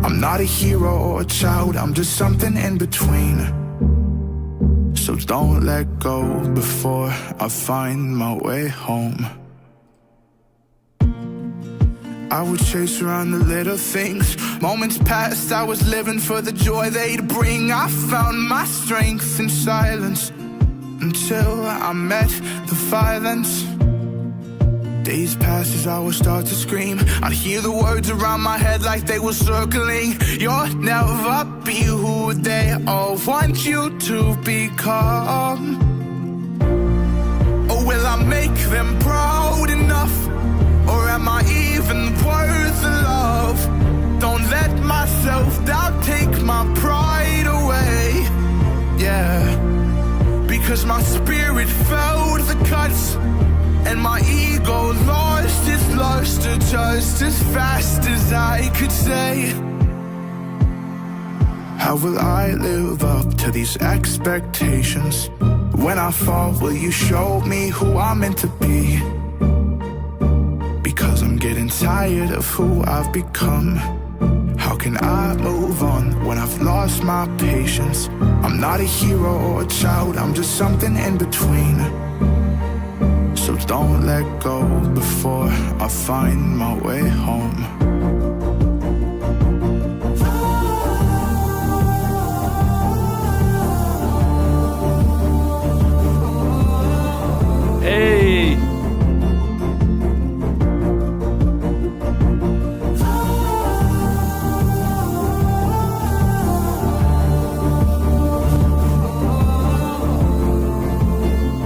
I'm not a hero or a child, I'm just something in between. So don't let go before I find my way home. I would chase around the little things. Moments past, I was living for the joy they'd bring. I found my strength in silence until I met the violence. Days passed as I would start to scream. I'd hear the words around my head like they were circling. You'll never be who they all want you to become. Or will I make them proud enough? Or am I even worth the love? Don't let my self-doubt take my pride away. Yeah, because my spirit felt the cuts, and my ego lost its luster just as fast as I could say. How will I live up to these expectations? When I fall, will you show me who I'm meant to be? Because I'm getting tired of who I've become. How can I move on when I've lost my patience? I'm not a hero or a child, I'm just something in between. So don't let go before I find my way home. Hey!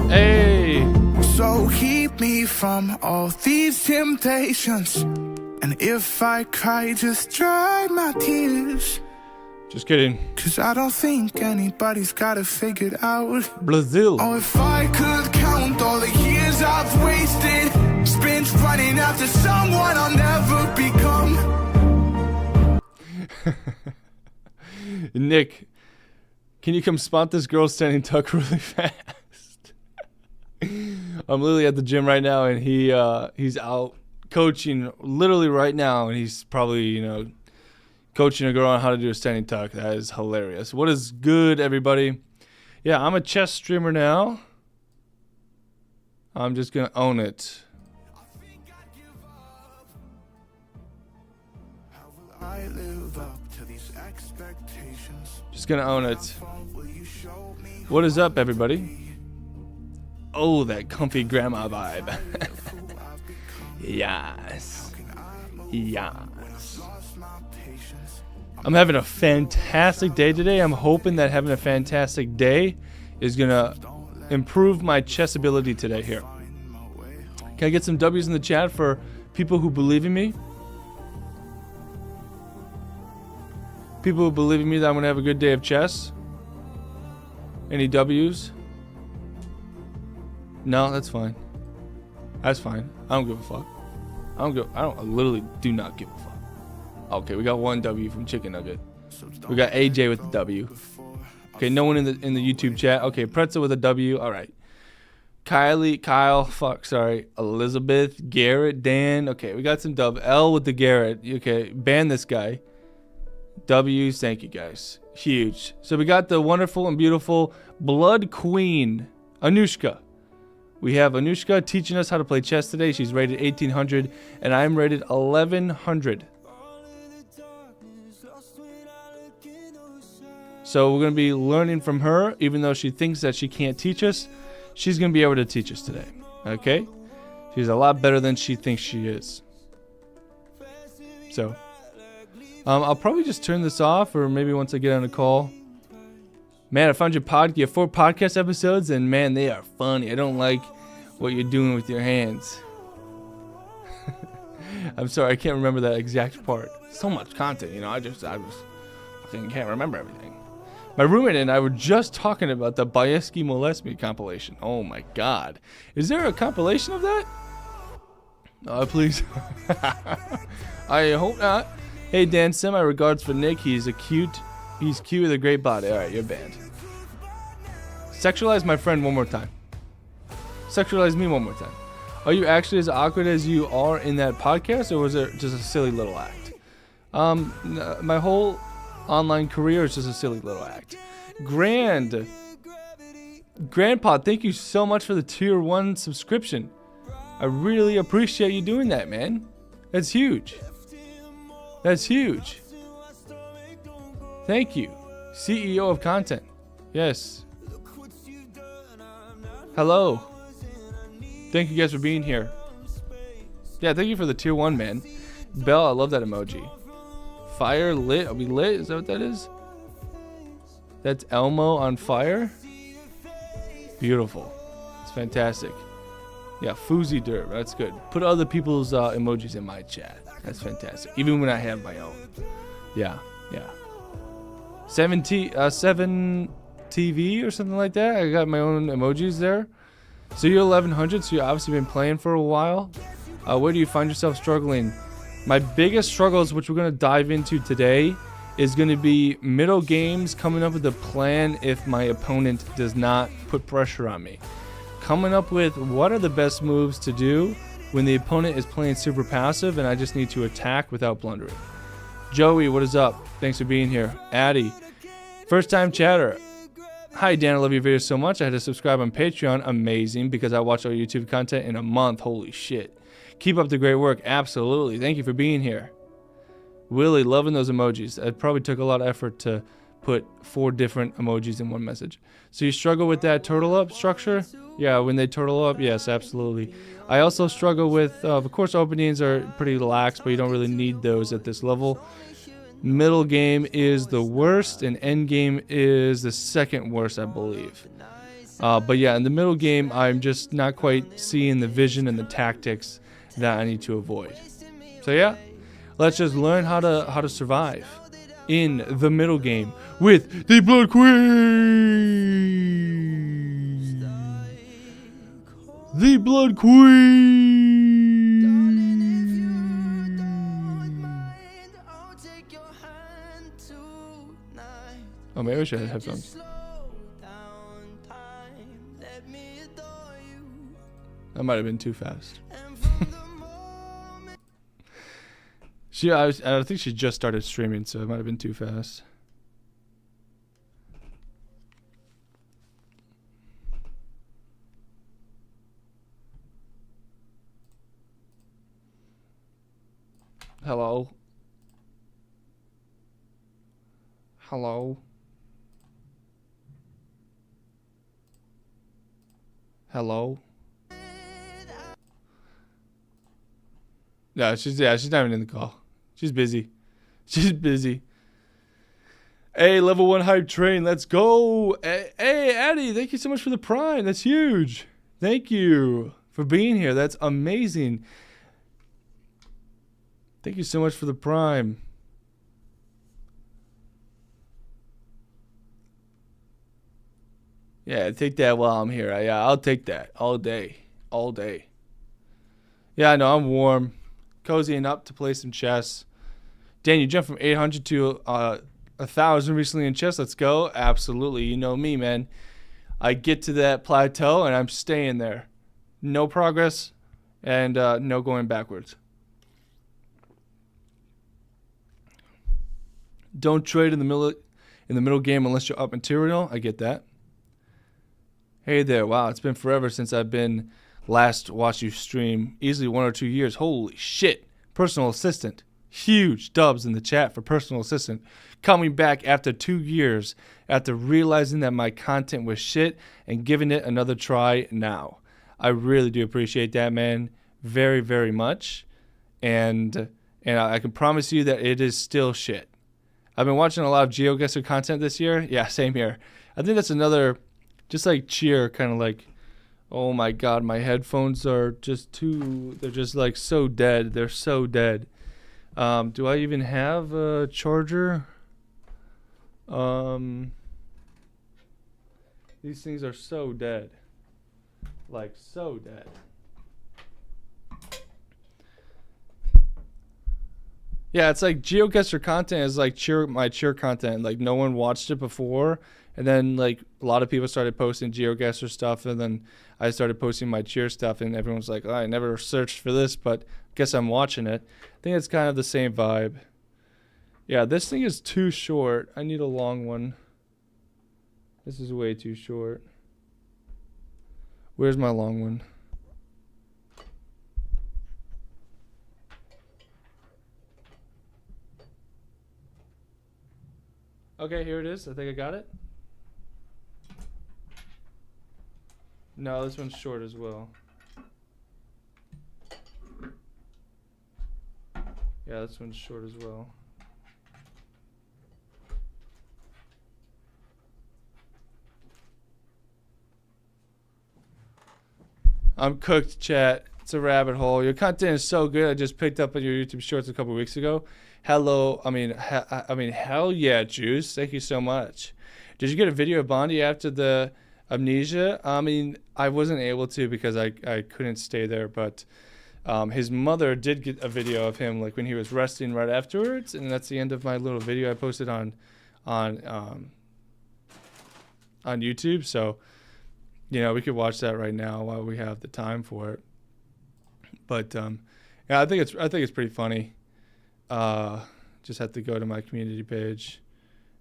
Hey! So keep me from all these temptations, and if I cry, just dry my tears. Just kidding. 'Cause I don't think anybody's got it figured out. Brazil. Oh, if I could count all the years I've wasted, spent running after someone I'll never become. Nick, can you come spot this girl standing tuck really fast? I'm literally at the gym right now, and he's out coaching literally right now, and he's probably, coaching a girl on how to do a standing tuck. That is hilarious. What is good, everybody? Yeah, I'm a chess streamer now. I'm just going to own it. Just going to own it. What is up, everybody? Oh, that comfy grandma vibe. Yes. Yes. I'm having a fantastic day today. I'm hoping that having a fantastic day is going to improve my chess ability today here. Can I get some W's in the chat for people who believe in me? People who believe in me that I'm going to have a good day of chess? Any W's? No, that's fine. That's fine. I don't give a fuck. I literally do not give a fuck. Okay, we got one W from Chicken Nugget. We got AJ with the W. Okay, no one in the YouTube chat. Okay, Pretzel with a W. All right. Elizabeth, Garrett, Dan. Okay, we got some dub. L with the Garrett. Okay, ban this guy. W's, thank you guys. Huge. So we got the wonderful and beautiful Blood Queen, Anushka. We have Anushka teaching us how to play chess today. She's rated 1800, and I'm rated 1100. So we're going to be learning from her, even though she thinks that she can't teach us. She's going to be able to teach us today. Okay? She's a lot better than she thinks she is. So, I'll probably just turn this off, or maybe once I get on a call. Man, I found your podcast. You have 4 podcast episodes, and man, they are funny. I don't like what you're doing with your hands. I'm sorry, I can't remember that exact part. So much content, I can't remember everything. My roommate and I were just talking about the Bayeski Molest Me compilation. Oh my God. Is there a compilation of that? Please. I hope not. Hey Dan, send my regards for Nick. He's cute with a great body. Alright, you're banned. Sexualize my friend one more time. Sexualize me one more time. Are you actually as awkward as you are in that podcast, or was it just a silly little act? My whole online career is just a silly little act. Grandpa, thank you so much for the tier 1 subscription. I really appreciate you doing that, man. That's huge. That's huge. Thank you. CEO of content. Yes. Hello. Thank you guys for being here. Yeah, thank you for the tier 1, man. Bell, I love that emoji. Fire lit. Are we lit? Is that what that is? That's Elmo on fire? Beautiful. It's fantastic. Yeah, Foozy Derb. That's good. Put other people's emojis in my chat. That's fantastic. Even when I have my own. Yeah, yeah. 7 TV or something like that. I got my own emojis there. So you're 1100, so you've obviously been playing for a while. Where do you find yourself struggling? My biggest struggles, which we're going to dive into today, is going to be middle games, coming up with a plan if my opponent does not put pressure on me. Coming up with what are the best moves to do when the opponent is playing super passive and I just need to attack without blundering. Joey, what is up? Thanks for being here. Addy, first time chatter. Hi Dan, I love your videos so much. I had to subscribe on Patreon. Amazing, because I watch all your YouTube content in a month. Holy shit. Keep up the great work. Absolutely. Thank you for being here. Willie, loving those emojis. It probably took a lot of effort to put 4 different emojis in one message. So you struggle with that turtle up structure? Yeah, when they turtle up, yes, absolutely. I also struggle with, of course, openings are pretty lax, but you don't really need those at this level. Middle game is the worst, and end game is the second worst, I believe. But yeah, in the middle game, I'm just not quite seeing the vision and the tactics that I need to avoid. So yeah, let's just learn how to survive in the middle game with the Blood Queen. The Blood Queen. Oh, maybe I should have headphones. That might have been too fast. I think she just started streaming, so it might have been too fast. Hello? Hello? Hello? No, she's not even in the call. She's busy. She's busy. Hey, level 1 hype train, let's go. Hey, Addie, thank you so much for the prime. That's huge. Thank you for being here. That's amazing. Thank you so much for the prime. Yeah, take that while I'm here. Yeah, I'll take that all day. All day. Yeah, I know, I'm warm. Cozying up to play some chess. Dan, you jumped from 800 to 1,000 recently in chess. Let's go. Absolutely. You know me, man. I get to that plateau and I'm staying there. No progress and no going backwards. Don't trade in the middle game unless you're up material. I get that. Hey there. Wow, it's been forever since I've been last watched you stream. Easily 1 or 2 years. Holy shit. Personal assistant. Huge dubs in the chat for personal assistant. Coming back after 2 years after realizing that my content was shit and giving it another try now. I really do appreciate that, man. Very, very much. And I can promise you that it is still shit. I've been watching a lot of GeoGuessr content this year. Yeah, same here. I think that's another, just like Cheer, kind of like, oh my god, my headphones are just they're just like so dead. They're so dead. Do I even have a charger? These things are so dead. Like, so dead. Yeah, it's like GeoGuessr content is like my cheer content. Like, no one watched it before. And then, like, a lot of people started posting GeoGuessr stuff. And then I started posting my cheer stuff. And everyone's like, oh, I never searched for this, but guess I'm watching it. I think it's kind of the same vibe. Yeah, this thing is too short. I need a long one. This is way too short. Where's my long one? Okay, here it is. I think I got it. No, this one's short as well. Yeah, this one's short as well. I'm cooked, chat. It's a rabbit hole. Your content is so good. I just picked up on your YouTube Shorts a couple weeks ago. Hello, I mean, hell yeah, Juice. Thank you so much. Did you get a video of Bondi after the amnesia? I mean, I wasn't able to because I couldn't stay there, but his mother did get a video of him like when he was resting right afterwards, and that's the end of my little video I posted on YouTube. So, you know, we could watch that right now while we have the time for it. But yeah, I think it's pretty funny. Just have to go to my community page.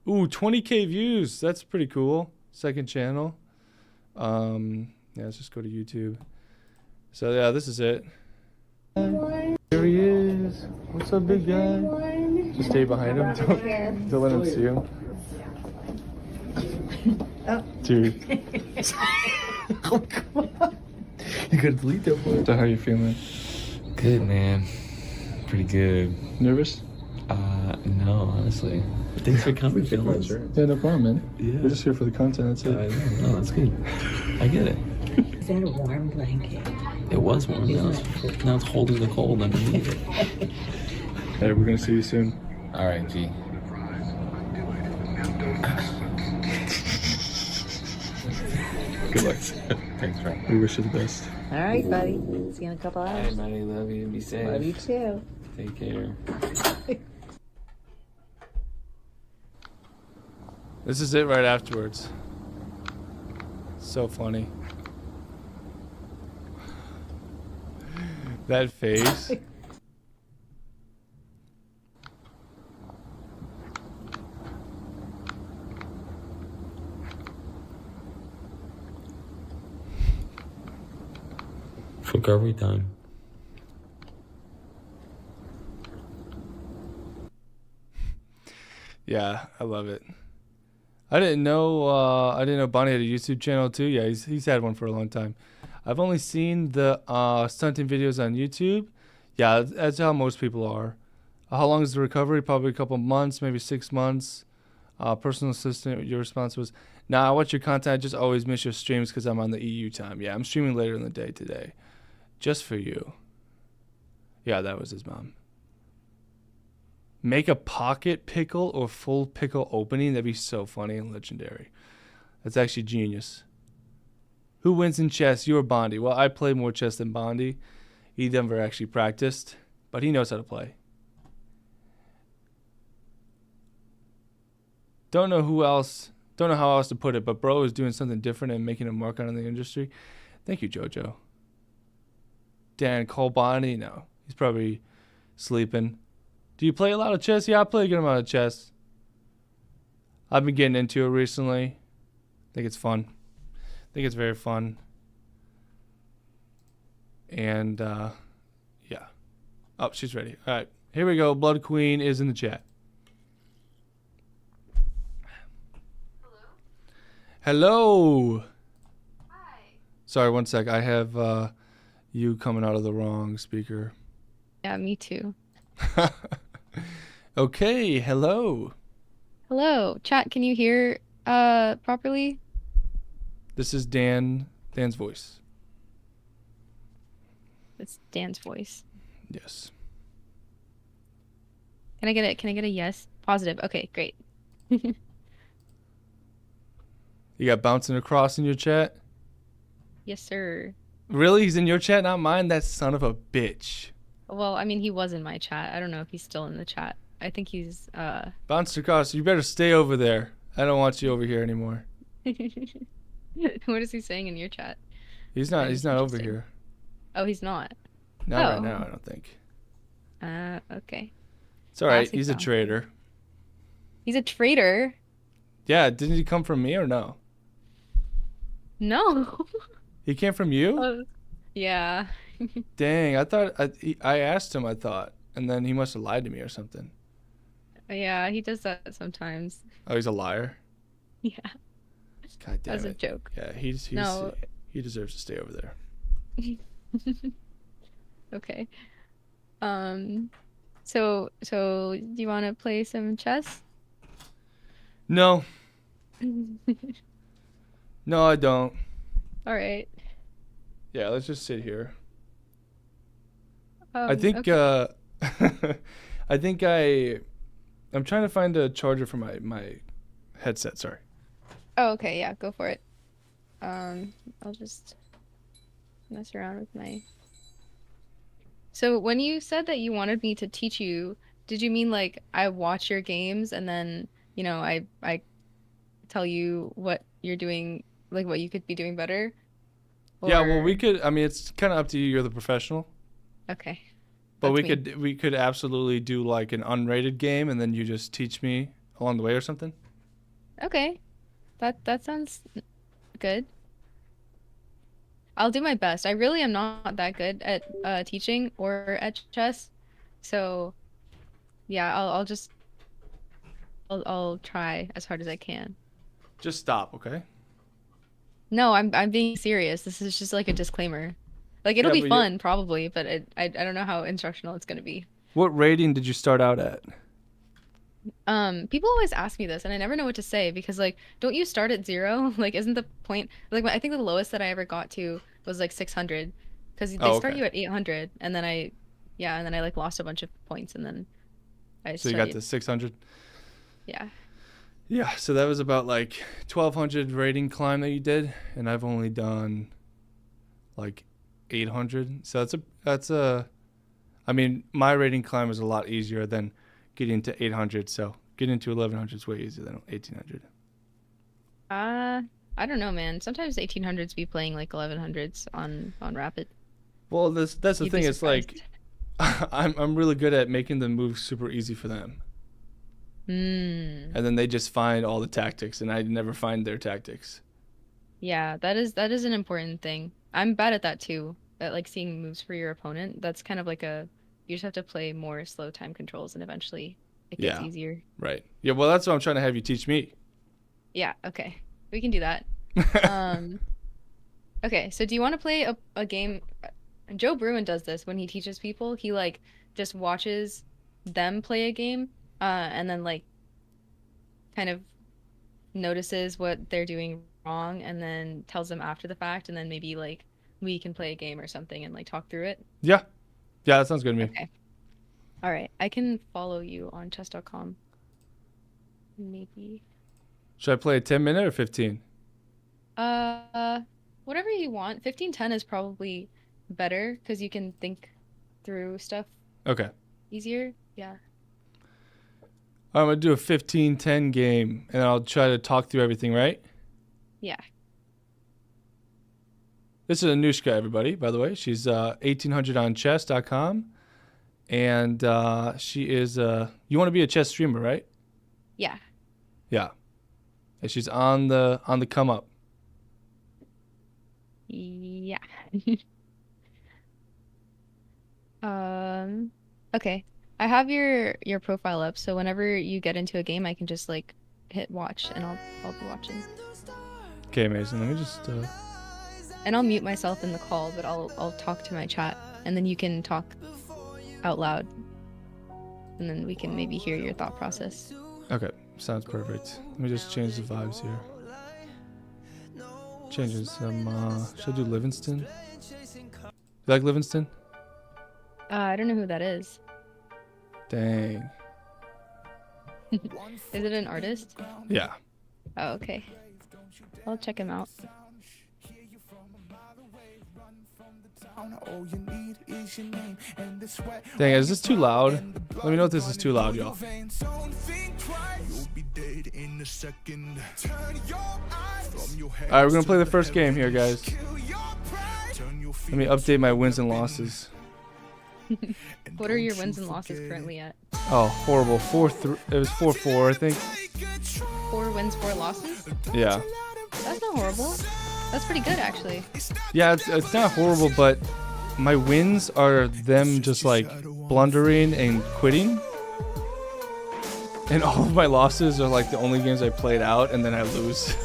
Ooh, 20K views. That's pretty cool. Second channel. Yeah, let's just go to YouTube. So yeah, this is it. Here he is. What's up, big guy? Just stay behind him. Don't let him see him. Dude. Oh, come on. You gotta delete that part. So how you feeling? Good, man. Pretty good. Nervous? No, honestly. Thanks for coming, fellas. Yeah, no problem, man. Yeah. We're just here for the content, that's it. No, that's good. I get it. Is that a warm blanket? It was warm. Now it's holding the cold underneath it. Hey, we're gonna see you soon. All right, G. Good luck. Thanks, Frank. We wish you the best. All right, buddy. See you in a couple Hey, hours. buddy. Love you. Be safe. Love you too. Take care. This is it right afterwards. So funny. That face. Recovery time. Yeah, I love it. I didn't know Bonnie had a YouTube channel too. Yeah, he's had one for a long time. I've only seen the stunting videos on YouTube. Yeah, that's how most people are. How long is the recovery? Probably a couple months, maybe 6 months. Personal assistant, your response was, nah, I watch your content. I just always miss your streams because I'm on the EU time. Yeah, I'm streaming later in the day today. Just for you. Yeah, that was his mom. Make a pocket pickle or full pickle opening. That'd be so funny and legendary. That's actually genius. Who wins in chess? You or Bondi? Well, I play more chess than Bondi. He never actually practiced, but he knows how to play. Don't know how else to put it, but bro is doing something different and making a mark on the industry. Thank you, Jojo. Dan, call Bondi? No, he's probably sleeping. Do you play a lot of chess? Yeah, I play a good amount of chess. I've been getting into it recently. I think it's fun. I think it's very fun. And, yeah. Oh, she's ready. All right, here we go. Blood Queen is in the chat. Hello. Hi. Sorry, one sec. I have you coming out of the wrong speaker. Yeah, me too. Okay, hello. Hello, chat. Can you hear properly? This is Dan's voice. It's Dan's voice. Yes. Can I get a yes? Positive. Okay, great. You got bouncing across in your chat? Yes, sir. Really? He's in your chat, not mine? That son of a bitch. Well, I mean, he was in my chat. I don't know if he's still in the chat. I think he's Bounced across. You better stay over there. I don't want you over here anymore. What is he saying in your chat? He's not over interesting. here. Oh, he's not. Not right Oh. now, I don't think. Okay. It's all right. Classic He's a Tom. traitor. He's a traitor. Yeah, didn't he come from me or no? No. He came from you? Oh, yeah. Dang, I thought I asked him. I thought, and then he must have lied to me or something. Yeah, he does that sometimes. Oh, he's a liar. Yeah, God damn as a it. joke. Yeah, No. he deserves to stay over there. Okay. So do you want to play some chess? No, no, I don't. All right. Yeah, let's just sit here. I Um, think okay. I think I'm trying to find a charger for my headset. Sorry. Oh, okay. Yeah, go for it. I'll just mess around with my. So when you said that you wanted me to teach you, did you mean like I watch your games and then, I tell you what you're doing, like what you could be doing better? Yeah, well, we Or could. I mean, it's kind of up to you. You're the professional, okay. but That's me. we could absolutely do like an unrated game, and then you just teach me along the way or something. Okay. That sounds good. I'll do my best. I really am not that good at teaching or at chess. So, yeah, I'll try as hard as I can. Just stop, okay? No, I'm being serious. This is just like a disclaimer. Like it'll Yeah, be but fun probably, but I don't know how instructional it's gonna be. what rating did you start out at? People always ask me this and I never know what to say because like, don't you start at 0? Like, isn't the point like I think the lowest that I ever got to was like 600 because they Oh, start okay. you at 800 and then I like lost a bunch of points and then I So you got studied. to 600. Yeah. Yeah, so that was about like 1200 rating climb that you did, and I've only done like 800. So I mean, my rating climb is a lot easier than getting to 800. So getting to 1100 is way easier than 1800. I don't know, man. Sometimes 1800s be playing like 1100s on Rapid. Well, that's the You'd be thing. It's like surprised. I'm really good at making the moves super easy for them, Hmm. and then they just find all the tactics, and I never find their tactics. Yeah, that is an important thing. I'm bad at that too. At like seeing moves for your opponent. That's kind of like you just have to play more slow time controls and eventually it gets Yeah, easier. right. Yeah, well, that's what I'm trying to have you teach me. Yeah, okay. We can do that. Um, okay, so do you want to play a game? Joe Bruin does this when he teaches people. He like just watches them play a game, and then like kind of notices what they're doing wrong and then tells them after the fact and then maybe like we can play a game or something and like talk through it. Yeah, yeah, that sounds good to me. Okay. All right. I can follow you on chess.com. Maybe. Should I play a 10-minute or 15? Whatever you want. 15:10 is probably better because you can think through stuff Okay. easier. Yeah. I'm going to do a 15-10 game, and I'll try to talk through everything, right? Yeah. This is Anushka, everybody, by the way. She's 1800onchess.com, and she is, you want to be a chess streamer, right? Yeah. Yeah. And she's on the come up. Yeah. Okay. I have your profile up, so whenever you get into a game, I can just like hit watch and I'll be watching. Okay, amazing. Let me just... And I'll mute myself in the call, but I'll talk to my chat and then you can talk out loud. And then we can maybe hear your thought process. Okay, sounds perfect. Let me just change the vibes here. Changing some... should I do Livingston? You like Livingston? I don't know who that is. Dang. Is it an artist? Yeah. Oh, okay. I'll check him out. Dang, is this too loud? Let me know if this is too loud, y'all. Alright, we're gonna play the first game here, guys. Let me update my wins and losses. What are your wins and losses currently at? Oh, horrible. 4-3. It was 4-4, I think. 4 wins, 4 losses? Yeah. That's not horrible. That's pretty good, actually. Yeah, it's not horrible, but my wins are them just like blundering and quitting. And all of my losses are like the only games I played out and then I lose.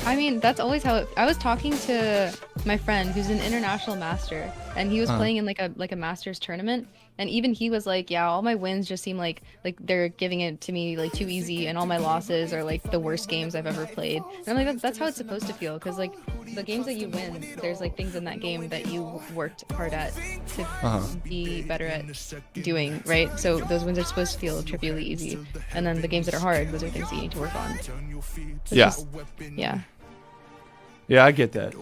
I mean, that's always how it... I was talking to my friend who's an international master, and he was playing in like a masters tournament, and even he was like, yeah, all my wins just seem like they're giving it to me like too easy, and all my losses are like the worst games I've ever played. And I'm like, that's how it's supposed to feel, because like the games that you win, there's like things in that game that you worked hard at to be better at doing, right? So those wins are supposed to feel trivially easy, and then the games that are hard, those are things that you need to work on. Yeah. Yeah. Yeah, I get that.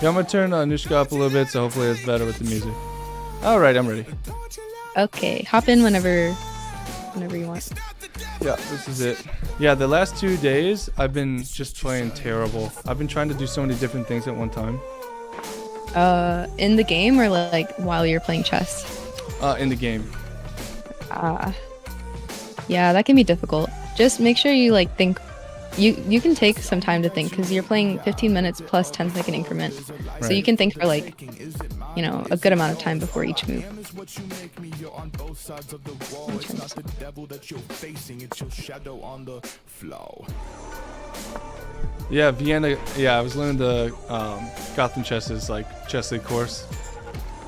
Yeah, I'm gonna turn Anushka up a little bit, so hopefully it's better with the music. All right, I'm ready. Okay, hop in whenever you want. Yeah, this is it. Yeah, the last 2 days I've been just playing terrible. I've been trying to do so many different things at one time. In the game or like while you're playing chess? In the game. Yeah, that can be difficult. Just make sure you like think. You can take some time to think, because you're playing 15 minutes plus 10-second increment. So you can think for like, you know, a good amount of time before each move. Yeah, Vienna. Yeah, I was learning the Gotham Chess's like Chess League course.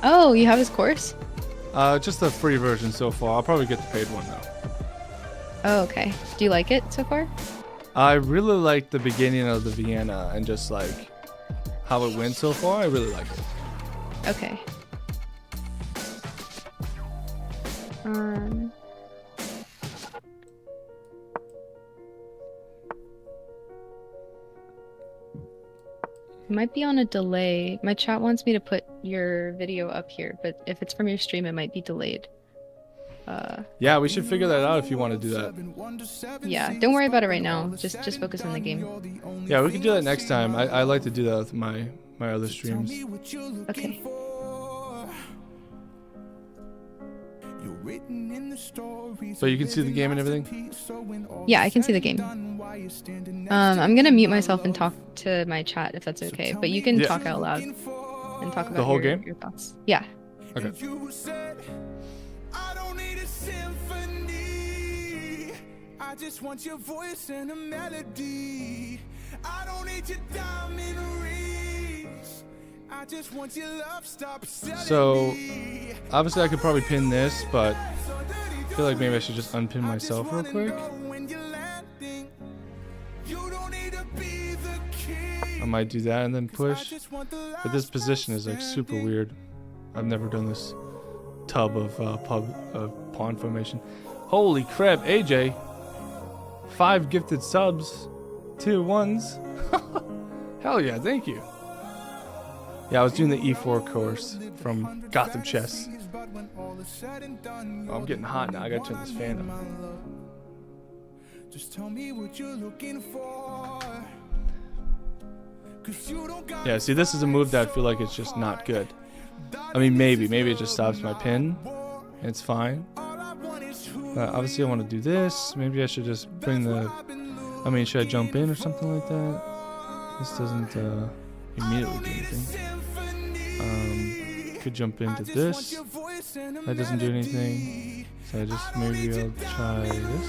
Oh, you have his course? Just the free version so far. I'll probably get the paid one now. Oh, okay. Do you like it so far? I really like the beginning of the Vienna and just like how it went so far. I really like it. Okay. It might be on a delay. My chat wants me to put your video up here, but if it's from your stream, it might be delayed. Yeah, we should figure that out if you want to do that. Yeah, don't worry about it right now. Just focus on the game. Yeah, we can do that next time. I like to do that with my other streams. Okay. So you can see the game and everything? Yeah, I can see the game. I'm gonna mute myself and talk to my chat if that's okay. But you can talk out loud and talk about the whole game? your thoughts. Yeah. Okay. I just want your voice and a melody. I don't need your diamond rings. I just want your love. Stop selling So me. obviously I could probably pin this, but I feel like maybe I should just unpin myself real quick. I might do that and then push. But this position is like super weird. I've never done this tub of pawn formation. Holy crap, AJ! 5 gifted subs, 2 ones. Hell yeah, thank you. Yeah, I was doing the E4 course from Gotham Chess. Oh, I'm getting hot now. I gotta turn this fan on. Just tell me what you're looking for. Yeah, see, this is a move that I feel like it's just not good. I mean, maybe it just stops my pin. And it's fine. Obviously, I want to do this. Maybe I should just bring the... I mean, should I jump in or something like that? This doesn't immediately do anything. Could jump into this. That doesn't do anything. So I just maybe I'll try this.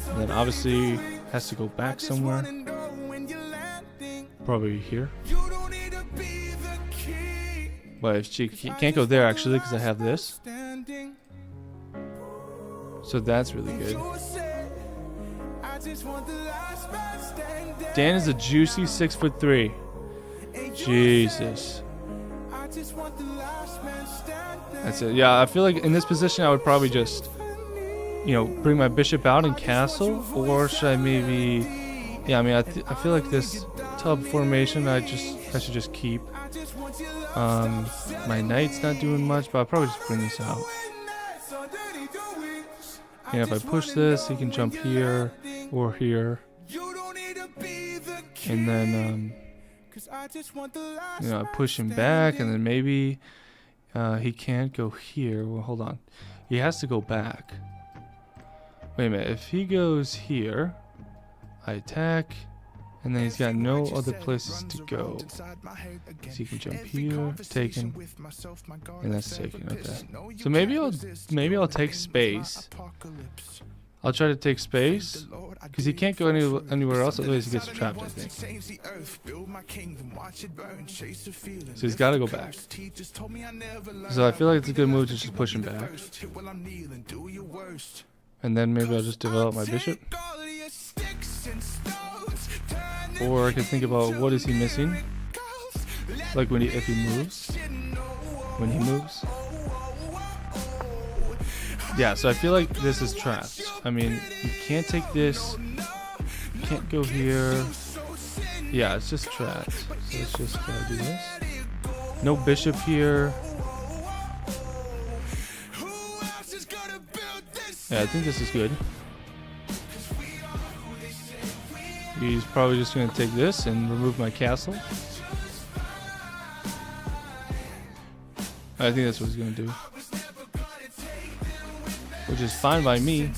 And then obviously has to go back somewhere. Probably here. But if she can't go there actually because I have this. So that's really good. Dan is a juicy 6'3". Jesus. That's it. Yeah, I feel like in this position I would probably just, you know, bring my bishop out and castle, or should I maybe? Yeah, I mean, I feel like this tub formation I should just keep. My knight's not doing much, but I'll probably just bring this out. Yeah, if I push this, he can jump here or here. And then, you know, I push him back, and then maybe he can't go here. Well, hold on. He has to go back. Wait a minute. If he goes here, I attack, and then he's got no other places to go. So he can jump here, taken, and that's taken. Okay. So maybe I'll take space. I'll try to take space, because he can't go anywhere else, otherwise he gets trapped, I think. So he's got to go back. So I feel like it's a good move to just push him back. And then maybe I'll just develop my bishop. Or I could think about what is he missing? Like if he moves. When he moves. Yeah, so I feel like this is trapped. I mean, you can't take this. You can't go here. Yeah, it's just trapped. So let's just do this. No bishop here. Yeah, I think this is good. He's probably just going to take this and remove my castle. I think that's what he's going to do. Which is fine by me.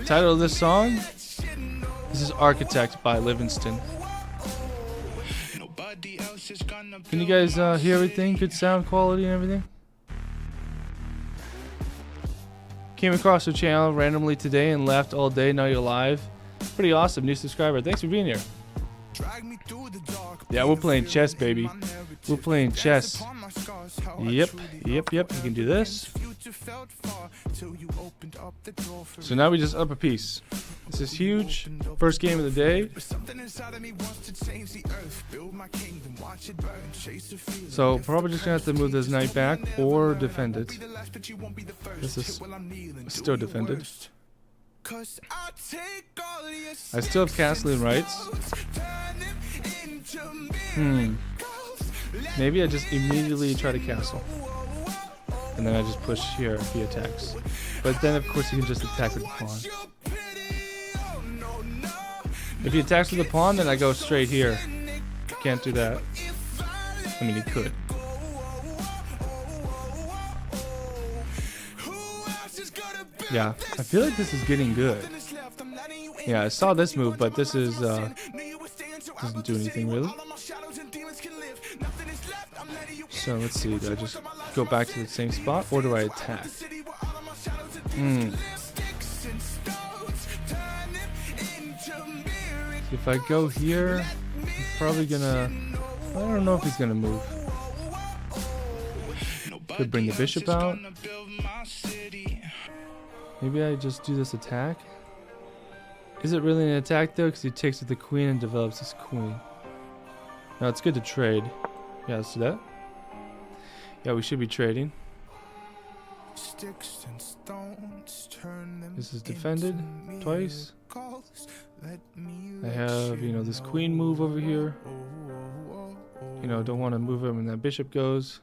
Title of this song? This is Architect by Livingston. Can you guys hear everything? Good sound quality and everything? Came across your channel randomly today and laughed all day. Now you're live. Pretty awesome. New subscriber. Thanks for being here. Yeah, we're playing chess, baby. We're playing chess. Yep. You can do this. So now we just up a piece. This is huge. First game of the day. So probably just gonna have to move this knight back or defend it. This is still defended. I still have castling rights. Maybe I just immediately try to castle. And then I just push here if he attacks. But then of course he can just attack with the pawn. If he attacks with the pawn, then I go straight here. Can't do that. I mean, he could. Yeah, I feel like this is getting good. Yeah, I saw this move, but this is doesn't do anything really. So let's see, do I just go back to the same spot or do I attack? If I go here, he's probably gonna... I don't know if he's gonna move. Could bring the bishop out. Maybe I just do this attack. Is it really an attack though? Because he takes with the queen and develops his queen. Now it's good to trade. Yeah, let's do that. Yeah, we should be trading. This is defended twice. I have, you know, this queen move over here. You know, don't want to move him when that bishop goes.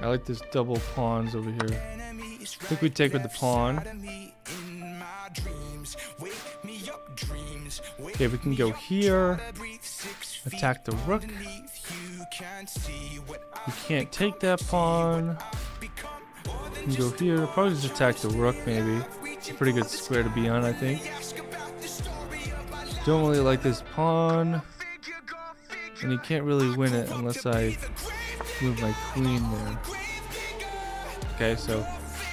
I like this double pawns over here. I think we take with the pawn. Okay, we can go here. Attack the rook. We can't take that pawn. We can go here. Probably just attack the rook maybe. It's a pretty good square to be on, I think. Don't really like this pawn. And you can't really win it unless I move my queen there. Okay, so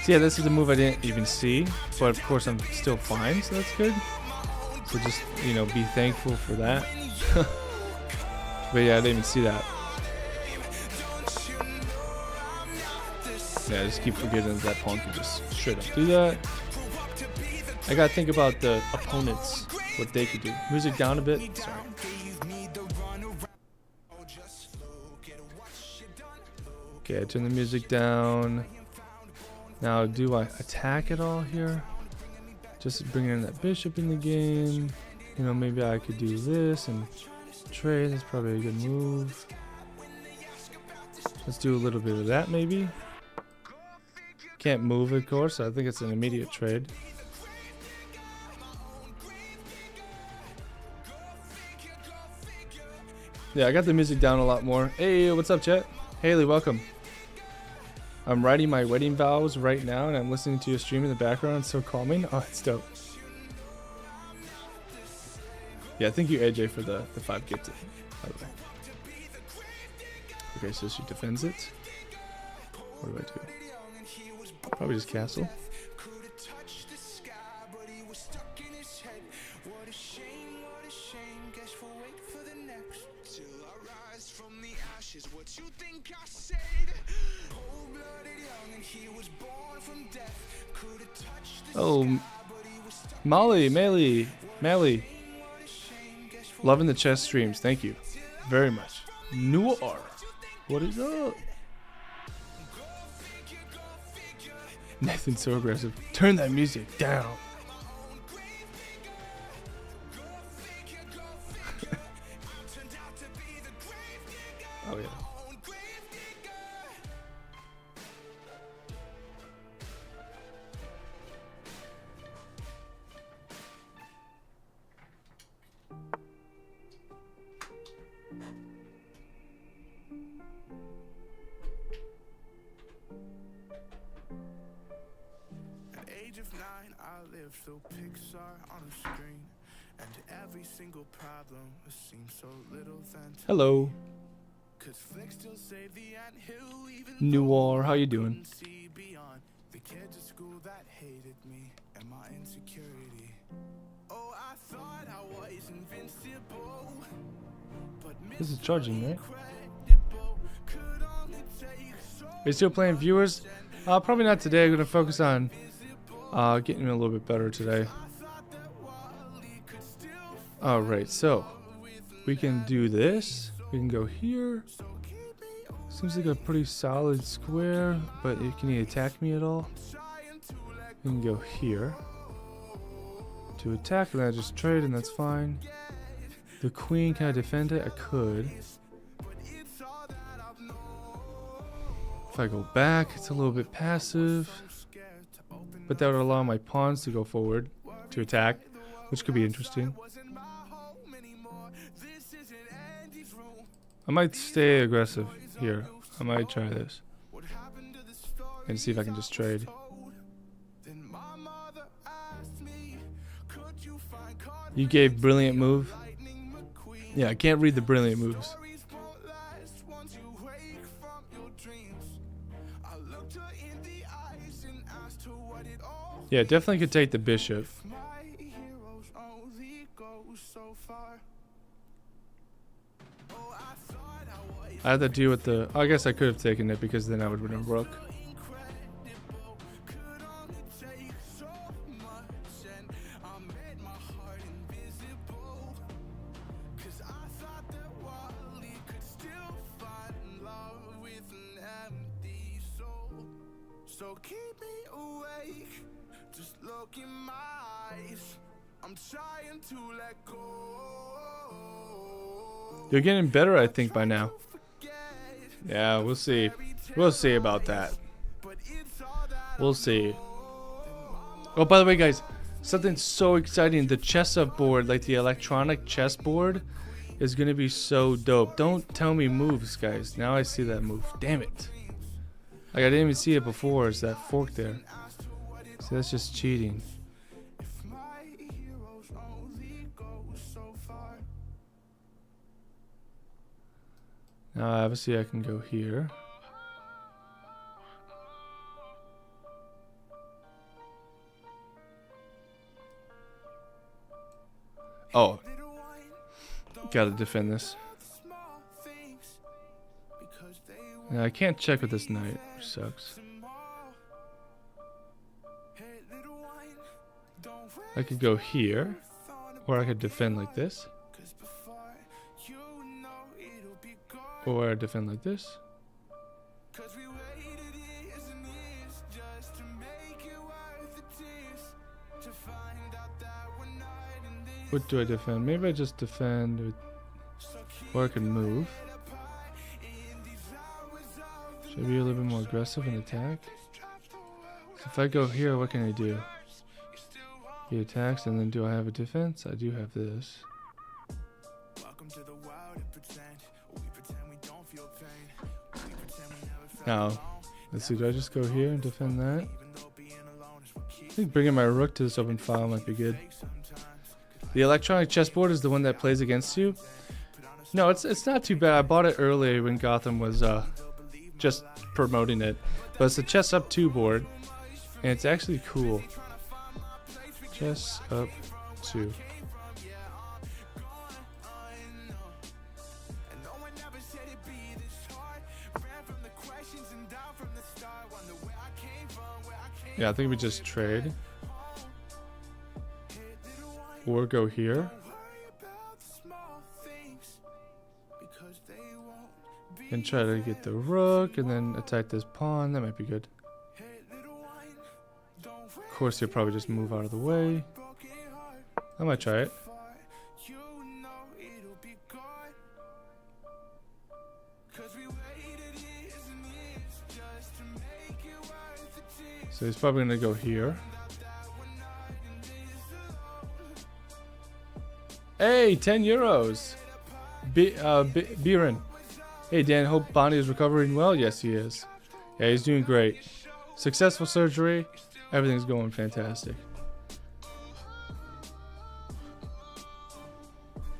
yeah, this is a move I didn't even see, but of course I'm still fine, so that's good. So just, you know, be thankful for that. But yeah, I didn't even see that. Yeah, I just keep forgetting that pawn can just straight up do that. I gotta think about the opponents, what they could do. Music down a bit. Sorry. Okay, I turn the music down. Now, do I attack at all here? Just bring in that bishop in the game. You know, maybe I could do this and trade. That's probably a good move. Let's do a little bit of that maybe. Can't move, of course. I think it's an immediate trade. Yeah, I got the music down a lot more. Hey, what's up, chat? Haley, welcome. I'm writing my wedding vows right now, and I'm listening to your stream in the background. It's so calming. Oh, it's dope. Yeah, thank you, AJ, for the 5 gifted, by the way. Okay, so she defends it. What do I do? Probably just castle. Oh, Molly, Mally. Loving the chess streams. Thank you very much. Noir. What is up? Nathan's so aggressive. Turn that music down. Oh, yeah. At age of 9, I lived through Pixar on a screen, and every single problem seemed so little then. Hello. Cause flicks still save the anthill, even Noir, how you doing? see beyond the kids at school that hated me and my insecurity. Oh, I thought I was invincible, but This is charging, right? incredible could only take so. Are you still playing viewers? Probably not today. I'm gonna focus on getting a little bit better today. Alright, so we can do this. We can go here. Seems like a pretty solid square, but can he attack me at all? We can go here to attack, and then I just trade, and that's fine. The queen, can I defend it? I could. If I go back, it's a little bit passive, but that would allow my pawns to go forward to attack, which could be interesting. I might stay aggressive here. I might try this and see if I can just trade. You gave brilliant move. Yeah, I can't read the brilliant moves. Yeah, definitely could take the bishop. I had to deal with the... I guess I could have taken it because then I would win a rook. So keep me awake, just look in my eyes. I'm trying to let go. You're getting better, I think, by now. Yeah, we'll see. We'll see about that. We'll see. Oh, by the way, guys, something so exciting. The chess-up board, like the electronic chess board, is going to be so dope. Don't tell me moves, guys. Now I see that move. Damn it. Like, I didn't even see it before. It's that fork there. So that's just cheating. Now, obviously, I can go here. Oh. Gotta defend this. Now, I can't check with this knight, which sucks. I could go here, or I could defend like this. Or I defend like this. What do I defend? Maybe I just defend with, or I can move. Should I be a little bit more aggressive in attack? So if I go here, what can I do? He attacks, and then do I have a defense? I do have this. Now, let's see, do I just go here and defend that? I think bringing my rook to this open file might be good. The electronic chessboard is the one that plays against you. No, it's not too bad. I bought it earlier when Gotham was just promoting it. But it's a Chess Up 2 board, and it's actually cool. Chess Up 2. Yeah, I think we just trade. Or go here. And try to get the rook and then attack this pawn. That might be good. Of course, he'll probably just move out of the way. I might try it. So he's probably gonna go here. Hey, 10 euros. Biren. Hey Dan, hope Bonnie is recovering well. Yes, he is. Yeah, he's doing great. Successful surgery. Everything's going fantastic.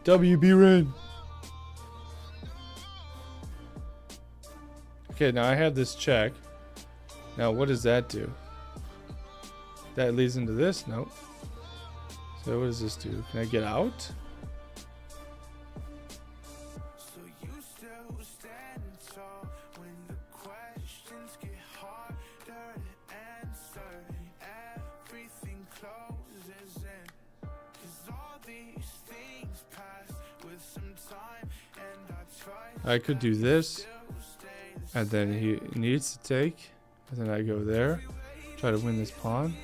Biren. Okay, now I have this check. Now, what does that do? That leads into this? Nope. So what does this do? Can I get out? I could do this, and then he needs to take, and then I go there, try to win this pawn.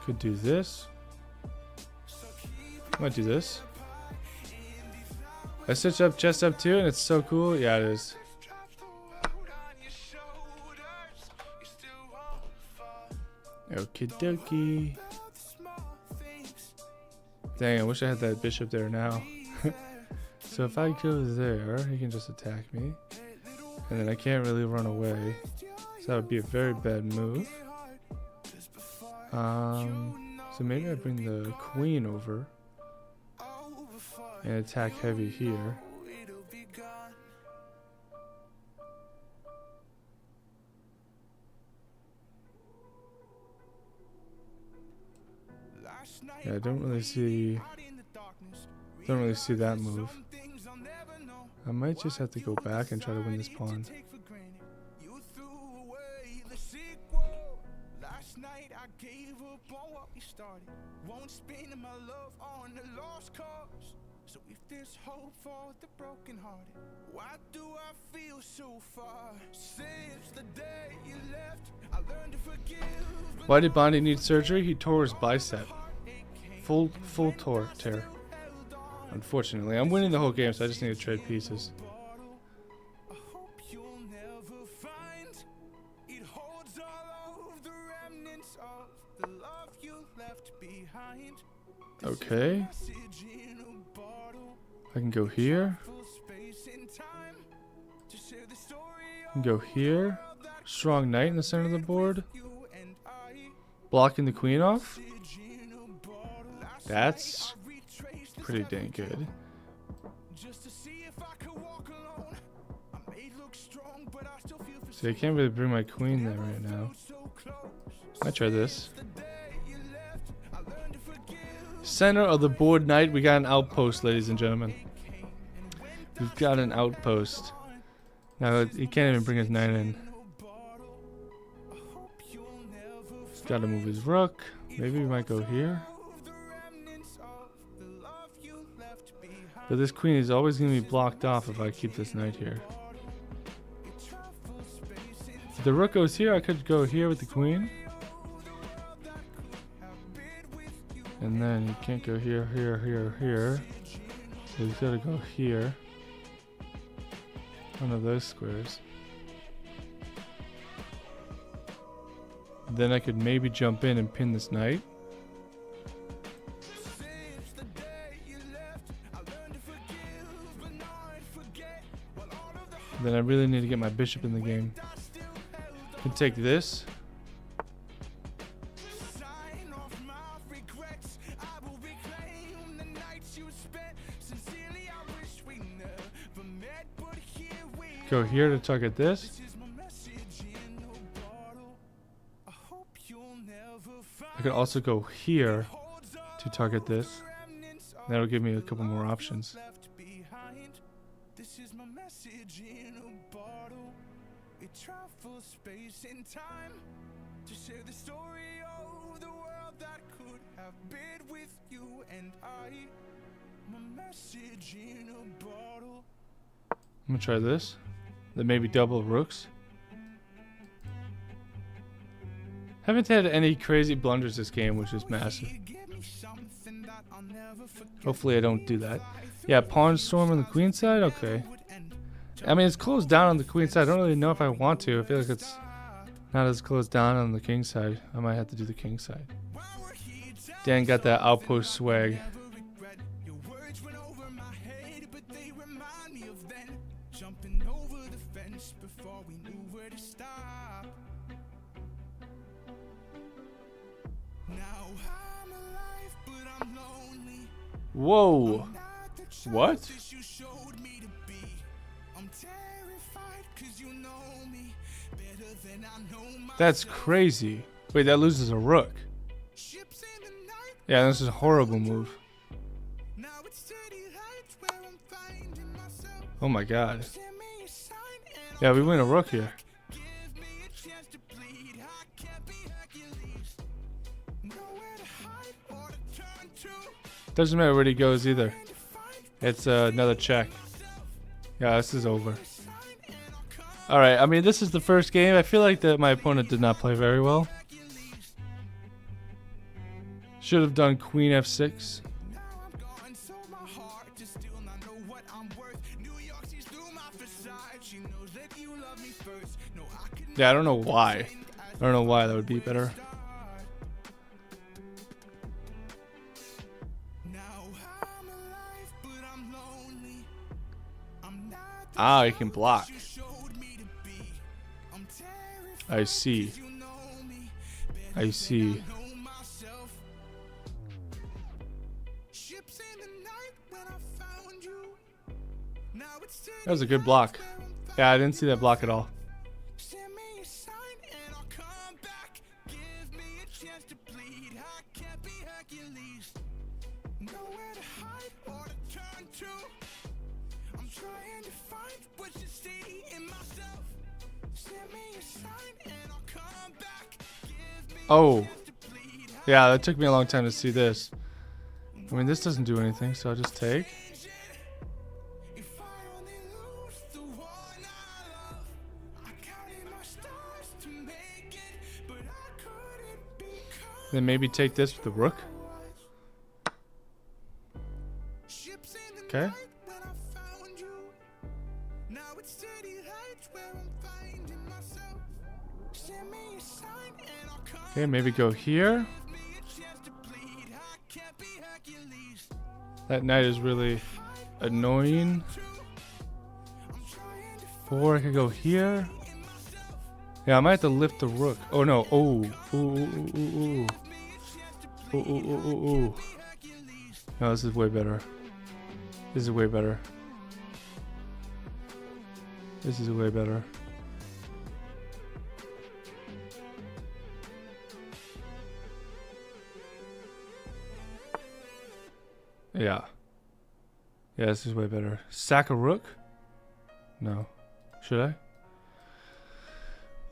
Could do this. Might do this. I switched up Chess Up 2 and it's so cool. Yeah, it is. Okie dokie. Dang, I wish I had that bishop there now. So if I go there, he can just attack me. And then I can't really run away. So that would be a very bad move. So maybe I bring the queen over. And attack heavy here. Yeah, I don't really see that move. I might just have to go back and try to win this pawn. So if there's hope for the brokenhearted, why do I feel so far? Since the day you left, I learned to forgive. Why did Bonnie need surgery? He tore his bicep. Full tear. Unfortunately, I'm winning the whole game, so I just need to trade pieces. I hope you'll never find it holds all of the remnants of the love you left behind. Okay. I can go here. I can go here. Strong knight in the center of the board. Blocking the queen off. That's pretty dang good. See, I can't really bring my queen there right now. I try this. Center of the board knight, we got an outpost, ladies and gentlemen. We've got an outpost. Now he can't even bring his knight in. He's got to move his rook. Maybe we might go here. But this queen is always going to be blocked off if I keep this knight here. If the rook goes here, I could go here with the queen. And then you can't go here, here, here, here. So he's gotta go here. One of those squares. Then I could maybe jump in and pin this knight. Then I really need to get my bishop in the game. I can take this. Go here to target this. I can also go here to target this. That'll give me a couple more options. This is my message in a bottle. It travels space and time to share the story of the world that could have been with you and I. My message in a bottle. I'm gonna try this. Then maybe double rooks. Haven't had any crazy blunders this game, which is massive. Hopefully I don't do that. Yeah, pawn storm on the queen side? Okay. I mean, it's closed down on the queen side. I don't really know if I want to. I feel like it's not as closed down on the king side. I might have to do the king side. Dan got that outpost swag. Whoa. What? That's crazy. Wait, that loses a rook. Yeah, this is a horrible move. Oh my god. Yeah, we win a rook here. Doesn't matter where he goes either. It's another check. Yeah, this is over. Alright, I mean, this is the first game. I feel like that my opponent did not play very well. Should have done queen f6. Yeah, I don't know why. I don't know why that would be better. Ah, he can block. I see. I see. That was a good block. Yeah, I didn't see that block at all. Oh, yeah, that took me a long time to see this. I mean, this doesn't do anything, so I'll just take. Then maybe take this with the rook. Okay. Okay, maybe go here. That knight is really annoying. Or I could go here. Yeah, I might have to lift the rook. Oh no. Oh. Ooh, ooh, ooh, ooh, ooh. Ooh, ooh, ooh, ooh, ooh. No, this is way better. This is way better. This is way better. Yeah. Yeah, this is way better. Sack a rook? No. Should I?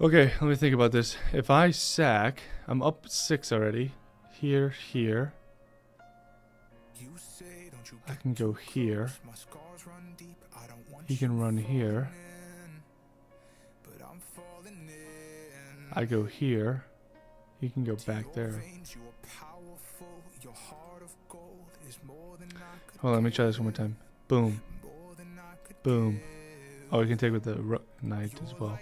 Okay, let me think about this. If I sack, I'm up 6 already. Here, here. I can go here. He can run here. I go here. He can go back there. Hold on, let me try this one more time. Boom. Boom. Oh, we can take with the knight as well.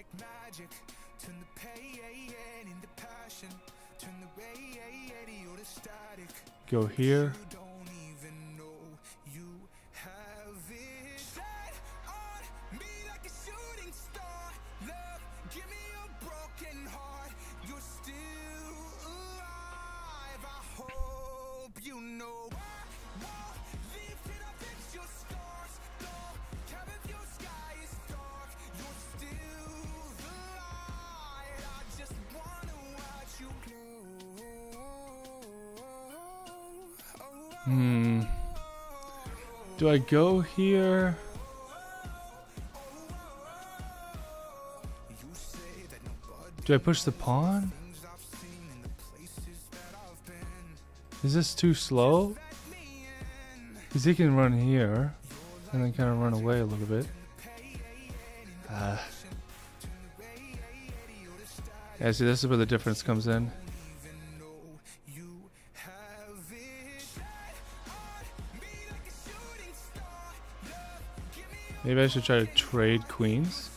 Go here. Do I go here? Do I push the pawn? Is this too slow? Because he can run here and then kind of run away a little bit. Yeah, see, this is where the difference comes in. Maybe I should try to trade queens.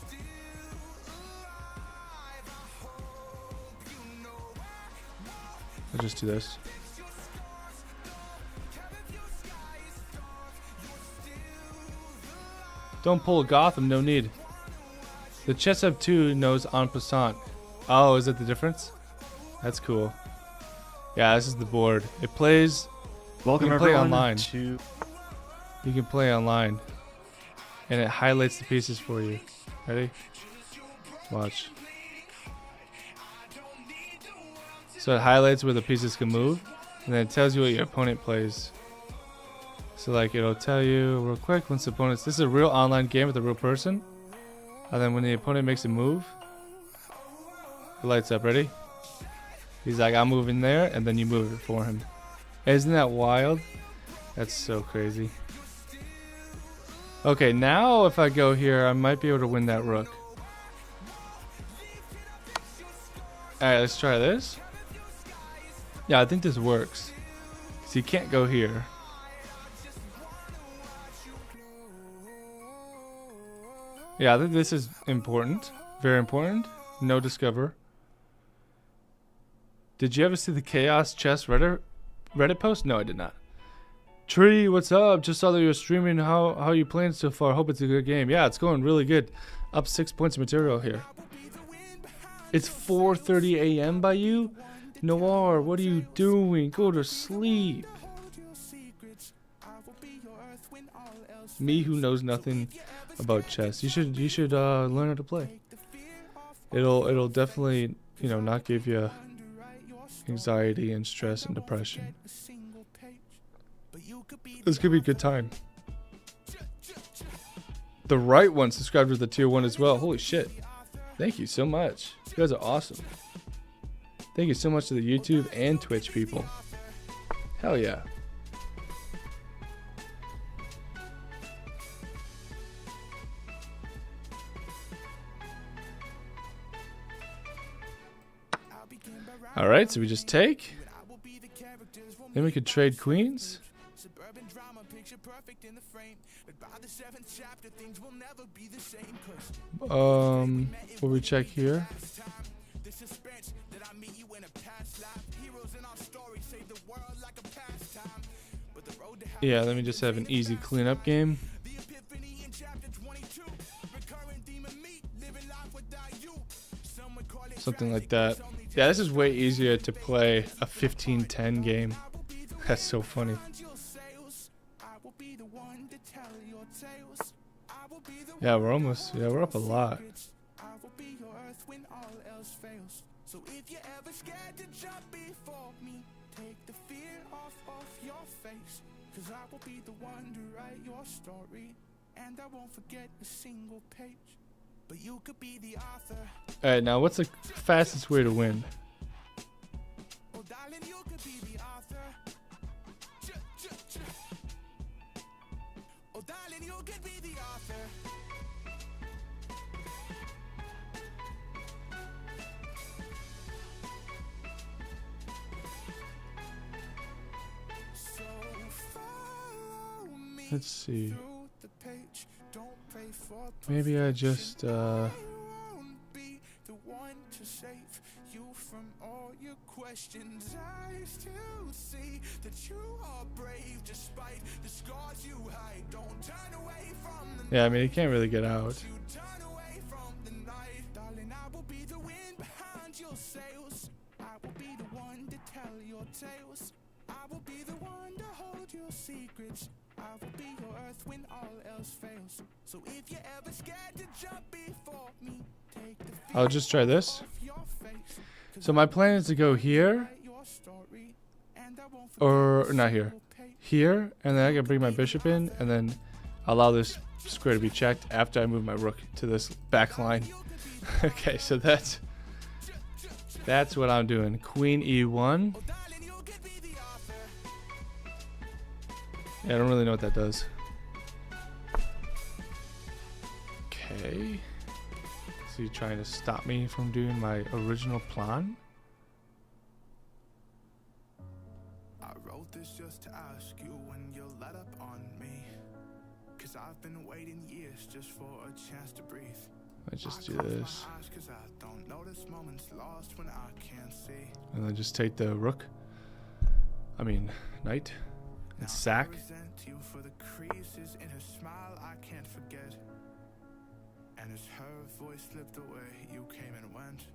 I'll just do this. Don't pull a Gotham, no need. The chess up 2 knows en passant. Oh, is it the difference? That's cool. Yeah, this is the board. It plays. Welcome you can play everyone online. to You can play online, and it highlights the pieces for you. Ready? Watch. So it highlights where the pieces can move, and then it tells you what your opponent plays. So like it'll tell you real quick once the opponent's. This is a real online game with a real person. And then when the opponent makes a move, it lights up. Ready? He's like, I'm moving there, and then you move it for him. Isn't that wild? That's so crazy. Okay, now if I go here, I might be able to win that rook. Alright, let's try this. Yeah, I think this works. So you can't go here. Yeah, I think this is important. Very important. No discover. Did you ever see the Chaos Chess Reddit post? No, I did not. Tree, what's up? Just saw that you were streaming. How you playing so far? Hope it's a good game. Yeah, it's going really good. Up 6 points of material here. It's 4:30 a.m. by you? Noir, what are you doing? Go to sleep. Me who knows nothing about chess. You should learn how to play. It'll definitely, not give you anxiety and stress and depression. This could be a good time. The right one subscribed with the tier 1 as well. Holy shit. Thank you so much. You guys are awesome. Thank you so much to the YouTube and Twitch people. Hell yeah. Alright, so we just take. Then we could trade queens. What we check here? Yeah, let me just have an easy cleanup game. Something like that. Yeah, this is way easier to play a 15-10 game. That's so funny. Yeah, we're up a lot. So if you're ever scared to jump before me, take the fear off of your face, 'cause I will be the one to write your story, and I won't forget a single page. But you could be the author. Alright, now what's the fastest way to win? Oh, darling, you could be the author. Oh, darling, you could be the author. Let's see. Maybe I just won't be the one to save you from all your questions. I still see that you are brave despite the scars you hide. Don't turn away from the yeah. I mean, he can't really get out. you turn away from the night. Darling, I will be the wind behind your sails. I will be the one to tell your tales. I will be the one to hold your secrets. I will be your earth when all else fails. So if you're ever scared to jump before me, take the fear I'll just try this. off your face. 'Cause So my plan is to go here, write your story, and I won't or forget not a here. single page. Here, and then I can bring my bishop in, and then allow this square to be checked after I move my rook to this back line. Okay, so that's what I'm doing. Queen E1. Darling, you could be the author. Yeah, I don't really know what that does. Okay. Is he trying to stop me from doing my original plan? I wrote this just to ask you when you'll let up on me. 'Cause I've been waiting years just for a chance to breathe. Let's just I do close this. my eyes 'cause I don't notice moments lost when I can't see. And then just take the rook. I mean, knight. And Now sack. I resent you for the creases in her smile I can't forget. And as her voice slipped away, you came and went.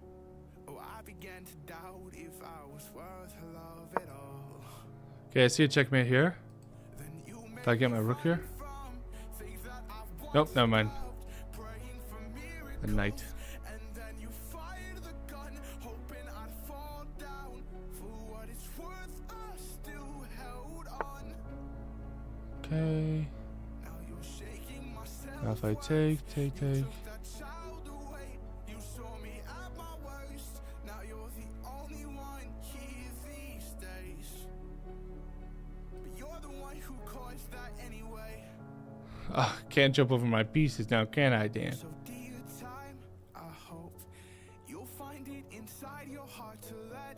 Oh, I began to doubt if I was worth her love at all. Okay, I see a checkmate here. Then you If I get my rook here. from things that I've Nope, never mind. praying for miracles. The knight. And then you fired the gun, hoping I'd fall down. For what it's worth, I still held on. Okay. Now you're shaking myself. Now if I take. Took that child away. You saw me at my worst. Now you're the only one here these days. But you're the one who caused that anyway. Ah, can't jump over my pieces now, can I, Dan? So dear time, I hope you'll find it inside your heart to let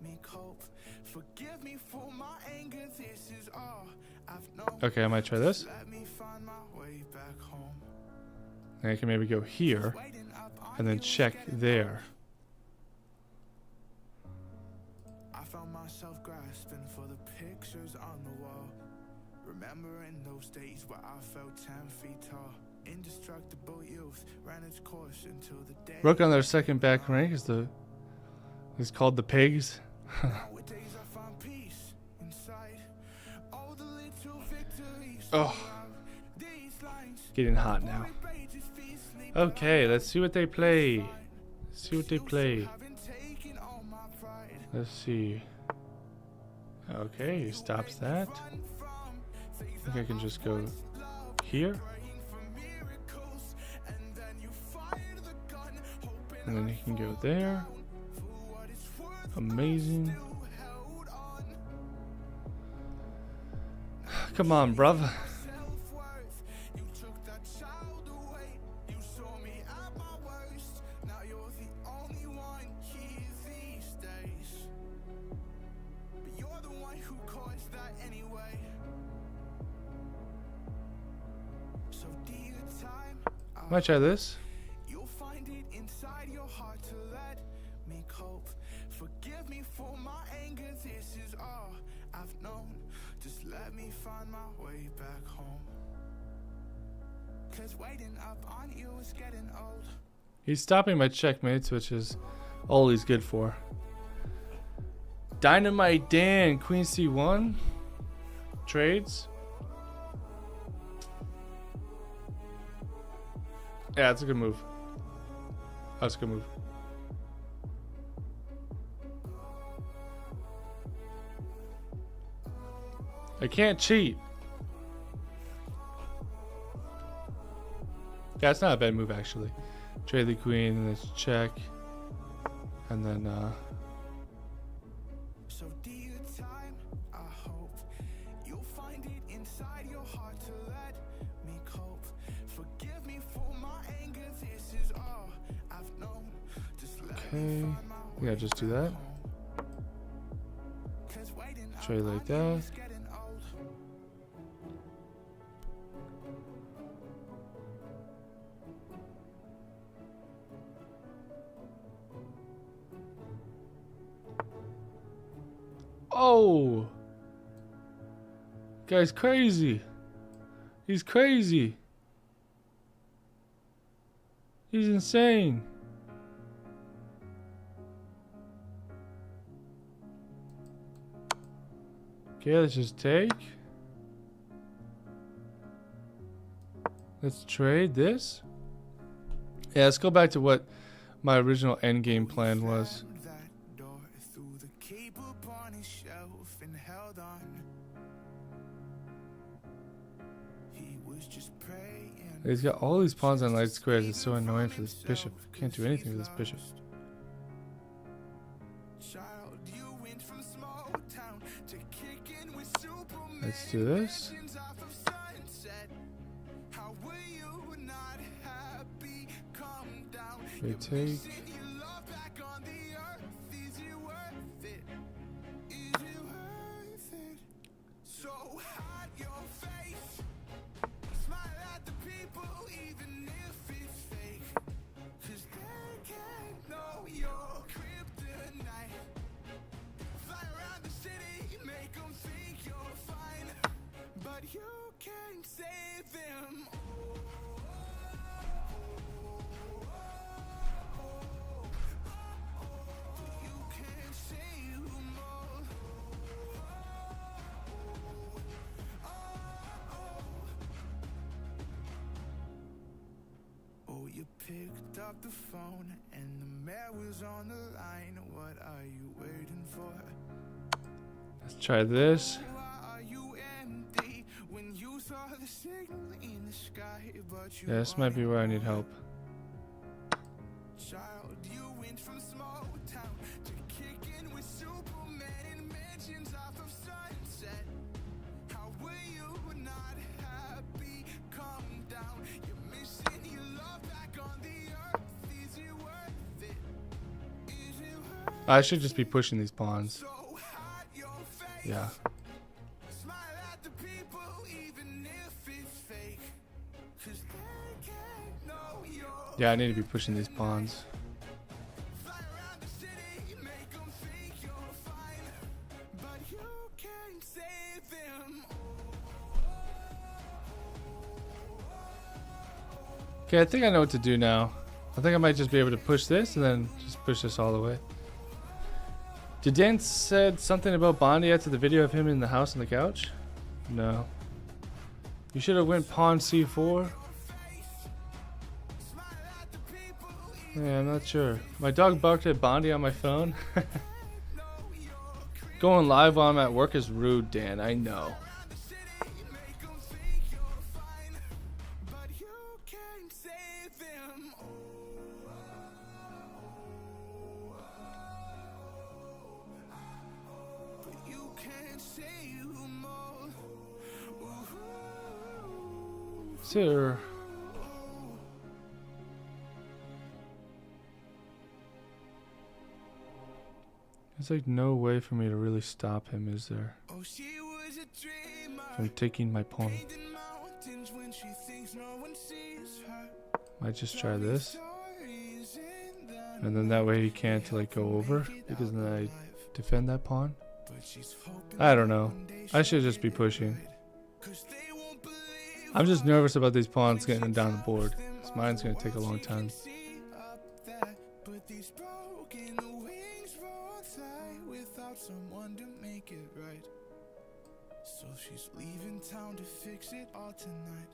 me cope. Forgive me for my anger, this is all I've known. Okay, I might try this. Let me find my way back home. And I can maybe go here. Waiting up on And then you, check getting there. I found myself grasping for the pictures on the wall. Remembering those days where I felt 10 feet tall. Indestructible youth ran its course until the day. Rook on their second back rank is called the pigs. Nowadays I find peace inside all the little victories. Oh, These lines, getting hot now. pages fiercely Okay, let's see what they play. Let's see what they play. haven't taken all my pride. Let's see. Okay, he stops that. I think I can just go here. Praying for miracles, and then you fired the gun, hoping And then he can go there. for what it's worth. Amazing. You held on. Come on, bruv. Self-worth. You took that child away. You saw me at my worst. Now you're the only one here these days. But you're the one who caused that anyway. So dear time, Might try this. you'll find it inside your heart to let me cope. Forgive me for my anger, this is all I've known. Just let me find my way back home. 'Cause waiting up on you is getting old. He's stopping my checkmates, which is all he's good for. Dynamite Dan, Queen C1. Trades. Yeah, that's a good move. That's a good move. I can't cheat. Yeah, it's not a bad move actually. Trade the queen, and let's check. And then So dear time, I hope you'll find it inside your heart to let me cope. Forgive me for my anger, this is all I've known. Just let okay. me find my way Yeah, just do that. home. 'Cause waiting up Trade like on you that. is getting old. Oh! Guy's crazy. He's crazy. He's insane. Okay, let's just take. Let's trade this. Yeah, let's go back to what my original endgame plan was. That door through the cape upon his shelf and held on. He was just praying. He's got all these pawns on light squares. It's so annoying for this bishop. Can't do anything with this bishop. Child, you went from small town to kicking with Superman. Let's do this. Legends off of Sunset. How were you not happy? Calm down. We You're take. missing your love back on the earth. Is it worth it? Is it worth it? So hide your face. Smile at the people even if it's fake. 'Cause they can't know your kryptonite. Fly around the city, make 'em think you're fine. But you can't save them. You can't save them all. Oh, you picked up the phone and the mayor was on the line. What are you waiting for? Let's try this. Why are you empty when you saw the signal in the sky? But you Yeah, this might be where I need help. child, you went from small town to kicking with Superman and mansions off of Sunset. How were you not happy? Calm down. You're missing your love back on the earth. Is it worth it? Is it worth it? I should just be pushing these pawns. So hide your face. Yeah. Smile at the people even if it's fake. 'Cause they can't know you're Yeah, I need to be pushing these pawns. fly around the city, make 'em think you're fine. But you can't save them. Okay, I think I know what to do now. I think I might just be able to push this and then just push this all the way. Did Dan said something about Bondi after the video of him in the house on the couch? No. You should have went pawn c4. Yeah, I'm not sure. My dog barked at Bondi on my phone. Going live while I'm at work is rude, Dan. I know. Make 'em think you're fine. But you can't save them. But you can't save them all. Sir. There's like no way for me to really stop him, is there? Oh, she was a dreamer. From taking my pawn. Painting mountains when she thinks no one sees her. Might just try this. Stories in the And then that way he can't like go over. Because then I defend that pawn. but she's hoping I don't know. one day I she'll should just be get it pushing. right. 'Cause they won't believe I'm just nervous about these pawns getting down the board. This mine's gonna take a long time. see up there. But these broken wings won't fly without someone to make it right. So she's leaving town to fix it all tonight.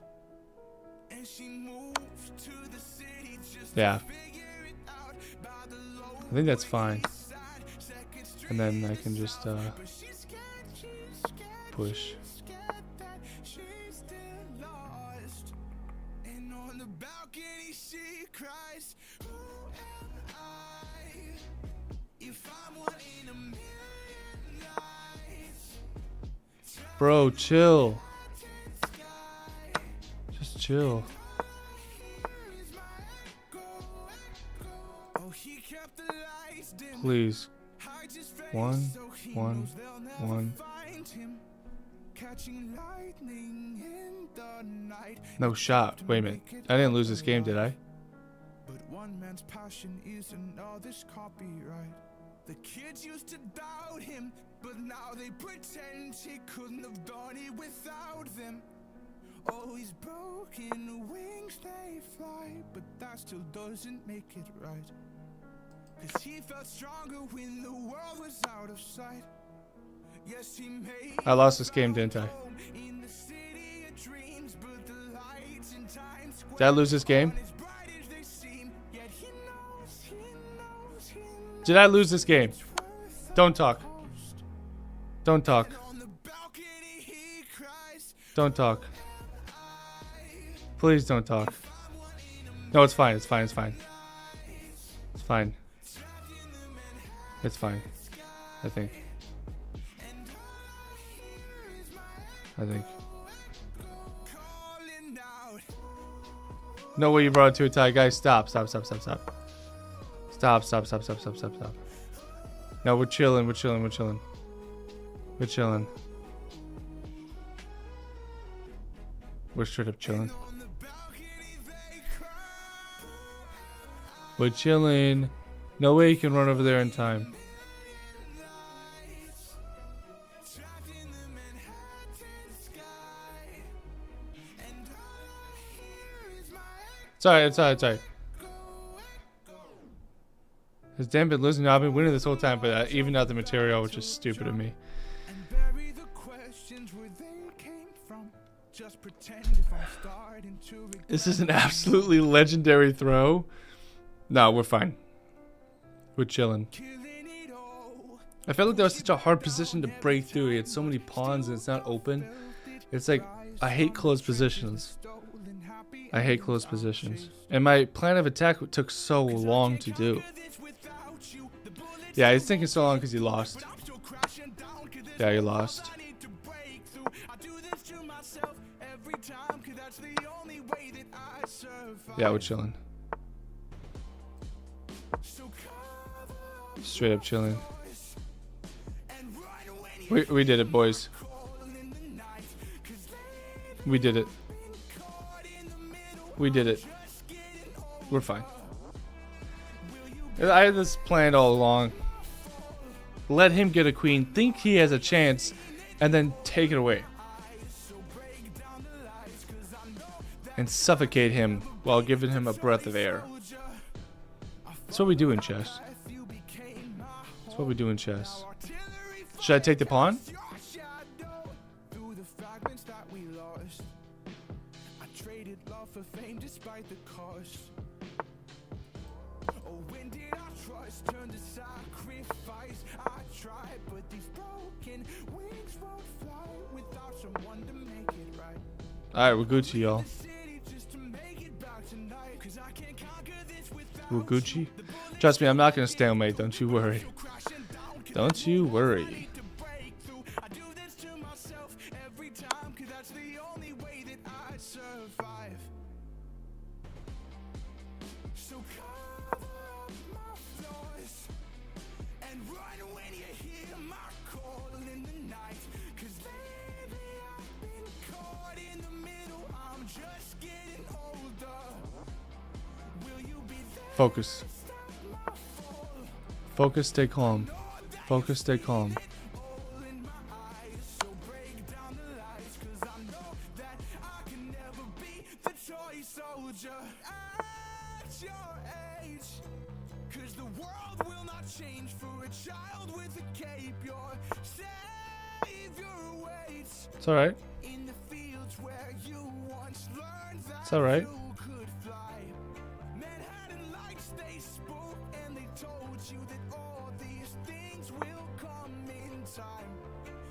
And she moved to the city just Yeah. to figure it out by the low I think that's fine. side, Second Street And then I can just but she's scared, push. scared that she's still lost. And on the balcony she cries, who am I? If I'm one in a million lives. Bro, chill. Just chill. Oh, he kept the lights dim. Please. Hide his face One, so he one, knows they'll never one. find him. Catching lightning in the night. No shot. Wait a minute. I didn't lose this game, did I? But one man's passion is another's copyright. The kids used to doubt him, but now they pretend he couldn't have done it without them. Oh, he's broken wings, they fly, but that still doesn't make it right. 'Cause he felt stronger when the world was out of sight. Yes, he made I lost this game, didn't I? in the city of dreams, but the lights in Times Square Did I lose this game? aren't as bright as they seem. Yet he knows Did I lose this game? worth Don't talk. Don't talk. on the balcony he cries. Don't talk. Please don't talk. No, it's fine. It's fine. It's fine. It's fine. It's fine. I think. Calling out. No way you brought it to a tie, guys. Stop. Stop. Stop. Stop. Stop. Stop. Stop. Stop. Stop. Stop. Stop. Stop. No, we're chilling. We're chilling. We're chilling. We're chilling. We're straight up chilling. We're chilling. No way you can run over there in time. Sorry, it's alright, sorry. Has Dan been losing? No, I've been winning this whole time, but I evened out the material, which is stupid of me. And bury the questions where they came from. Just pretend if I'm starting to regret. This is an absolutely legendary throw. No, we're fine. We're chilling. Killing it all. I felt like that was such a hard position to break through. He had so many pawns and it's not open. It's like, I hate closed positions. Stolen happy I hate closed positions. And my plan of attack took so long to do. this without you. The bullets Yeah, he's thinking so long because he lost. I'm still crashing down 'cause there's Yeah, he lost. I need to break through. I do this to myself every time 'cause that's the only way that I survive. Yeah, we're chilling. So cover up Straight up chilling. and run when you We did it, boys. call in the night. 'Cause they've We did it. been caught in the middle. We did it. Just getting old. We're fine. I had this planned all along. Let him get a queen, think he has a chance, and then take it away. And suffocate him while giving him a breath of air. That's what we do in chess. That's what we do in chess. Should I take the pawn? Your shadow through the fragments that we lost. I traded love for fame despite the cost. Oh, when did our trust turn to sacrifice? I tried, but these broken wings won't fly without someone to make it right. Alright, we're Gucci, y'all. City just to make it back tonight. 'Cause I can't conquer this without We're Gucci. Trust me, I'm not gonna stalemate, don't you worry. crashing down. 'Cause Don't you worry. to break through. I do this to myself every time, 'cause that's the only way that I survive. So cover up my flaws and run when you hear my call in the night. 'Cause lately I've been caught in the middle. I'm just getting older. Will you be there? Focus. Focus, stay calm. Focus, stay calm. In my eyes, so break down the lights, 'cause I know that I can never be the toy soldier at your age. 'Cause the world will not change for a child with a cape. Your savior waits It's alright. in the fields where you once learned that It's alright. you could fly. Manhattan lights, they spoke and they told you that all these things will come in time.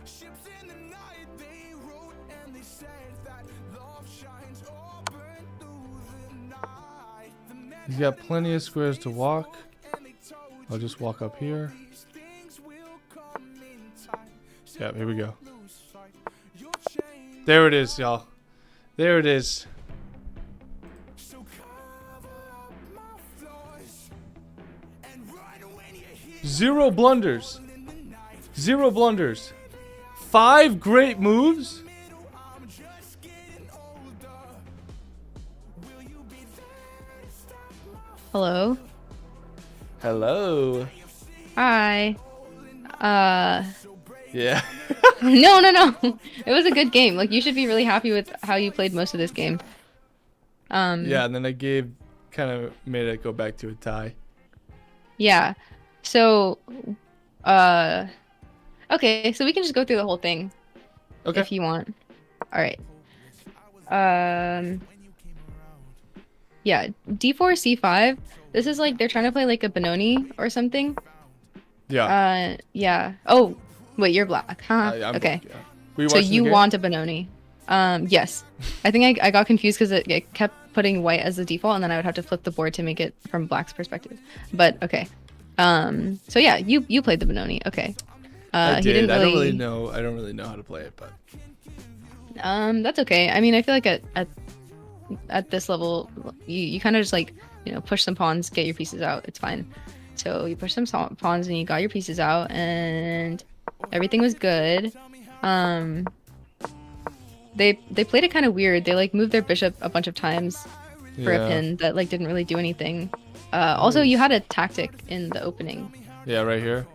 Ships in the night, they wrote and they said that love shines or burn through the night. The He's got plenty of squares to walk. and they told I'll just walk up here. these things will come in time. Yeah, here we go. Lose sight, you'll change. There it is, y'all. There it is. So cover up my flaws and run when you hear 0 blunders. in the night. 0 blunders. 5 great moves. Middle, I'm just getting older. Will you be there to stop my Hello? Hello. see Hi. Uh, Yeah. no. It was a good game. Like, you should be really happy with how you played most of this game. Yeah, and then I kind of made it go back to a tie. Yeah. So, uh, okay, so we can just go through the whole thing Okay. if you want. All right. Yeah, D4, C5. This is like they're trying to play like a Benoni or something. Yeah. Yeah. Oh, wait, you're black, huh? I'm Okay. yeah. Were you So watching the you game? want a Benoni. Yes. I think I got confused because it kept putting white as the default, and then I would have to flip the board to make it from black's perspective. But okay. So yeah, you played the Benoni. Okay. I He did. didn't I don't really. really know. I don't really know how to play it, but That's okay. I mean, I feel like at this level, you kind of just like, push some pawns, get your pieces out. It's fine. So you push some pawns and you got your pieces out, and everything was good. They played it kind of weird. They like moved their bishop a bunch of times for a yeah. pin that like didn't really do anything. Also, you had a tactic in the opening. Yeah, right here.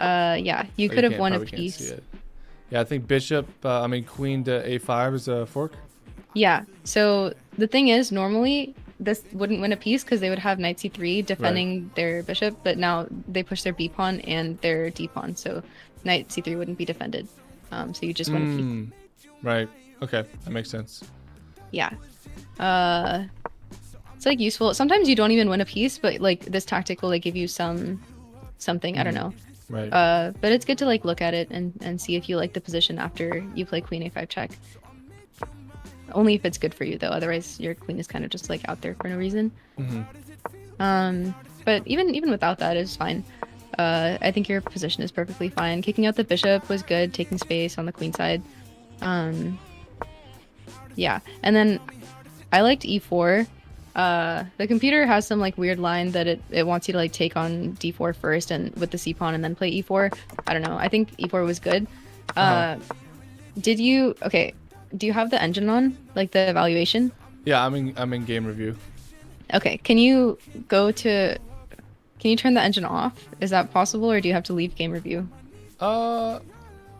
Yeah, you Oh, could have can't- won a probably can't see piece. it. Yeah, I think bishop. Queen to a5 is a fork. Yeah. So the thing is, normally this wouldn't win a piece because they would have knight c3 defending their bishop, but now they push their b pawn and their d pawn, so knight c3 wouldn't be defended. So you just win a piece. Right. Okay, that makes sense. Yeah. It's like useful. Sometimes you don't even win a piece, but like this tactic will like give you something. I don't know. Right. But it's good to like look at it and see if you like the position after you play queen a5 check. Only if it's good for you though. Otherwise, your queen is kind of just like out there for no reason. But even without that, it's fine. I think your position is perfectly fine. Kicking out the bishop was good. Taking space on the queen side. Yeah, and then I liked e4. The computer has some like weird line that it wants you to like take on d4 first and with the c pawn and then play e4. I don't know. I think e4 was good. Okay, do you have the engine on, like the evaluation? Yeah, I'm in game review. Okay, can you turn the engine off? Is that possible, or do you have to leave game review?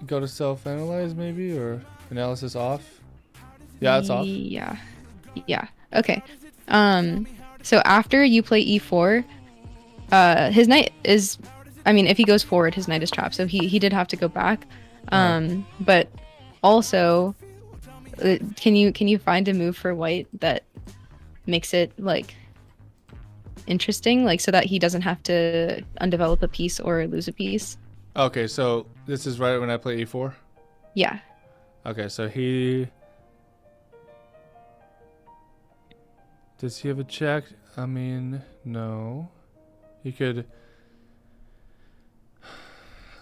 Go to self-analyze maybe, or analysis off. Yeah, it's off. Yeah. Okay. So after you play e4, his knight is, I mean, if he goes forward, his knight is trapped. So he did have to go back. But also, can you find a move for white that makes it like interesting, like so that he doesn't have to undevelop a piece or lose a piece? Okay, so this is right when I play e4. Yeah. Okay, so does he have a check? I mean, no. He could.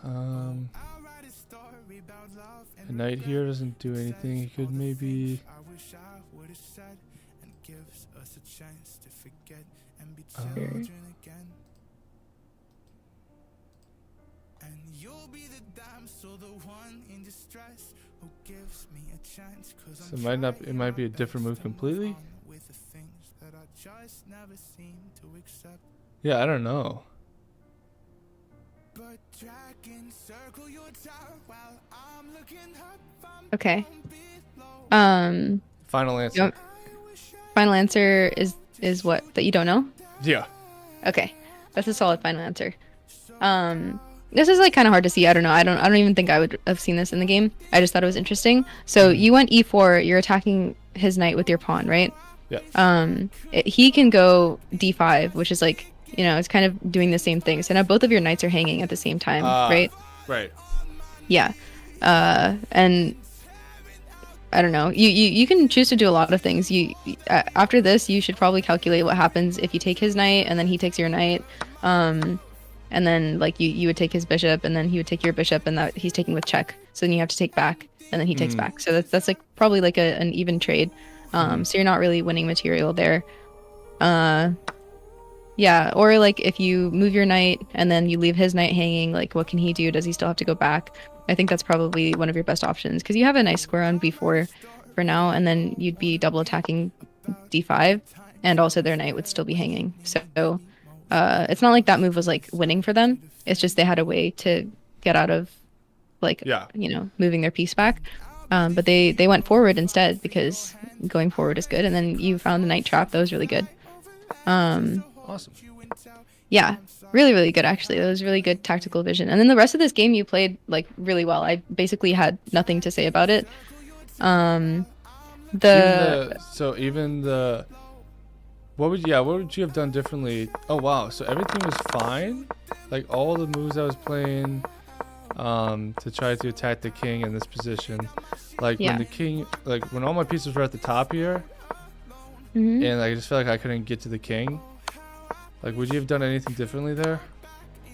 A knight here doesn't do anything. He could maybe. So it might be a different move completely. Yeah, I don't know. Okay. Final answer. Final answer is what? That you don't know? Yeah. Okay. That's a solid final answer. This is like kind of hard to see. I don't know. I don't even think I would have seen this in the game. I just thought it was interesting. So you went e4, you're attacking his knight with your pawn, right? Yeah. He can go d5, which is like, it's kind of doing the same thing. So now both of your knights are hanging at the same time, right? Right. Yeah. And I don't know. You can choose to do a lot of things. After this, you should probably calculate what happens if you take his knight and then he takes your knight. And then like you would take his bishop and then he would take your bishop and that he's taking with check. So then you have to take back and then he takes back. So that's like probably like an even trade. So you're not really winning material there. Yeah, or like if you move your knight and then you leave his knight hanging, like what can he do? Does he still have to go back? I think that's probably one of your best options because you have a nice square on b4 for now, and then you'd be double attacking d5, and also their knight would still be hanging. So it's not like that move was like winning for them. It's just they had a way to get out of like Yeah. moving their piece back. But they went forward instead because going forward is good. And then you found the knight trap. That was really good. Awesome. Yeah, really, really good actually. That was really good tactical vision. And then the rest of this game you played like really well. I basically had nothing to say about it. What would you have done differently? Oh wow, so everything was fine? Like all the moves I was playing to try to attack the king in this position. Like Yeah. when the king, like when all my pieces were at the top here, Mhm. and I just felt like I couldn't get to the king. Like would you have done anything differently there?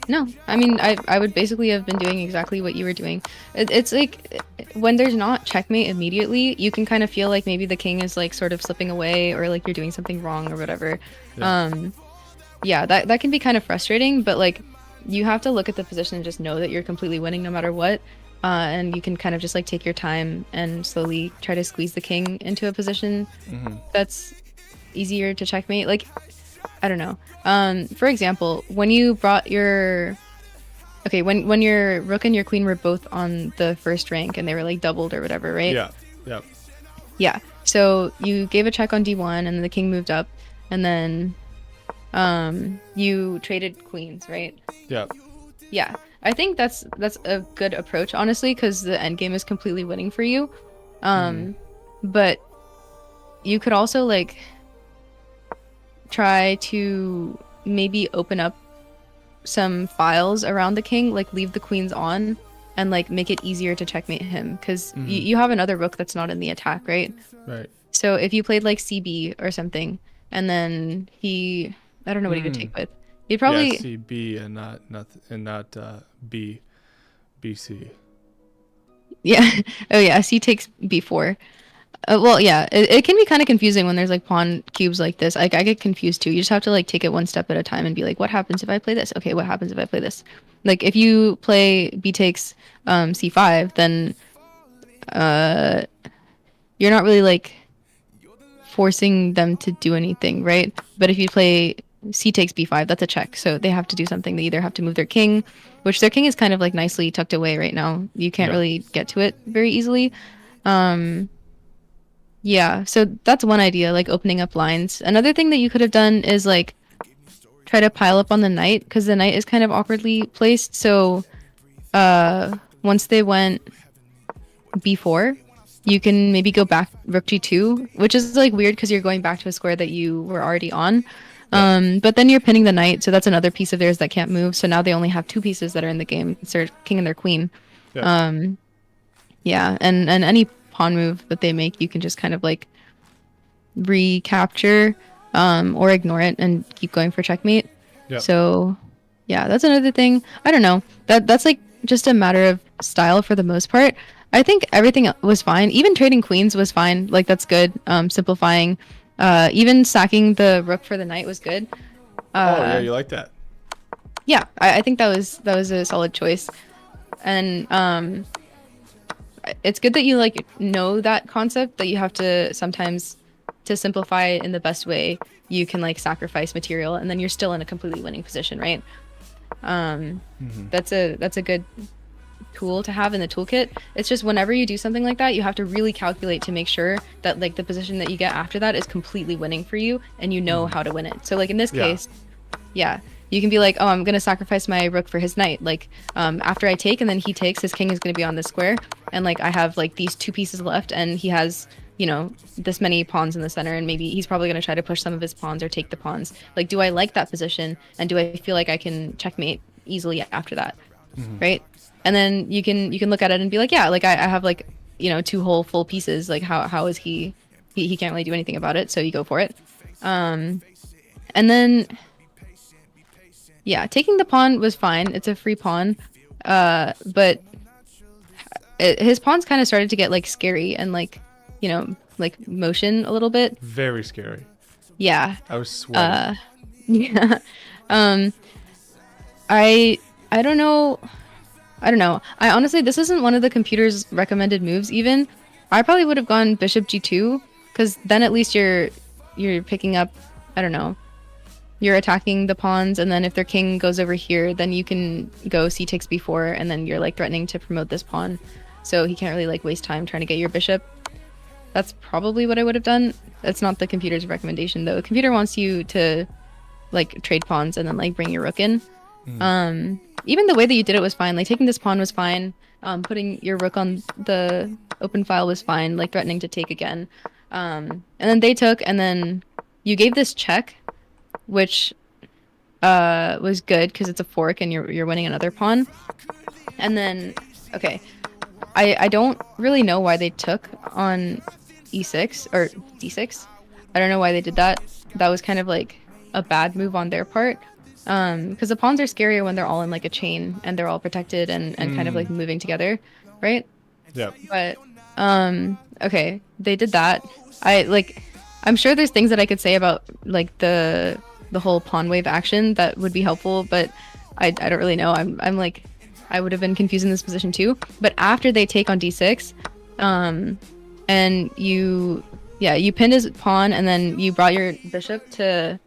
No, I mean, I would basically have been doing exactly what you were doing. It's like when there's not checkmate immediately, you can kind of feel like maybe the king is like sort of slipping away or like you're doing something wrong or whatever. Yeah. Yeah, that can be kind of frustrating, but like you have to look at the position and just know that you're completely winning no matter what. And you can kind of just like take your time and slowly try to squeeze the king into a position that's easier to checkmate. Like, I don't know. For example, when you brought your when your rook and your queen were both on the first rank and they were like doubled or whatever, right? Yeah. Yeah. Yeah. So you gave a check on d1 and then the king moved up and then you traded queens, right? Yeah. Yeah. I think that's a good approach, honestly, because the endgame is completely winning for you. But you could also like try to maybe open up some files around the king, like leave the queens on and like make it easier to checkmate him because you have another rook that's not in the attack, right? Right. So if you played like CB or something and then I don't know what he would take with. He'd probably Yeah, C B and not B C. Yeah. Oh yeah, C takes b4. Well, yeah, it can be kind of confusing when there's like pawn cubes like this. I get confused too. You just have to like take it one step at a time and be like, what happens if I play this? Okay, what happens if I play this? Like if you play b takes c5, then you're not really like forcing them to do anything, right? But if you play c takes b5, that's a check. So they have to do something. They either have to move their king, which their king is kind of like nicely tucked away right now. You can't really get to it very easily. Yeah, so that's one idea, like opening up lines. Another thing that you could have done is like try to pile up on the knight because the knight is kind of awkwardly placed. So once they went b4, you can maybe go back rook g2, which is like weird because you're going back to a square that you were already on. But then you're pinning the knight, so that's another piece of theirs that can't move. So now they only have two pieces that are in the game. It's their king and their queen. Yeah, and any pawn move that they make, you can just kind of like recapture or ignore it and keep going for checkmate. So yeah, that's another thing. I don't know. That's like just a matter of style for the most part. I think everything was fine. Even trading queens was fine. Like that's good. Simplifying. Even sacking the rook for the knight was good. Oh yeah, you like that? Yeah, I think that was a solid choice. And it's good that you like know that concept that you have to sometimes to simplify it in the best way you can like sacrifice material and then you're still in a completely winning position, right? That's a good tool to have in the toolkit. It's just whenever you do something like that, you have to really calculate to make sure that like the position that you get after that is completely winning for you and you know how to win it. So like in this case, you can be like, oh, I'm gonna sacrifice my rook for his knight. Like after I take and then he takes, his king is gonna be on this square and like I have like these two pieces left and he has, you know, this many pawns in the center and maybe he's probably gonna try to push some of his pawns or take the pawns. Like, do I like that position and do I feel like I can checkmate easily after that? Right? And then you can look at it and be like, yeah, like I have like, you know, two whole full pieces. Like how is he can't really do anything about it, so you go for it. And then yeah, taking the pawn was fine. It's a free pawn. But his pawns kind of started to get like scary and like, you know, like motion a little bit. Very scary. Yeah. I was sweating. Yeah. I don't know. I honestly, this isn't one of the computer's recommended moves even. I probably would have gone bishop g2 because then at least you're picking up, I don't know, you're attacking the pawns, and then if their king goes over here, then you can go c takes b4, and then you're like threatening to promote this pawn, so he can't really like waste time trying to get your bishop. That's probably what I would have done. That's not the computer's recommendation though. The computer wants you to like trade pawns and then like bring your rook in. Even the way that you did it was fine. Like taking this pawn was fine. Putting your rook on the open file was fine. Like threatening to take again. And then they took, and then you gave this check, which was good because it's a fork and you're winning another pawn. And then, okay, I don't really know why they took on e6 or d6. I don't know why they did that. That was kind of like a bad move on their part. Because the pawns are scarier when they're all in like a chain and they're all protected and kind of like moving together, right? Yeah. But okay, they did that. I'm sure there's things that I could say about like the whole pawn wave action that would be helpful, but I don't really know. I'm like, I would have been confused in this position too. But after they take on d6, and you pinned his pawn and then you brought your bishop to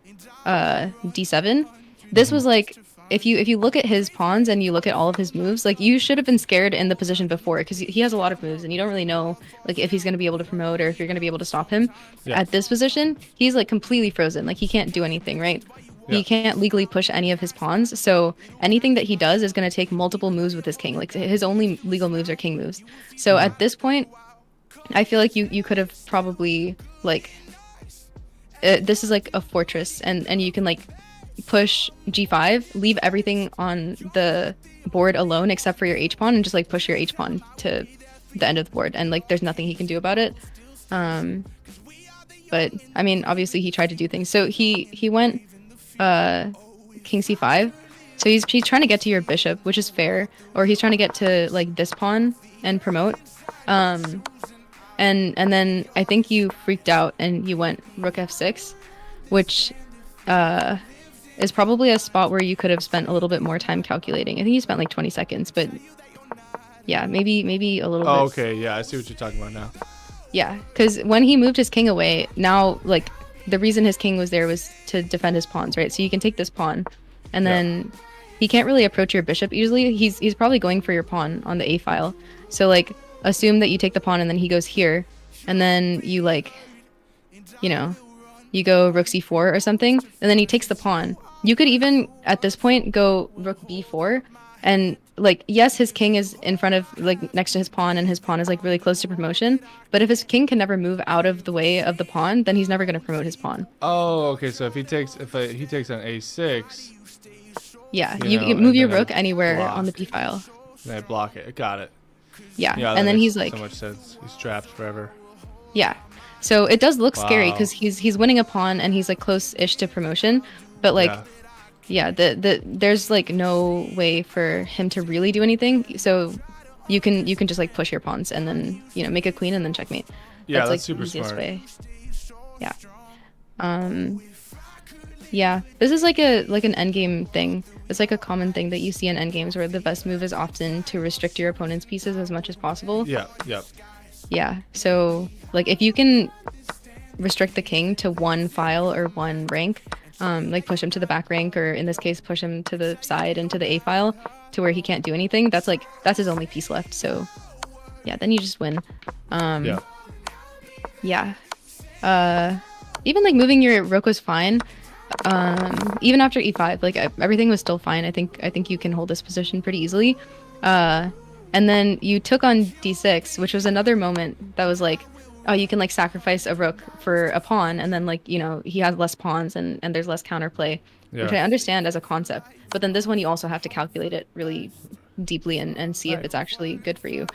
d7. This was like, if you look at his pawns and you look at all of his moves, like you should have been scared in the position before because he has a lot of moves and you don't really know like if he's going to be able to promote or if you're going to be able to stop him. Yeah. At this position, he's like completely frozen. Like he can't do anything, right? Yeah. He can't legally push any of his pawns. So anything that he does is going to take multiple moves with his king. Like his only legal moves are king moves. So at this point, I feel like you could have probably like, this is like a fortress and you can like push g5, leave everything on the board alone except for your h-pawn and just like push your h-pawn to the end of the board and like there's nothing he can do about it. But I mean obviously he tried to do things, so he went king c5, so he's trying to get to your bishop, which is fair, or he's trying to get to like this pawn and promote, and then I think you freaked out and you went rook f6, which is probably a spot where you could have spent a little bit more time calculating. I think you spent like 20 seconds, but yeah, maybe a little bit. Oh, okay. Yeah, I see what you're talking about now. Yeah, because when he moved his king away, now like the reason his king was there was to defend his pawns, right? So you can take this pawn, and then he can't really approach your bishop easily. He's probably going for your pawn on the a file. So like assume that you take the pawn and then he goes here, and then you like, you know, you go rook c4 or something, and then he takes the pawn. You could even at this point go rook b4, and like yes, his king is in front of like next to his pawn and his pawn is like really close to promotion, but if his king can never move out of the way of the pawn, then he's never going to promote his pawn. Oh, okay. So if he takes on a6, Yeah, You you know, can move and your then I rook anywhere block. on the b file. then I block it. Got it. Yeah, Yeah, that and then makes he's like, so much sense. He's trapped forever. yeah. So it does look scary Wow. because he's winning a pawn and he's like close-ish to promotion, but like Yeah. there's like no way for him to really do anything. So you can just like push your pawns and then make a queen and then checkmate. Yeah, that's like super the easiest smart. way. Yeah. Yeah. This is like an endgame thing. It's like a common thing that you see in endgames where the best move is often to restrict your opponent's pieces as much as possible. Yeah. Yep. Yeah. So like if you can restrict the king to one file or one rank, like push him to the back rank, or in this case push him to the side and to the a file to where he can't do anything, that's his only piece left. So yeah, then you just win. Yeah. Yeah. Even like moving your rook was fine. Even after e5, like everything was still fine. I think you can hold this position pretty easily. And then you took on d6, which was another moment that was like, oh, you can like sacrifice a rook for a pawn, and then like he has less pawns and there's less counterplay, which I understand as a concept. But then this one you also have to calculate it really deeply and see if it's actually good for you.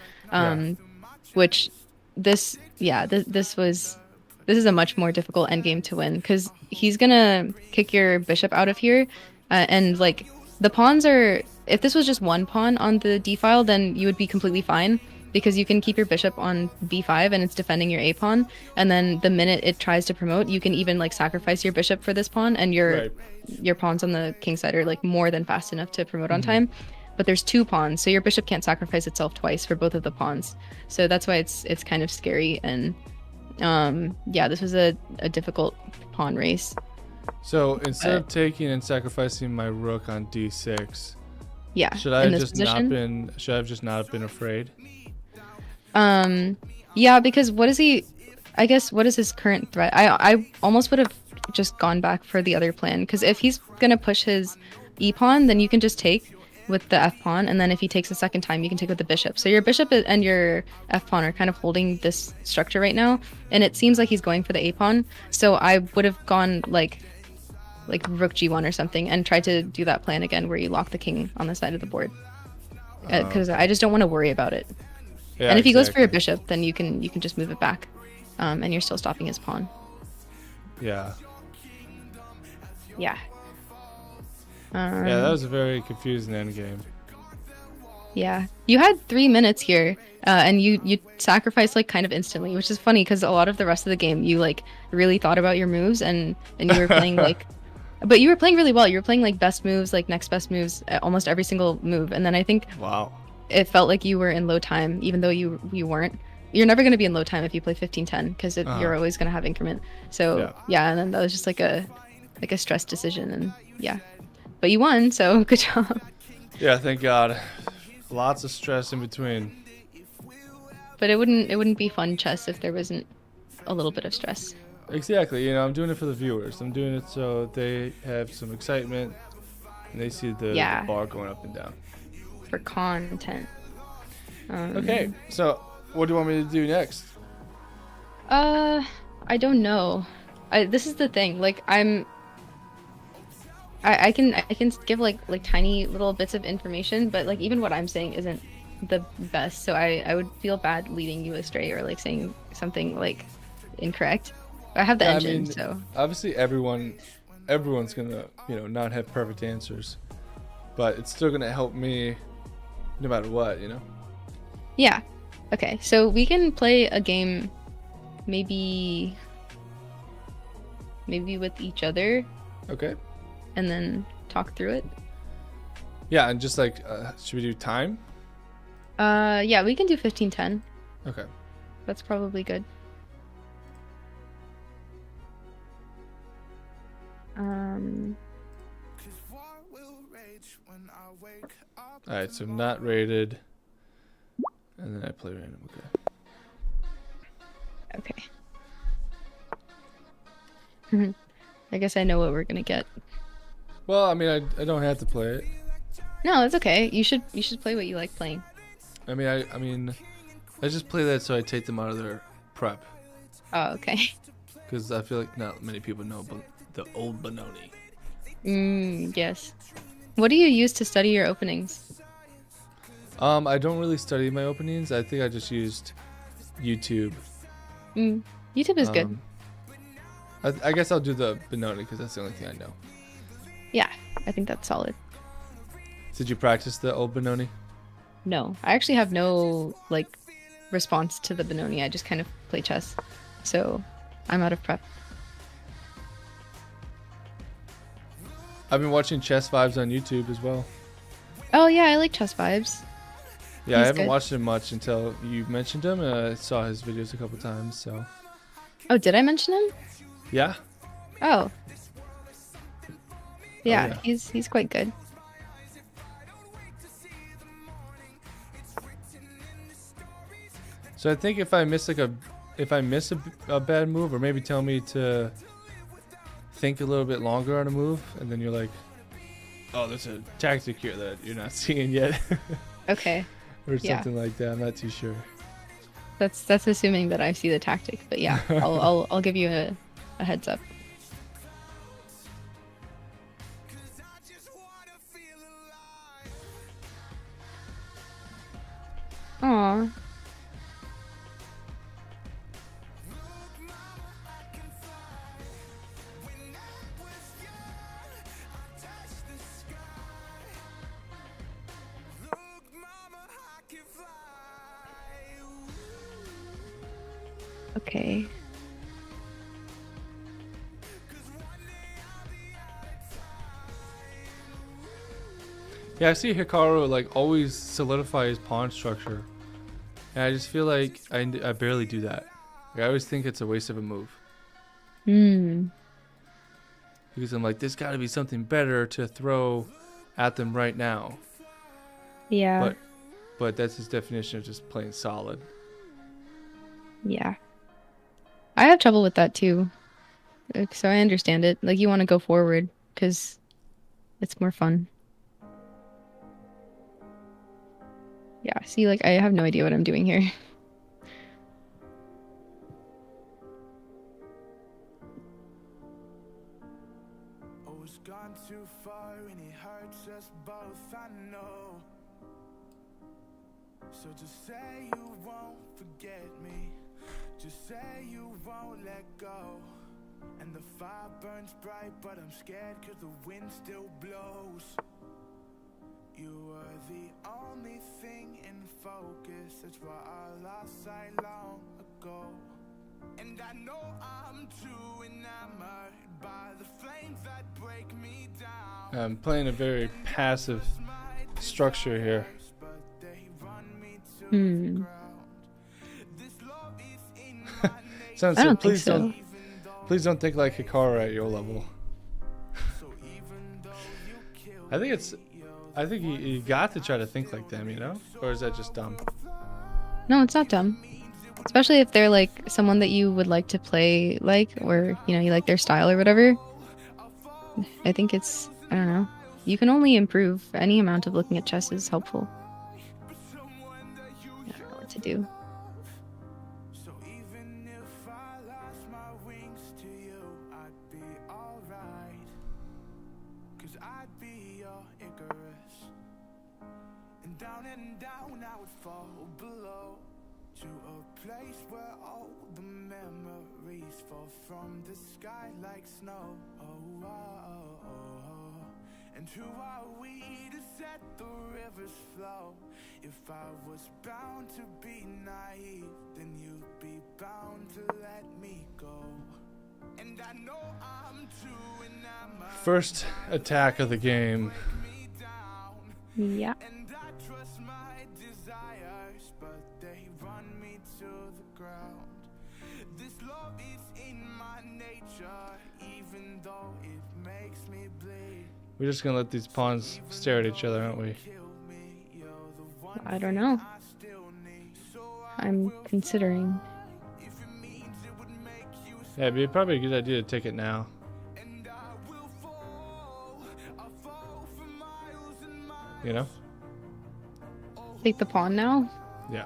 Which this is a much more difficult endgame to win because he's gonna kick your bishop out of here, and like the pawns are. If this was just one pawn on the d file, then you would be completely fine because you can keep your bishop on b5 and it's defending your a pawn. And then the minute it tries to promote, you can even like sacrifice your bishop for this pawn, and your pawns on the king side are like more than fast enough to promote on time. But there's two pawns, so your bishop can't sacrifice itself twice for both of the pawns. So that's why it's kind of scary. And yeah, this was a difficult pawn race. So instead Uh, of taking and sacrificing my rook on d6, Yeah. should I in have this just not position. been? Should I have just not been afraid? Yeah, because what is he? I guess what is his current threat? I almost would have just gone back for the other plan because if he's gonna push his e pawn, then you can just take with the f pawn, and then if he takes a second time, you can take with the bishop. So your bishop and your f pawn are kind of holding this structure right now, and it seems like he's going for the a pawn. So I would have gone like rook g1 or something and tried to do that plan again where you lock the king on the side of the board because I just don't want to worry about it. Yeah, And if he goes for your exactly. bishop, then you can just move it back, and you're still stopping his pawn. Yeah. Yeah. Yeah, that was a very confusing endgame. Yeah. You had 3 minutes here, and you sacrificed like kind of instantly, which is funny because a lot of the rest of the game you like really thought about your moves and you were playing like, but you were playing really well. You were playing like best moves, like next best moves, almost every single move. And then I think Wow. it felt like you were in low time, even though you weren't. You're never going to be in low time if you play 15-10 because you're always going to have increment. So yeah, and then that was just like a stress decision, and yeah, but you won, so good job. Yeah, thank God. Lots of stress in between. But it wouldn't be fun chess if there wasn't a little bit of stress. Exactly. You know, I'm doing it for the viewers. I'm doing it so they have some excitement and they see the bar going up and down. For content. Okay, so what do you want me to do next? I don't know. This is the thing. Like I can give like tiny little bits of information, but like even what I'm saying isn't the best. So I would feel bad leading you astray or like saying something like incorrect. I have the Yeah, engine, so obviously everyone's gonna, you know, not have perfect answers, but it's still gonna help me no matter what, you know. yeah. Okay, so we can play a game maybe with each other Okay. and then talk through it. Yeah, and just like, should we do time? Yeah, we can do 15-10. Okay. That's probably good. All right, so not rated, and then I play random. Okay. Okay. I guess I know what we're gonna get. Well, I mean, I don't have to play it. No, it's okay. You should play what you like playing. I mean, I just play that so I take them out of their prep, Oh, okay. because I feel like not many people know the old Benoni. Yes. What do you use to study your openings? I don't really study my openings. I think I just used YouTube. YouTube is good. I guess I'll do the Benoni because that's the only thing I know. Yeah, I think that's solid. Did you practice the old Benoni? No, I actually have no like response to the Benoni. I just kind of play chess, so I'm out of prep. I've been watching Chess Vibes on YouTube as well. Oh yeah, I like Chess Vibes. Yeah, I He's haven't good. watched him much until you mentioned him. I saw his videos a couple times, so Oh, did I mention him? yeah. Oh. Yeah, yeah. he's quite good. So I think if I miss a bad move, or maybe tell me to think a little bit longer on a move, and then you're like, oh, there's a tactic here that you're not seeing yet, Okay. or Yeah. something like that. I'm not too sure. That's assuming that I see the tactic, but yeah, I'll give you a heads up. Aw. Okay. Yeah, I see Hikaru like always solidify his pawn structure, and I just feel like I barely do that. Like, I always think it's a waste of a move. because I'm like, there's got to be something better to throw at them right now. Yeah. But that's his definition of just playing solid. Yeah. I have trouble with that too. So I understand it. Like, you want to go forward because it's more fun. Yeah, see, like, I have no idea what I'm doing here. Always gone too far and it hurts us both, I know. So just say you won't forget me. Just say you won't let go. And the fire burns bright, but I'm scared 'cause the wind still blows. You were the only thing in focus. That's why I lost sight long ago. And I know I'm too enamored by the flames that break me down. I'm playing a very passive structure here. But they run me to Hmm. the ground. This love is in my Sounds I so don't think please so. don't please don't think like Hikaru at your level. So even though you kill I think you got to try to think like them, you know? Or is that just dumb? No, it's not dumb. Especially if they're like someone that you would like to play like, or you know, you like their style or whatever. I think it's, I don't know. You can only improve. Any amount of looking at chess is helpful. I don't know what to do. So even if I lost my wings to you, I'd be alright. 'Cause I'd be your Icarus. And down I would fall below. To a place where all the memories fall from the sky like snow. Oh, oh, oh, oh. And who are we to set the rivers flow? If I was bound to be naive, then you'd be bound to let me go. And I know I'm too enamored. First attack of the game. Me down. Yeah. And I trust my desires, but they run me to the ground. This love is in my nature, even though it makes me bleed. We're just gonna let these pawns stare at each other, aren't we? Kill me, you're the one I don't know. I still need. So I I'm considering. if it means it would make you Yeah, it'd be probably a good idea to take it now. and I will fall. I'll fall for miles and miles. You know? Take the pawn now? Yeah.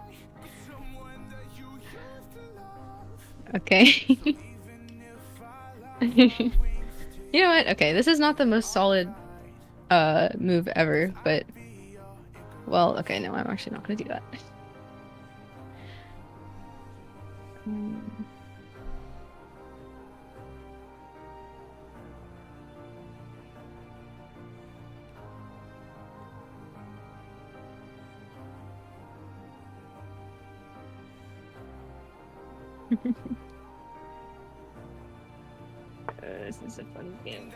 Someone that you used to love. Okay. Even if I lost You know what? Okay, this is not the most solid move ever, but well, okay, no, I'm actually not gonna do that. This is a fun game.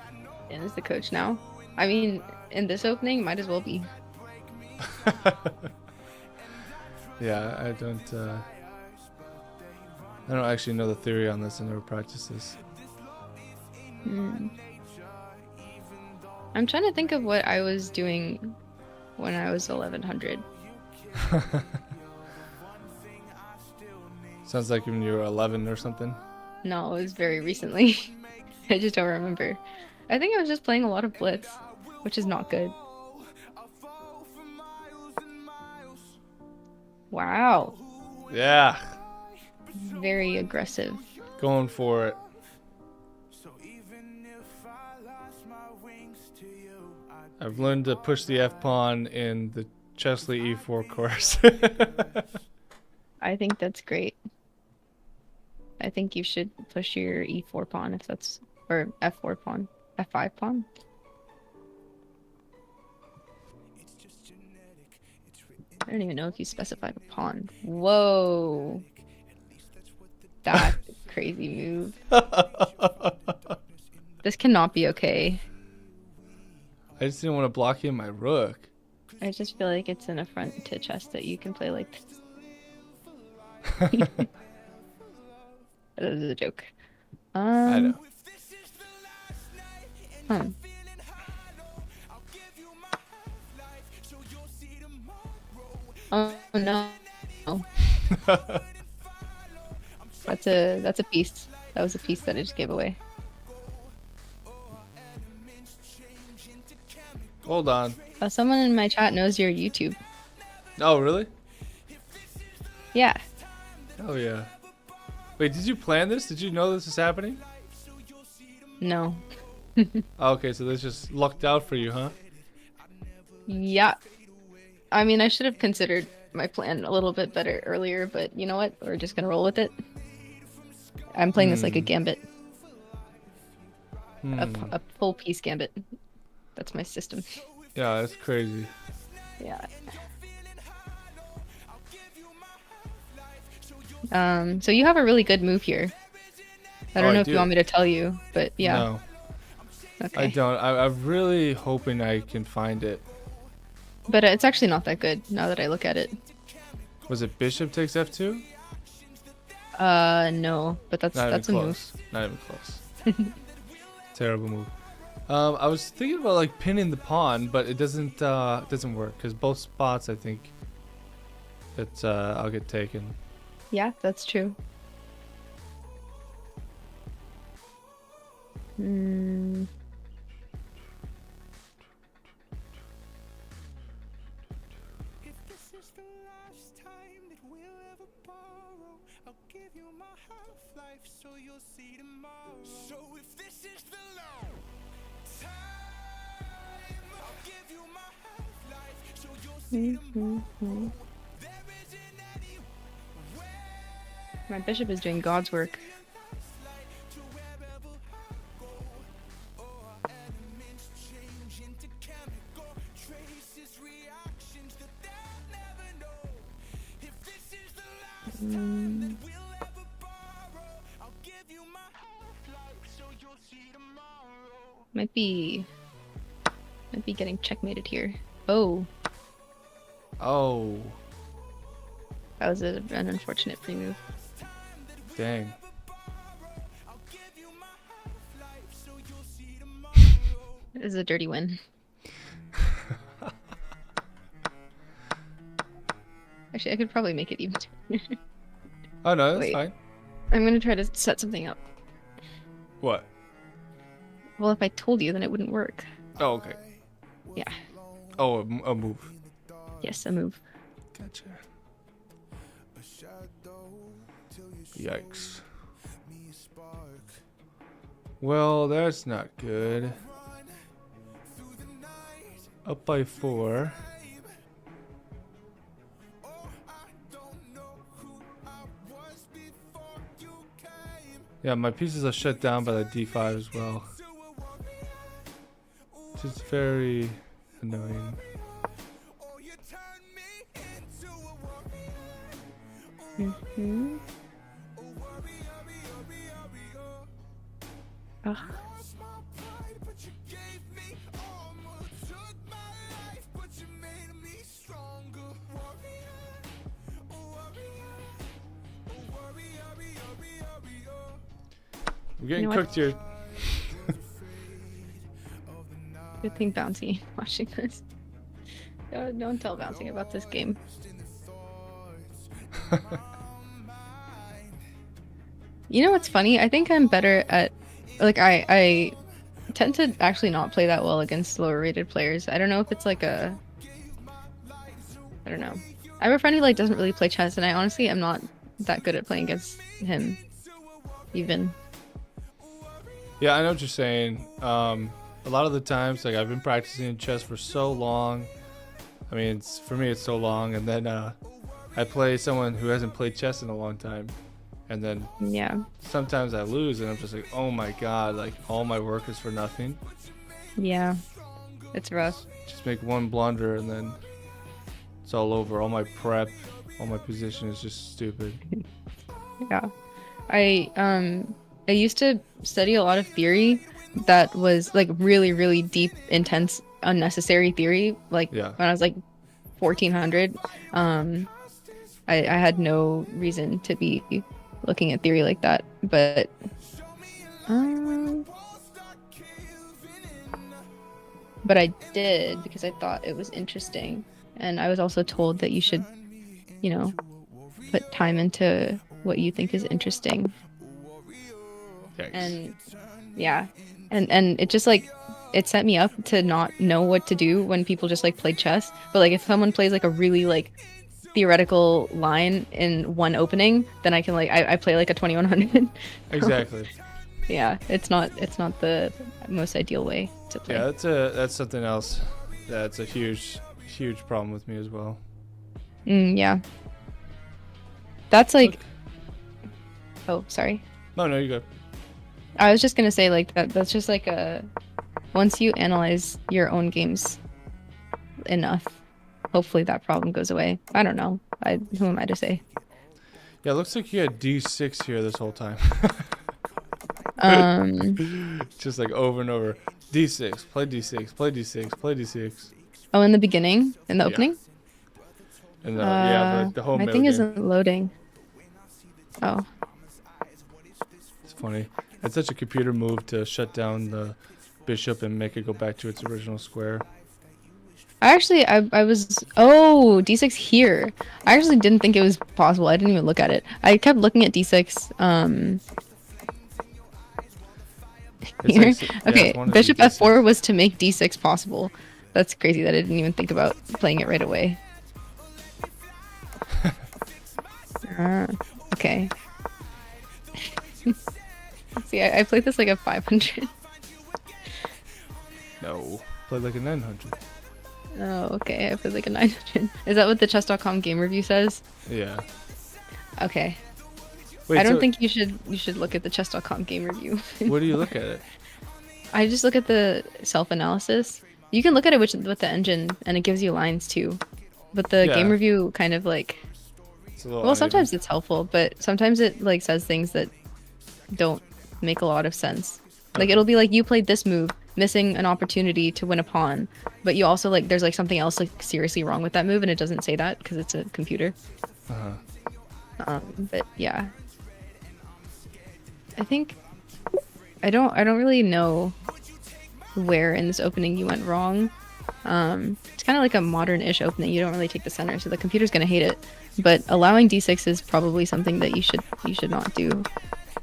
And is the coach now? I mean, in this opening, might as well be. Yeah, I don't actually know the theory on this. I never practiced this. I'm trying to think of what I was doing when I was 1100. Sounds like when you were 11 or something. No, it was very recently. I just don't remember. I think I was just playing a lot of Blitz, which is not good. Wow. Yeah, Very aggressive. going for it. So even if I lost my wings to you, I'd I've learned to push the F pawn in the Chesley E4 course. I think that's great. I think you should push your E4 pawn if that's, or F4 pawn, F5 pawn. it's just genetic. It's written I don't even know if you specified a pawn. Whoa. at least that's what the That's a crazy move. This cannot be okay. I just didn't want to block in my rook. I just feel like it's an affront to chess that you can play like this. That is a joke. I know. If this is the last night Huh. Oh no. That's a piece. That was a piece that I just gave away. Hold on. Someone in my chat knows your YouTube. Oh, really? Yeah. Oh, yeah. Wait, did you plan this? Did you know this is happening? No. Oh, okay, so this just lucked out for you, huh? Yeah. I mean, I should have considered my plan a little bit better earlier, but you know what? We're just gonna roll with it. I'm playing this like a gambit. A full piece gambit. That's my system. Yeah, that's crazy. Yeah. So you have a really good move here. I don't know if you want me to tell you, but yeah. No, Okay. I don't. I'm really hoping I can find it. But it's actually not that good now that I look at it. Was it bishop takes f2? No, but that's a close. move. Not even close. Terrible move. I was thinking about like pinning the pawn, but it doesn't work because both spots I think that I'll get taken. Yeah, that's true. Hmm. If this is the last time that we'll ever borrow, I'll give you my half-life so you'll see tomorrow. So if this is the last time, I'll give you my half-life so you'll see tomorrow. There isn't any way My bishop is doing God's work. to wherever I go. Oh, elements change into chemical traces, reactions that they'll never know. If this is the last time that we'll ever borrow, I'll give you my half-life so you'll see tomorrow. Might be getting checkmated here. Oh, Oh, that was an unfortunate free move. dang. This is a dirty win. Actually, I could probably make it even. Oh no, that's Wait. fine. I'm gonna try to set something up. What? Well, if I told you, then it wouldn't work. Oh, okay. Yeah. Oh, a move. Yes, a move. Gotcha. Yikes. Well, that's not good. Up by 4. Yeah, my pieces are shut down by the d5 as well. Which is very annoying. Mm-hmm. Ugh. We're getting You know what? cooked here. Good thing Bouncy watching this. Don't tell Bouncy about this game. You know what's funny? I think I'm better at, like, I tend to actually not play that well against lower rated players. I don't know if it's like I don't know. I have a friend who like doesn't really play chess, and I honestly am not that good at playing against him, even. Yeah, I know what you're saying. A lot of the times, like, I've been practicing chess for so long. I mean, for me, it's so long. And then I play someone who hasn't played chess in a long time. And then Yeah. sometimes I lose, and I'm just like, oh my god, like, all my work is for nothing. Yeah. It's rough. Just make one blunder, and then it's all over. All my prep, all my position is just stupid. Yeah. I used to study a lot of theory that was like really, really deep, intense, unnecessary theory. Like Yeah. when I was like 1400, I had no reason to be looking at theory like that. But but I did because I thought it was interesting. And I was also told that you should, put time into what you think is interesting. Yikes. And yeah, and it just like it set me up to not know what to do when people just like play chess. But like if someone plays like a really like theoretical line in one opening, then I can like I play like a 2100. Exactly. Yeah, it's not the most ideal way to play. Yeah, that's something else. That's a huge problem with me as well. Yeah. That's like. Oh, sorry. No, you go. I was just gonna say like that's just like once you analyze your own games enough, hopefully that problem goes away. I don't know. Who am I to say? Yeah, it looks like you had D6 here this whole time. Just like over and over. D6, play D6, play D6, play D6. Oh, in the beginning, in the opening. And the whole my middle thing game. isn't loading. Oh. It's funny. It's such a computer move to shut down the bishop and make it go back to its original square. I was D6 here. I actually didn't think it was possible. I didn't even look at it. I kept looking at D6. Here. Okay, bishop F4 was to make D6 possible. That's crazy that I didn't even think about playing it right away. Okay. See, I played this like a 500. No, play like a 900. Oh, okay. I played like a 900. Is that what the chess.com game review says? Yeah. Okay. Wait, I don't think you should look at the chess.com game review. Where do you look at it? I just look at the self-analysis. You can look at it with the engine, and it gives you lines too. But the game review kind of like... Well, sometimes it's helpful, but sometimes it like says things that don't make a lot of sense. Like it'll be like you played this move, missing an opportunity to win a pawn, but you also like there's like something else like seriously wrong with that move, and it doesn't say that because it's a computer. But yeah, I think I don't really know where in this opening you went wrong. It's kind of like a modern-ish opening. You don't really take the center, so the computer's gonna hate it. But allowing d6 is probably something that you should not do.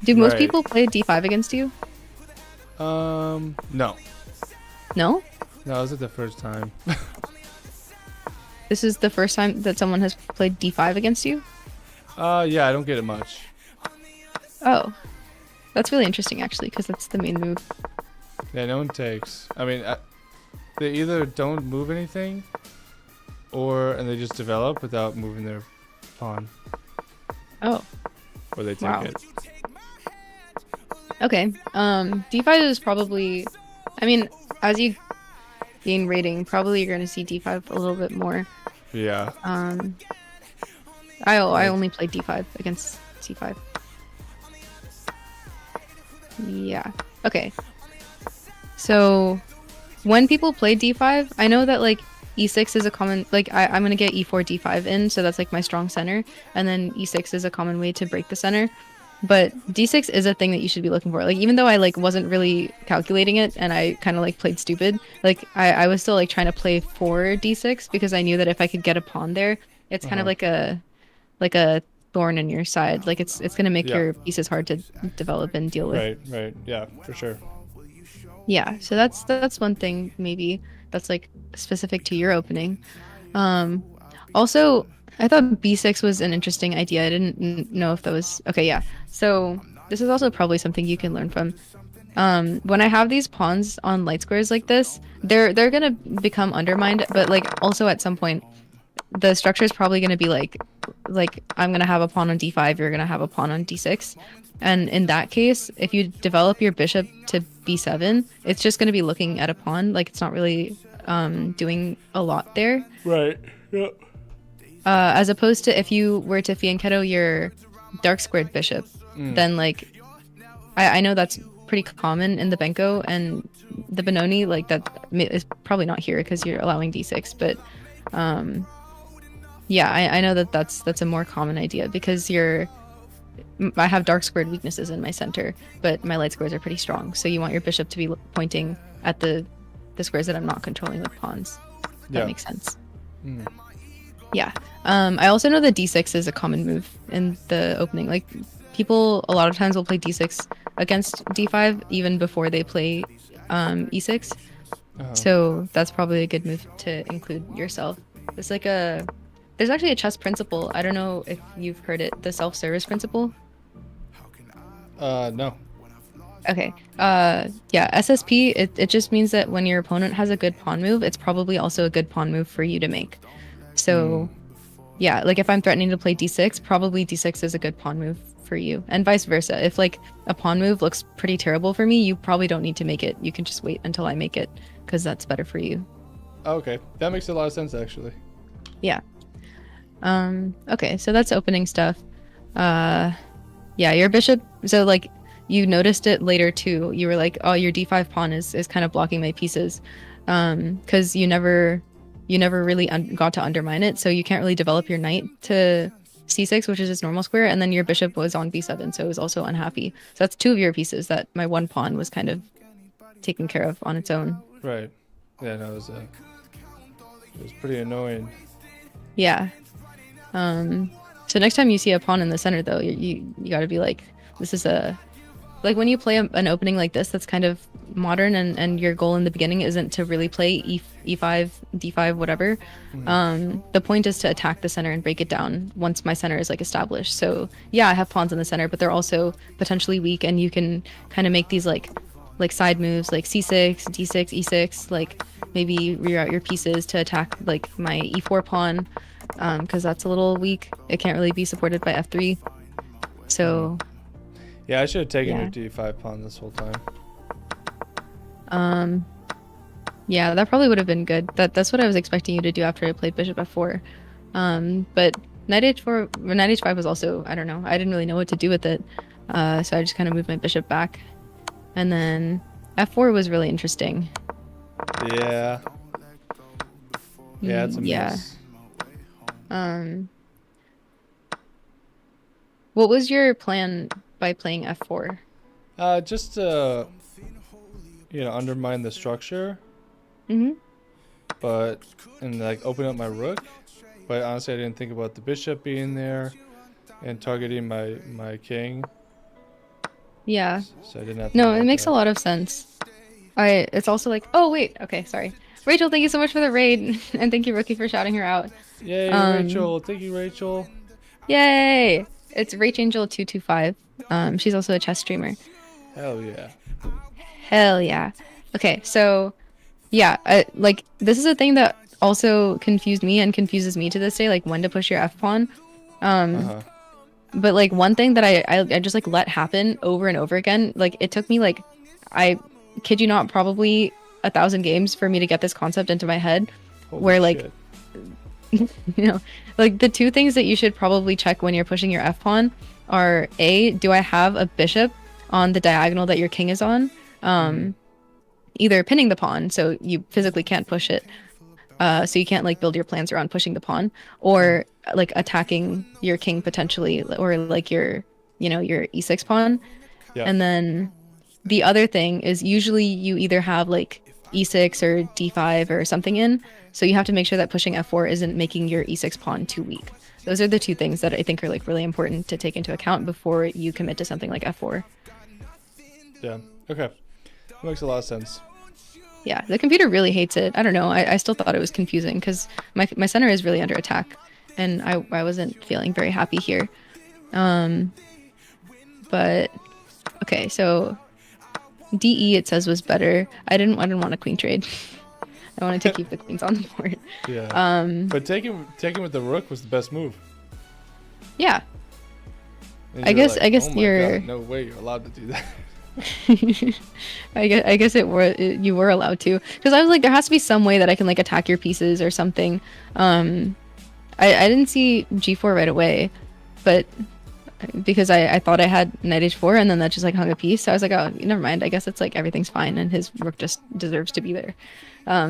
Do most people play d5 against you? No. No? No, this is the first time. This is the first time that someone has played d5 against you? Yeah, I don't get it much. Oh. That's really interesting, actually, because that's the main move. Yeah, no one takes. I mean, they either don't move anything, and they just develop without moving their pawn. Oh. Or they take it. Okay. D5 is probably... I mean, as you gain rating, probably you're going to see D5 a little bit more. Yeah. I only played D5 against C5. Yeah. Okay. So, when people play D5, I know that, like, E6 is a common... Like, I'm going to get E4, D5 in, so that's, like, my strong center. And then E6 is a common way to break the center. But D6 is a thing that you should be looking for. Like, even though I, like, wasn't really calculating it, and I kind of, like, played stupid, like, I was still, like, trying to play for D6, because I knew that if I could get a pawn there, it's kind of like a thorn in your side. Like, it's going to make your pieces hard to develop and deal with. Right. Yeah, for sure. Yeah, so that's one thing maybe that's like specific to your opening. Also, I thought B6 was an interesting idea. I didn't know if that was okay. Yeah, so this is also probably something you can learn from. When I have these pawns on light squares like this, they're gonna become undermined, but like also at some point, the structure is probably gonna be like I'm gonna have a pawn on D5, you're gonna have a pawn on D6. And in that case, if you develop your bishop to b7, it's just going to be looking at a pawn. Like, it's not really doing a lot there. Right. Yep. As opposed to if you were to fianchetto your dark squared bishop, then, like, I know that's pretty common in the Benko and the Benoni. Like, that is probably not here because you're allowing d6. But, yeah, I know that's a more common idea because I have dark squared weaknesses in my center, but my light squares are pretty strong. So you want your bishop to be pointing at the the squares that I'm not controlling with pawns. Yeah. That makes sense. Mm. Yeah. I also know that d6 is a common move in the opening. Like, people a lot of times will play d6 against d5 even before they play e6. Uh-huh. So that's probably a good move to include yourself. It's like there's actually a chess principle. I don't know if you've heard it, the self-service principle. No. Okay. Yeah, SSP, it just means that when your opponent has a good pawn move, it's probably also a good pawn move for you to make. So, yeah, like if I'm threatening to play d6, probably d6 is a good pawn move for you. And vice versa. If like a pawn move looks pretty terrible for me, you probably don't need to make it. You can just wait until I make it because that's better for you. Okay, that makes a lot of sense actually. Yeah. Okay, so that's opening stuff. Yeah, your bishop, so like you noticed it later too. You were like, oh, your d5 pawn is kind of blocking my pieces. Because you never really got to undermine it, so you can't really develop your knight to c6, which is its normal square, and then your bishop was on b7, so it was also unhappy. So that's two of your pieces that my one pawn was kind of taken care of on its own. Right. Yeah, no, it was pretty annoying. Yeah. So next time you see a pawn in the center, though, you got to be like, this is like when you play an opening like this that's kind of modern, and your goal in the beginning isn't to really play e5, d5, whatever. The point is to attack the center and break it down once my center is like established. So yeah, I have pawns in the center, but they're also potentially weak, and you can kind of make these like side moves like c6, d6, e6, like maybe reroute your pieces to attack like my e4 pawn, because that's a little weak. It can't really be supported by f3. So Yeah, I should have taken Yeah. your d5 pawn this whole time. yeah, that probably would have been good. That's what I was expecting you to do after I played bishop f4. But knight h4, knight h5 was also, I don't know, I didn't really know what to do with it. So I just kind of moved my bishop back. And then f4 was really interesting. Yeah. Yeah, it's a Yeah. mess. What was your plan by playing f4? Just to, undermine the structure, Mm-hmm. and like open up my rook. But honestly, I didn't think about the bishop being there and targeting my king. Yeah. So I didn't have to No, worry it about makes that. a lot of sense. It's also like, oh wait, okay, sorry. Rachel, thank you so much for the raid, and thank you, Rookie, for shouting her out. Yay, Um, Rachel! Thank you, Rachel. Yay! It's RachAngel225. She's also a chess streamer. Hell yeah. Hell yeah. Okay, so yeah, like this is a thing that also confused me and confuses me to this day, like when to push your f pawn. Uh-huh. But like one thing that I just like let happen over and over again, like it took me like, I kid you not, probably 1,000 games for me to get this concept into my head. Holy Where, like, shit. Like the two things that you should probably check when you're pushing your f pawn are, A, do I have a bishop on the diagonal that your king is on? Either pinning the pawn so you physically can't push it, so you can't like build your plans around pushing the pawn, or like attacking your king potentially, or like your e6 pawn. Yeah. And then the other thing is usually you either have like e6 or d5 or something in, so you have to make sure that pushing f4 isn't making your e6 pawn too weak. Those are the two things that I think are like really important to take into account before you commit to something like f4. Yeah. Okay. That makes a lot of sense. Yeah, the computer really hates it. I don't know. I still thought it was confusing because my center is really under attack, and I wasn't feeling very happy here. But okay, so DE it says was better. I didn't want a queen trade. I wanted to keep the queens on the board. Yeah. But taking with the rook was the best move. Yeah. And I you're guess "Oh my you're God, no way you're allowed to do that. I guess you were allowed to, because I was like, there has to be some way that I can like attack your pieces or something. I didn't see g4 right away, but because I thought I had knight h4 and then that just like hung a piece, so I was like, oh, never mind, I guess it's like everything's fine and his rook just deserves to be there.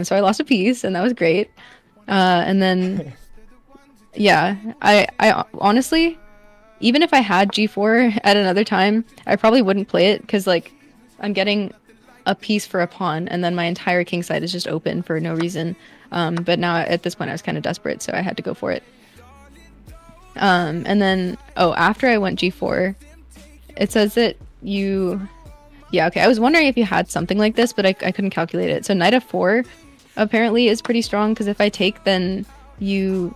So I lost a piece and that was great. And then yeah, I honestly, even if I had g4 at another time, I probably wouldn't play it because like I'm getting a piece for a pawn, and then my entire king side is just open for no reason. But now at this point I was kind of desperate, so I had to go for it. And then after I went g4, it says that I was wondering if you had something like this, but I couldn't calculate it. So knight f4 apparently is pretty strong, because if I take, then you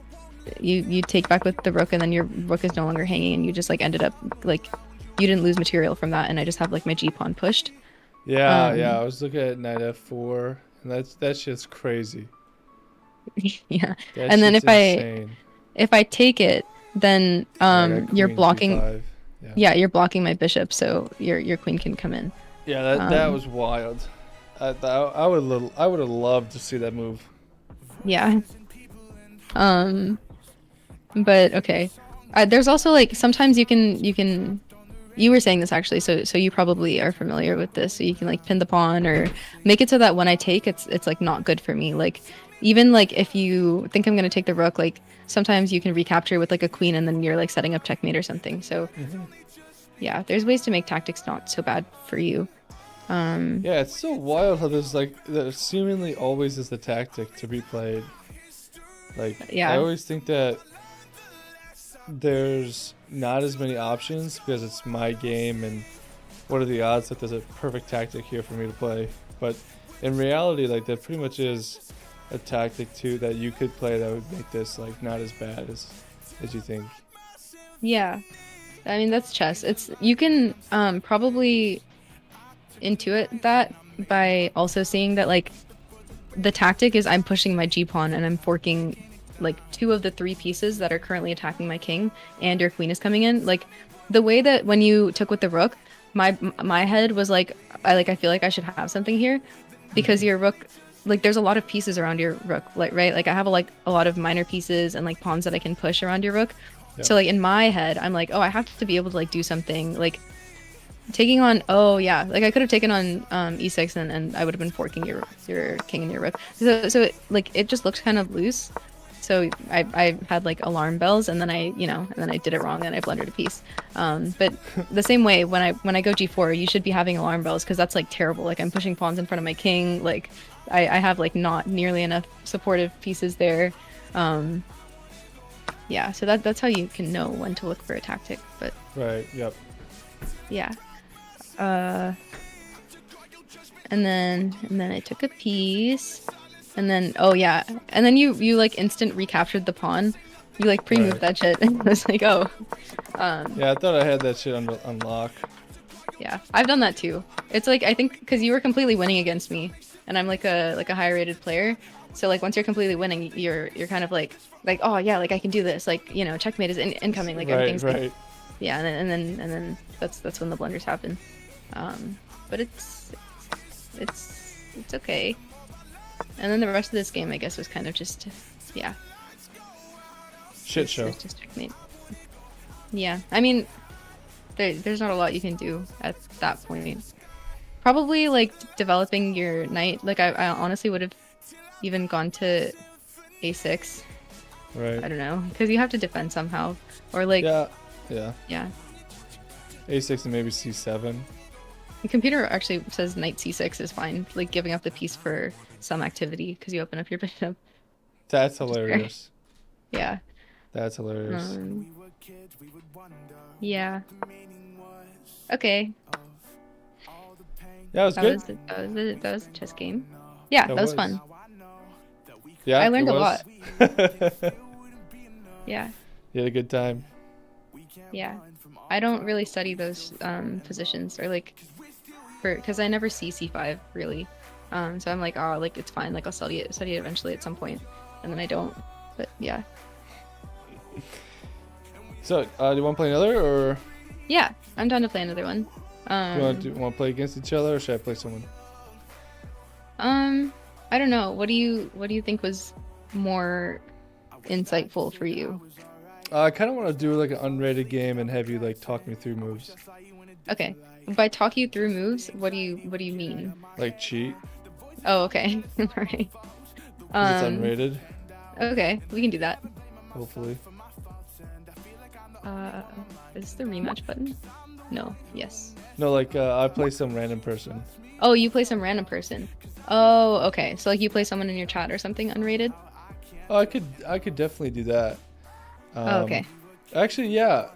take back with the rook, and then your rook is no longer hanging, and you just like ended up like you didn't lose material from that, and I just have like my g pawn pushed. Yeah, I was looking at knight f4, and that shit's crazy. Yeah. That And then shit's insane. if I take it, then I got you're queen blocking. g5. Yeah, you're blocking my bishop, so your queen can come in. Yeah, that was wild. I would have loved to see that move. Yeah. But okay. There's also like sometimes you can you were saying this actually, so you probably are familiar with this. So you can like pin the pawn or make it so that when I take, it's like not good for me. Like even like if you think I'm gonna take the rook, like sometimes you can recapture with like a queen, and then you're like setting up checkmate or something. So yeah, there's ways to make tactics not so bad for you. Yeah, it's so wild how there's like there seemingly always is the tactic to be played. Like Yeah. I always think that there's not as many options because it's my game, and what are the odds that there's a perfect tactic here for me to play? But in reality, like there pretty much is a tactic too that you could play that would make this like not as bad as you think. Yeah. I mean, that's chess. You can probably intuit that by also seeing that like the tactic is I'm pushing my g-pawn and I'm forking like 2 of the 3 pieces that are currently attacking my king, and your queen is coming in. Like the way that when you took with the rook, my head was like I feel like I should have something here, because your rook, like there's a lot of pieces around your rook, like right, like I have a lot of minor pieces and like pawns that I can push around your rook. Yeah. So like in my head I'm like, I have to be able to like do something like taking on like I could have taken on e6 and I would have been forking your king and your rook. So it just looked kind of loose. So I had like alarm bells, and then I did it wrong and I blundered a piece. But the same way when I go g4, you should be having alarm bells, because that's like terrible. Like I'm pushing pawns in front of my king. Like I have like not nearly enough supportive pieces there. Yeah, so that's how you can know when to look for a tactic. But Right. Yep. yeah. And then I took a piece, and then and then you like instant recaptured the pawn. You like pre-moved that shit, and I was like, Yeah, I thought I had that shit on lock. yeah, I've done that too. It's like I think because you were completely winning against me, and I'm like a higher rated player. So like once you're completely winning, you're kind of like oh yeah, like I can do this, like checkmate is incoming, like everything's good. Right. Yeah, and then that's when the blunders happen. But it's okay. And then the rest of this game, I guess, was kind of just Shit show. it's just checkmate. Yeah, I mean, there's not a lot you can do at that point. Probably like developing your knight. Like I honestly would have even gone to a6. Right. I don't know, because you have to defend somehow, or like Yeah. yeah. A6 and maybe C7. The computer actually says knight c6 is fine, like giving up the piece for some activity because you open up your bishop. That's hilarious. Yeah. That's hilarious. Yeah. Okay. Yeah, it was good. That was a chess game. Yeah, that was fun. Yeah, I learned it a was. lot. Yeah. You had a good time. Yeah. I don't really study those positions, or like because I never see c5 really. So I'm like, oh, like it's fine, like I'll study it eventually at some point, and then I don't. But yeah. So, do you want to play another, or Yeah, I'm down to play another one. you want to play against each other, or should I play someone? I don't know. What do you think was more insightful for you? I kind of want to do like an unrated game and have you like talk me through moves, Okay. By talk you through moves, what do you mean? like cheat. Oh, okay. All right. 'Cause it's unrated, Okay, we can do that. hopefully. Is this the rematch button? No. Yes. No, like I play some random person. Oh, you play some random person. Oh, okay. So like you play someone in your chat or something unrated? Oh, I could definitely do that. Oh, okay. Actually, yeah.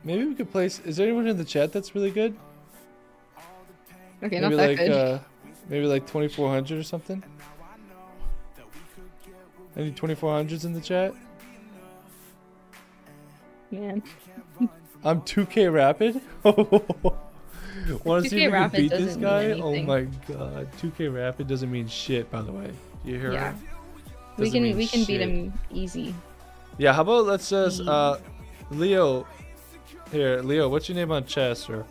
Maybe we could place. Is there anyone in the chat that's really good? Okay, Maybe not that like good. maybe like 2400 or something. Any 2400s in the chat? Man. I'm 2K Rapid. Want to see 2K if we can Rapid beat this doesn't mean guy? Oh anything. my god, 2K Rapid doesn't mean shit. By the way, you hear? Yeah. her? We Doesn't mean can beat shit. him easy. Yeah. How about let's just Leo. Here, Leo. What's your name on chess? Or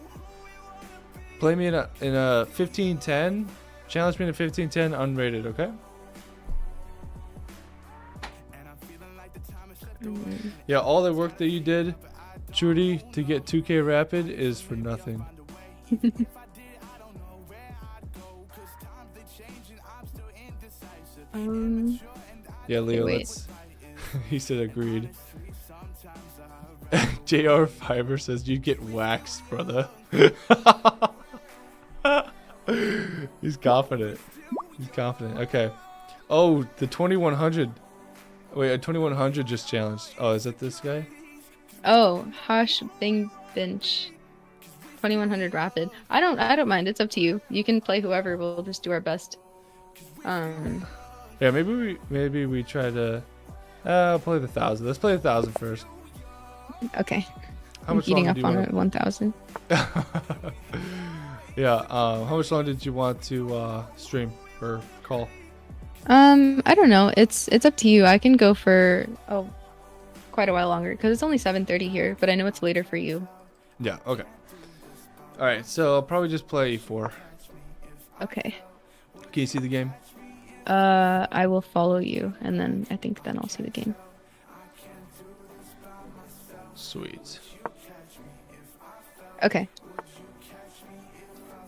play me in a 1510. Challenge me in a 1510 unrated. Okay. Yeah, all the work that you did, Trudy, to get 2K Rapid is for nothing. Yeah, Leo, wait. let's. He said agreed. JR Fiber says you get waxed, brother. He's confident. He's confident. Okay. Oh, the 2100. Wait, a 2100 just challenged. Oh, is that this guy? Oh, Hush Bing Bench. 2100 rapid. I don't mind. It's up to you. You can play whoever. We'll just do our best. Yeah, maybe we try to play the 1000. Let's play the 1000 first. Okay. How I'm much heating longer up do you on want? it 1000. Yeah, how much longer did you want to stream or call? I don't know. It's up to you. I can go for quite a while longer because it's only 7:30 here, but I know it's later for you. Yeah, okay. Alright, so I'll probably just play E4. Okay. Can you see the game? I will follow you, and then I think then I'll see the game. Sweet. Okay.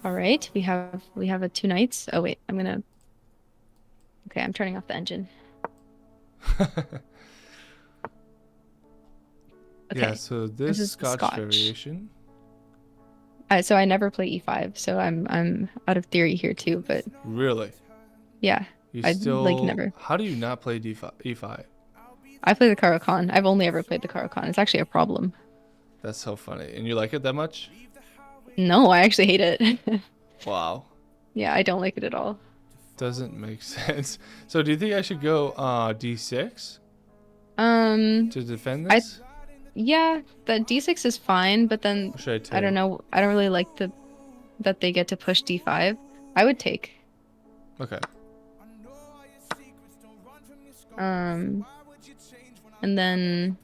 All right. We have a 2 knights. Oh wait, Okay, I'm turning off the engine. Okay. Yeah, so this is Scotch, Scotch. variation. So I never play E5, so I'm out of theory here too. But Really? yeah, You I still like never. How do you not play E5? I play the Caro-Kann. I've only ever played the Caro-Kann. It's actually a problem. That's so funny. And you like it that much? No, I actually hate it. Wow. Yeah, I don't like it at all. Doesn't make sense. So do you think I should go D6 to defend this? Yeah, the D6 is fine, but then Or should I take? I don't know. I don't really like that they get to push D5. I would take. Okay. And then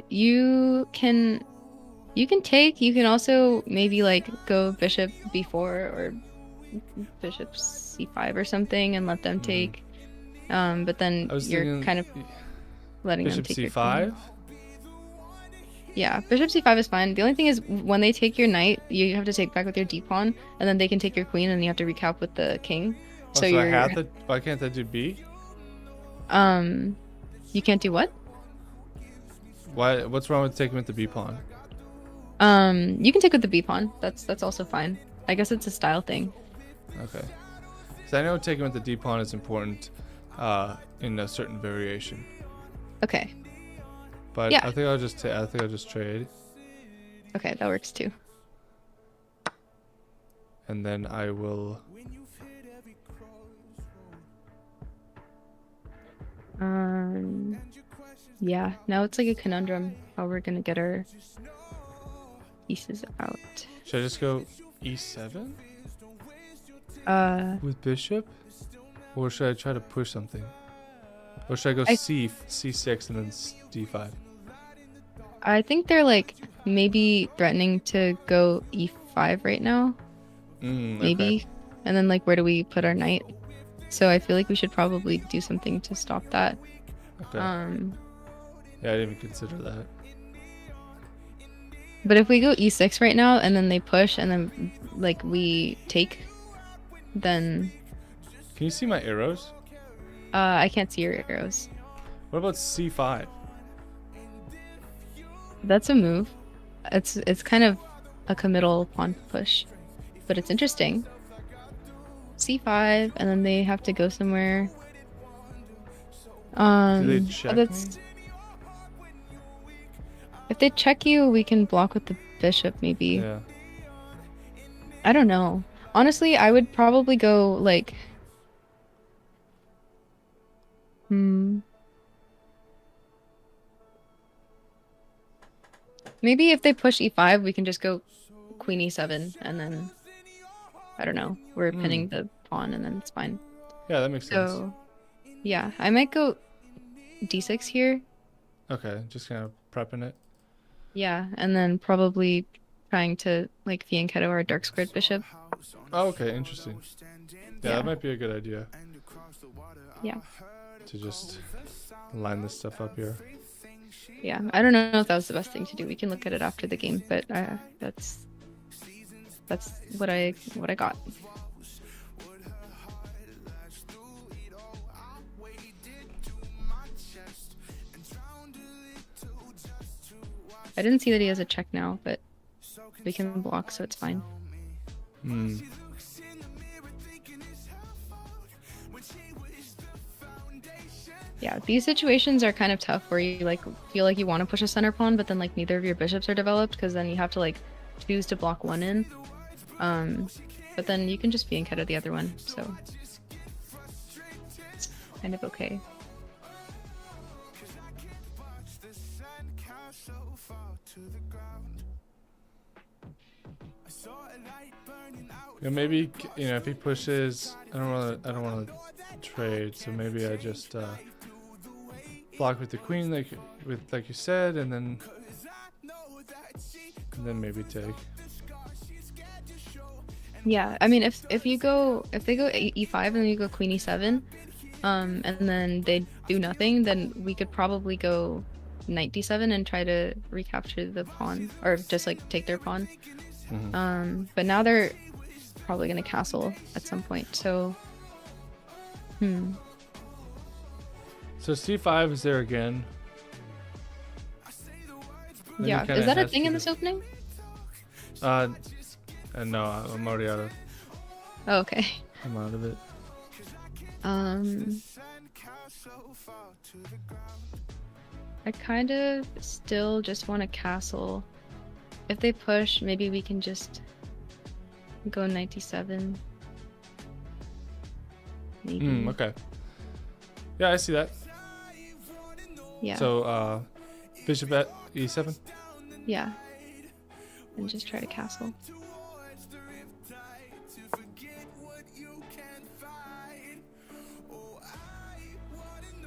you can take. You can also maybe like go bishop b4 or bishop c5 or something and let them take. But then I was you're thinking kind of letting Bishop them take your queen. C5. Yeah, bishop c5 is fine. The only thing is when they take your knight, you have to take back with your d-pawn, and then they can take your queen, and you have to recap with the king. Oh, so I have to. Why can't I do B? You can't do what? Why? What's wrong with taking with the B pawn? You can take with the b-pawn. That's also fine. I guess it's a style thing. Okay. So I know taking with the D pawn is important in a certain variation. Okay. But Yeah. I think I'll just trade, Okay, that works too. and then I will. Yeah. Now it's like a conundrum how we're gonna get our pieces out. Should I just go E7 with bishop, or should I try to push something, or should I go C6 and then D5? I think they're like maybe threatening to go e5 right now. Maybe. Okay. And then like where do we put our knight? So I feel like we should probably do something to stop that. Okay. Yeah, I didn't even consider that. But if we go e6 right now and then they push and then like we take, then Can you see my arrows? I can't see your arrows. What about C5? That's a move. It's kind of a committal pawn push. but it's interesting. C5, and then they have to go somewhere. Do they But check that's me? if they check you, we can block with the bishop, maybe. Yeah. I don't know. Honestly, I would probably go like. Maybe if they push e5, we can just go queen e7, and then I don't know. We're pinning the pawn, and then it's fine. Yeah, that makes sense. So, yeah, I might go d6 here. Okay, just kind of prepping it. Yeah, and then probably trying to like fianchetto our dark squared bishop. Oh, okay, interesting. Yeah, Yeah. that might be a good idea Yeah, to just line this stuff up here. yeah. I don't know if that was the best thing to do. We can look at it after the game, but that's what I got. I didn't see that he has a check now, but we can block, so it's fine. Hmm. Yeah, these situations are kind of tough where you like feel like you want to push a center pawn, but then like neither of your bishops are developed, because then you have to like choose to block one in. But then you can just fianchetto the other one, so it's kind of okay. Yeah, maybe if he pushes, I don't want to trade, so maybe I just block with the queen, like you said, and then maybe take. Yeah, I mean, if they go e5 and then you go queen e7, and then they do nothing, then we could probably go knight d7 and try to recapture the pawn, or just like take their pawn. But now they're probably gonna castle at some point, so So c5 is there again. Then yeah, he kinda is that a has thing to in just- this opening? No, I'm already out of. Oh, okay. I'm out of it. I kind of still just want to castle. If they push, maybe we can just go 97. Maybe. Okay. Yeah, I see that. Yeah. So, bishop at e7. Yeah. And just try to castle.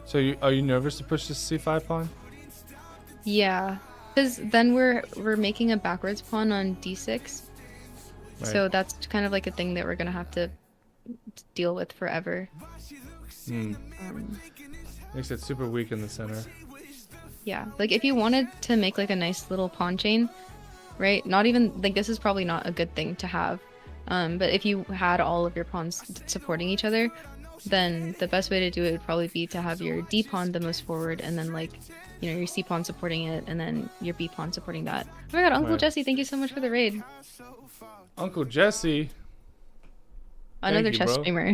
So, are you nervous to push this c5 pawn? Yeah. Because then we're making a backwards pawn on d6. So Right. that's kind of like a thing that we're gonna have to deal with forever. Makes it super weak in the center. Yeah, like if you wanted to make like a nice little pawn chain, right? Not even like this is probably not a good thing to have. But if you had all of your pawns supporting each other, then the best way to do it would probably be to have your D pawn the most forward, and then like, your C pawn supporting it, and then your B pawn supporting that. Oh my god, Uncle Right. Jesse, thank you so much for the raid. Uncle Jesse. Another you, chess bro. streamer.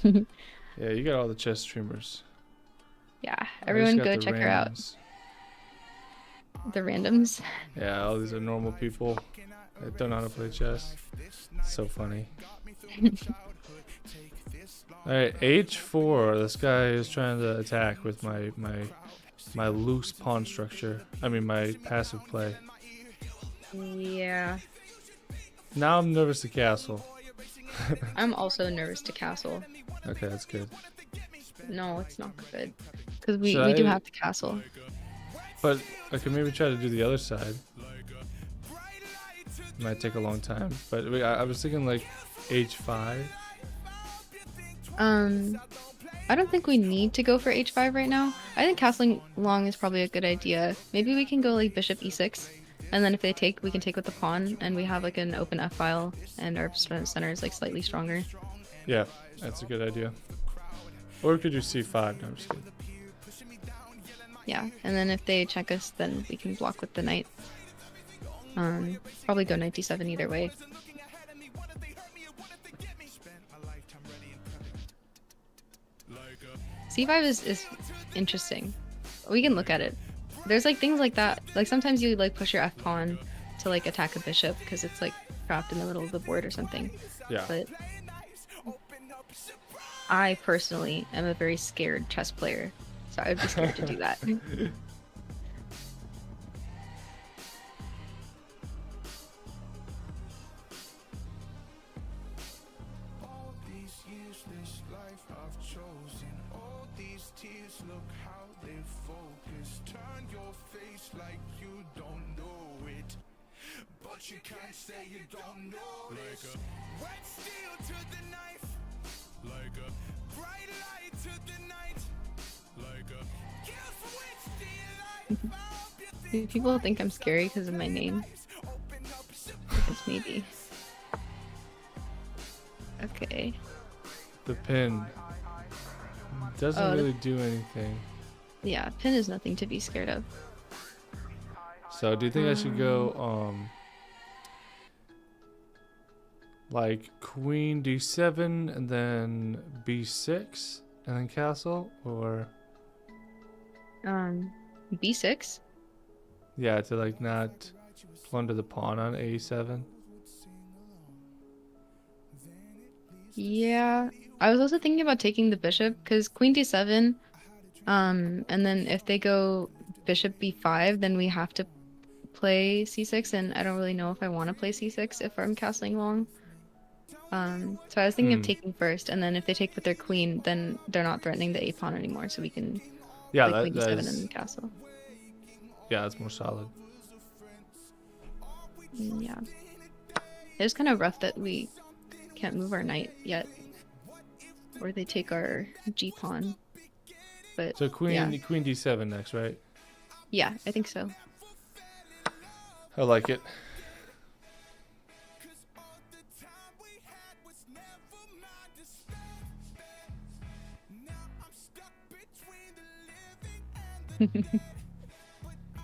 Yeah, you got all the chess streamers. Yeah, I just everyone got go the check her out. randoms. The randoms. Yeah, all these are normal people that don't know how to play chess. So funny. Alright, h4. This guy is trying to attack with my loose pawn structure. I mean, my passive play. Yeah. Now I'm nervous to castle. I'm also nervous to castle. Okay, that's good. No, it's not good. Because we Should do I- have to castle. But I could maybe try to do the other side. Might take a long time. But I was thinking like h5. I don't think we need to go for h5 right now. I think castling long is probably a good idea. Maybe we can go like bishop e6, and then if they take, we can take with the pawn, and we have like an open f file, and our center is like slightly stronger. Yeah, that's a good idea. Or we could do c5. No, I'm just kidding. Yeah, and then if they check us, then we can block with the knight. Probably go knight d7 either way. C5 is interesting. We can look at it. There's like things like that. Like sometimes you like push your F pawn to like attack a bishop because it's like trapped in the middle of the board or something. Yeah. But I personally am a very scared chess player, so I would be scared to do that. All these years, this life I've chosen. All these tears, look how they focus. Turn your face like you don't know it, but you can't say you don't know it. Like a wet steel to the knife, like a bright light to the night, like a kill switch to your life. Do people think I'm scary because of my name? Because maybe. Okay. The pin doesn't Oh, really do anything. Yeah, pin is nothing to be scared of. So do you think I should go like queen d7 and then b6 and then castle, or B6? yeah, to like not plunder the pawn on a7? Yeah. I was also thinking about taking the bishop because queen d7, and then if they go bishop b5, then we have to play c6, and I don't really know if I want to play c6 if I'm castling long. So I was thinking of taking first, and then if they take with their queen, then they're not threatening the a pawn anymore, so we can Yeah, play queen that d7 is, and then castle. yeah, that's more solid. Yeah. It's kind of rough that we can't move our knight yet, or they take our g pawn. But So queen yeah. queen d7 next, right? Yeah, I think so. I like it.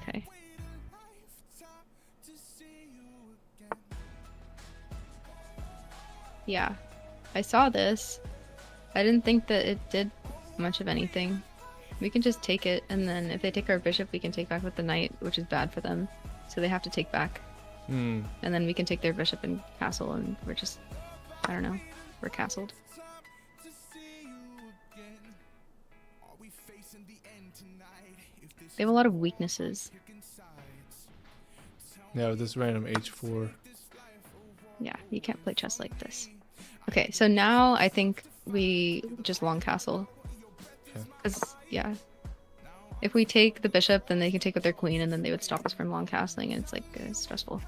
Okay. Yeah, I saw this. I didn't think that it did much of anything. We can just take it, and then if they take our bishop, we can take back with the knight, which is bad for them. So they have to take back. Hmm. And then we can take their bishop and castle, and we're just, I don't know, we're castled. They have a lot of weaknesses. Yeah, with this random h4. Yeah, you can't play chess like this. Okay, so now I think we just long castle. Okay. Because, yeah. If we take the bishop, then they can take with their queen, and then they would stop us from long castling, and it's like stressful.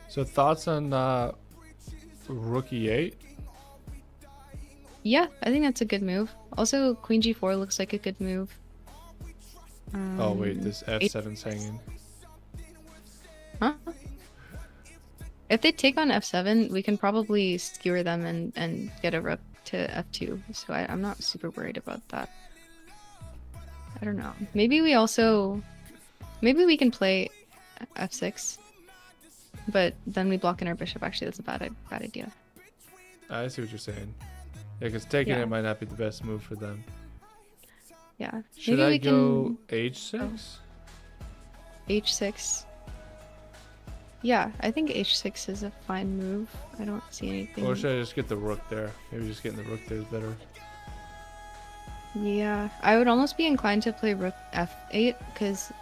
So thoughts on rook e8? Yeah, I think that's a good move. Also, queen g4 looks like a good move. Oh wait, this f7's hanging. Huh? If they take on f7, we can probably skewer them and get a rook to f2. So I'm not super worried about that. I don't know. Maybe we can play f6, but then we block in our bishop. Actually, that's a bad idea. I see what you're saying. Yeah, because taking Yeah. it might not be the best move for them. Yeah. Should Maybe I we go can h6? h6. Yeah, I think h6 is a fine move. I don't see anything. Or should I just get the rook there? Maybe just getting the rook there is better. Yeah, I would almost be inclined to play rook f8 because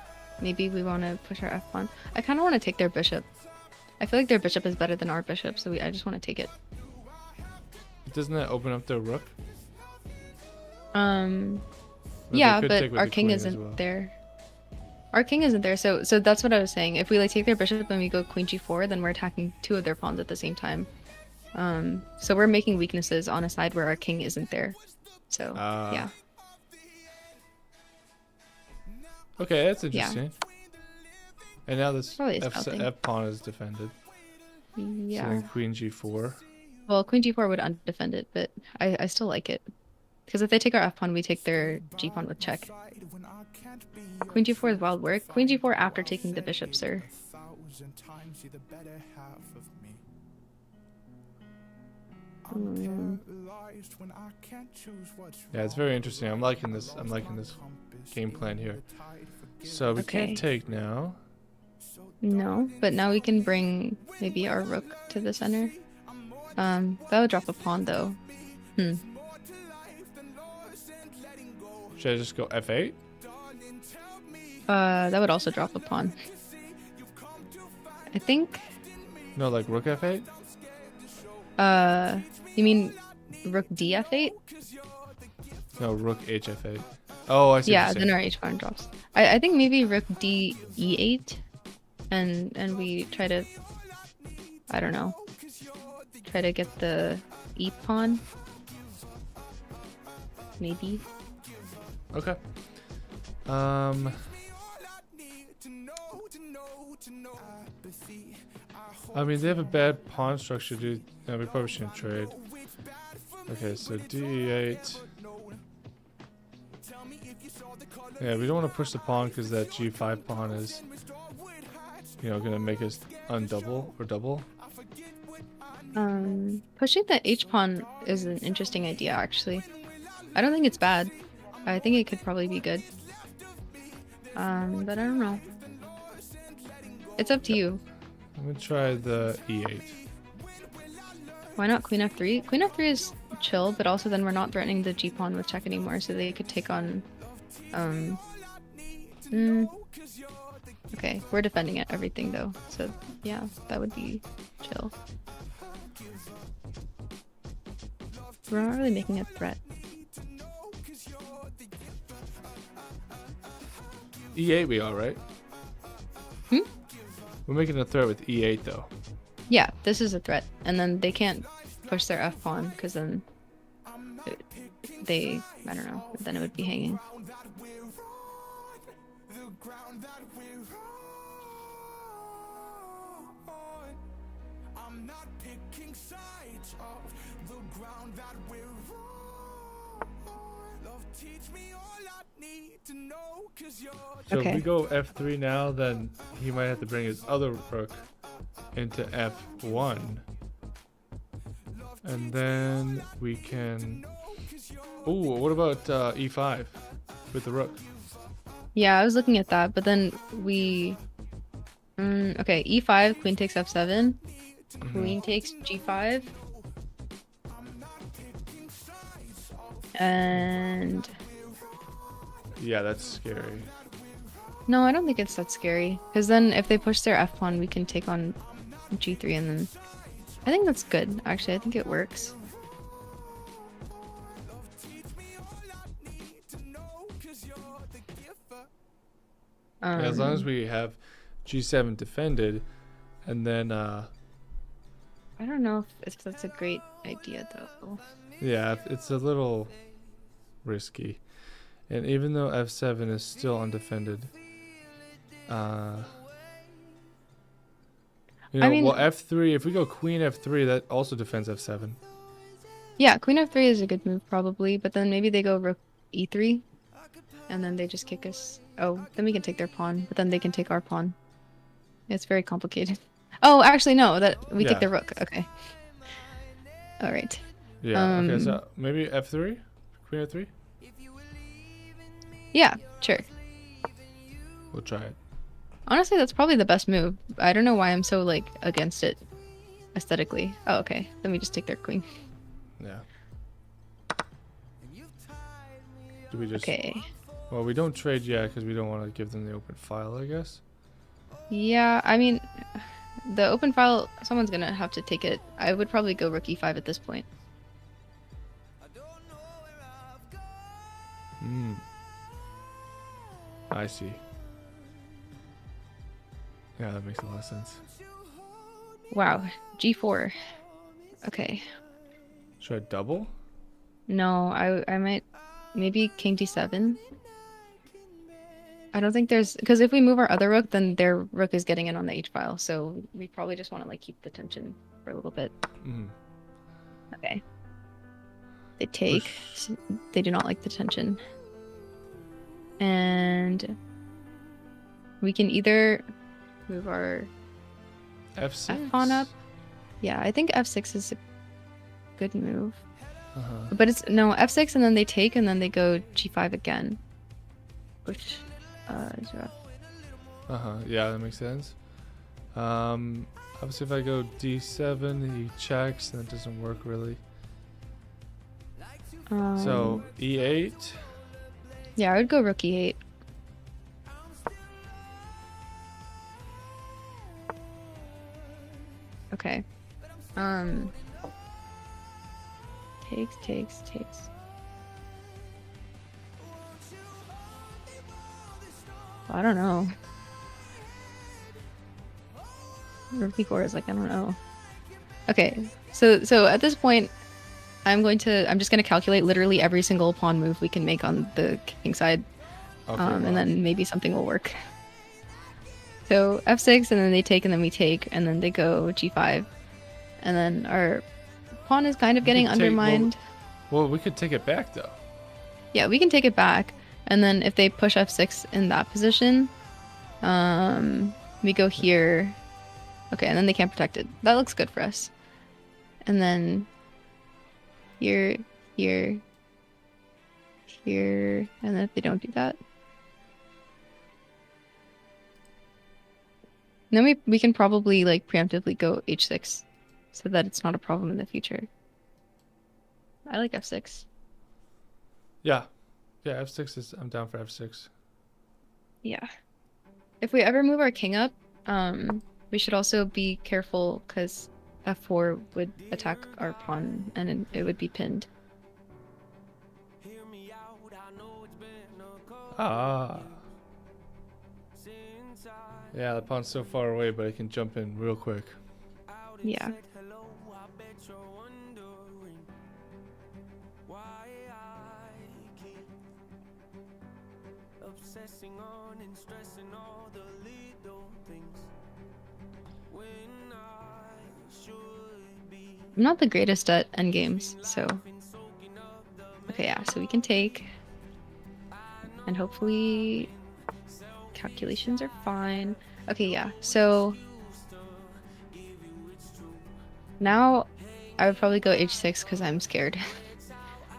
maybe we want to push our f pawn. I kind of want to take their bishop. I feel like their bishop is better than our bishop, so I just want to take it. Doesn't that open up their rook? Yeah, they could but take with our the king queen as isn't well. there. Our king isn't there, so that's what I was saying. If we like take their bishop and we go queen g4, then we're attacking two of their pawns at the same time. So we're making weaknesses on a side where our king isn't there. So yeah. Okay, that's interesting. And now this Probably a f stealth thing. pawn is defended. Yeah. So then queen g4. Well, queen g4 would undefend it, but I still like it. Because if they take our f pawn, we take their g pawn with check. Queen g4 is wild work. Queen g4 after taking the bishop, sir. Mm, Yeah, it's very interesting. I'm liking this. I'm liking this game plan here. So we Okay. can't take now. no, but now we can bring maybe our rook to the center. That would drop a pawn though. Should I just go f8? That would also drop a pawn. I think. No, like rook f8? You mean rook df8? No, rook hf8. Oh, I see. Yeah, what you're then saying. our h pawn drops. I think maybe rook d e8, and we try to, I don't know, try to get the e pawn. Maybe. Okay. I mean, they have a bad pawn structure, dude. No, we probably shouldn't trade. Okay, so d8. Yeah, we don't want to push the pawn because that g5 pawn is, gonna make us undouble or double. Pushing the h pawn is an interesting idea, actually. I don't think it's bad. I think it could probably be good. But I don't know. It's up to you. I'm gonna try the e8. Why not queen f3? Queen f3 is chill, but also then we're not threatening the g pawn with check anymore, so they could take on. Okay, we're defending it everything though, so yeah, that would be chill. We're not really making a threat. e8 we are, right? We're making a threat with e8 though. Yeah, this is a threat, and then they can't push their f pawn because then I don't know, then it would be hanging. So Okay. if we go f3 now, then he might have to bring his other rook into f1. And then we can... Ooh, what about e5 with the rook? Yeah, I was looking at that, but then we... okay, e5, queen takes f7, queen takes g5, and... Yeah, that's scary. No, I don't think it's that scary, because then if they push their f pawn, we can take on g3, and then... I think that's good, actually. I think it works. Yeah, as long as we have g7 defended, and then I don't know if that's a great idea, though. yeah, it's a little risky. And even though f7 is still undefended, I mean- well, f3, if we go queen f3, that also defends f7. Yeah, queen f3 is a good move, probably, but then maybe they go rook e3, and then they just kick us. Oh, then we can take their pawn, but then they can take our pawn. It's very complicated. Oh, actually, no, that we Yeah. take the rook. Okay. All right. Yeah, okay, so maybe f3? Queen f3? Yeah, sure. We'll try it. Honestly, that's probably the best move. I don't know why I'm so, like, against it aesthetically. Oh, okay. Then we just take their queen. Yeah. Do we just... Okay. Well, we don't trade yet because we don't want to give them the open file, I guess. Yeah, I mean, the open file, someone's gonna have to take it. I would probably go rook e5 at this point. Hmm. I see. Yeah, that makes a lot of sense. Wow, g4. Okay. Should I double? No, I might maybe king d7. I don't think there's because if we move our other rook, then their rook is getting in on the h file. So we probably just want to like keep the tension for a little bit. Mm. Okay. They take. They do not like the tension. And we can either move our F6? f pawn up. Yeah, I think f6 is good move. Uh-huh. But it's no f6 and then they take and then they go g5 again, which is rough. Uh-huh. Yeah, that makes sense. Obviously if I go d7, he checks, and that doesn't work really. So e8. Yeah, I would go rook e8. Okay. Takes. I don't know. Rook e4 is like, I don't know. Okay, so at this point, I'm just gonna calculate literally every single pawn move we can make on the king side, Okay, and then maybe something will work. So f6, and then they take, and then we take, and then they go g5, and then our pawn is kind of getting undermined. Well, we could take it back though. Yeah, we can take it back, and then if they push f6 in that position, we go here. Okay, and then they can't protect it. That looks good for us. And then here, and then if they don't do that, then we can probably like preemptively go h6, so that it's not a problem in the future. I like f6. Yeah, f6 is. I'm down for f6. Yeah. If we ever move our king up, we should also be careful because f4 would attack our pawn and it would be pinned. Ah. Yeah, the pawn's so far away, but I can jump in real quick. Yeah. I'm not the greatest at endgames, so... Okay, yeah, so we can take. And hopefully... calculations are fine. Okay, yeah, so... Now, I would probably go h6 because I'm scared.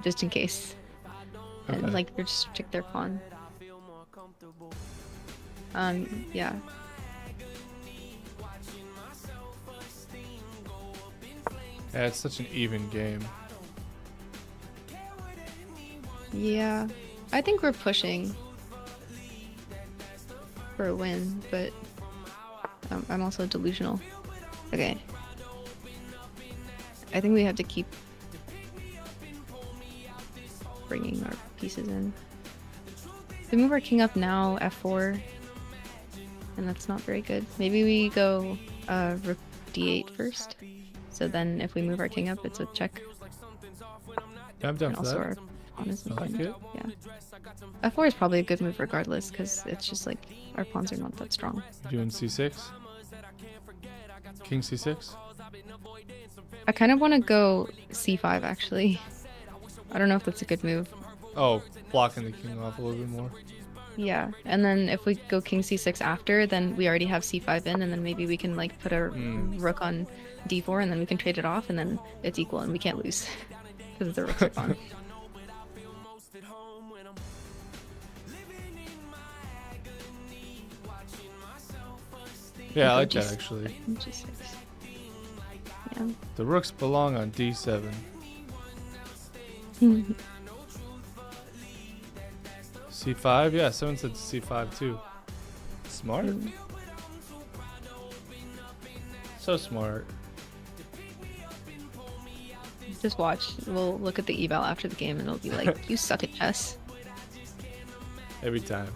Just in case. Okay. And, like, they just check their pawn. Yeah. Yeah, it's such an even game. Yeah. I think we're pushing for a win, but I'm also delusional. Okay. I think we have to keep bringing our pieces in. If we move our king up now, f4, and that's not very good. Maybe we go rook d8 first. So then if we move our king up, it's a check. Yeah, I'm down And for also that. our pawn is I like important. it. Yeah. f4 is probably a good move regardless, because it's just like our pawns are not that strong. Doing c6. King c6. I kind of want to go c5 actually. I don't know if that's a good move. Oh, blocking the king off a little bit more. Yeah, and then if we go king c6 after, then we already have c5 in, and then maybe we can like put a rook on d4, and then we can trade it off, and then it's equal, and we can't lose because the rooks are gone. Yeah, I like Go that actually. G6. Yeah. The rooks belong on d7. c5? Yeah, someone said c5 too. Smart. So smart. Just watch. We'll look at the eval after the game, and it'll be like, "You suck at chess." Every time.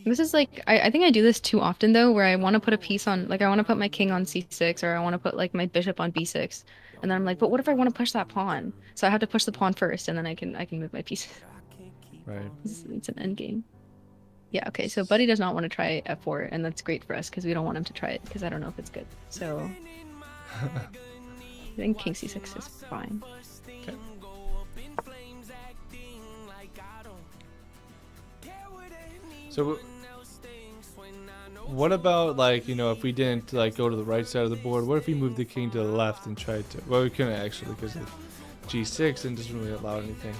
This is like, I think I do this too often though, where I want to put a piece on, like I want to put my king on c6, or I want to put like my bishop on b6, and then I'm like, but what if I want to push that pawn? So I have to push the pawn first, and then I can move my pieces. Right. It's an end game. Yeah. Okay. So Buddy does not want to try f4, and that's great for us because we don't want him to try it because I don't know if it's good. So I think king c6 is fine. Okay. So What about like, you know, if we didn't like go to the right side of the board? What if we moved the king to the left and tried to? Well, we couldn't actually because of g6 and doesn't really allow anything.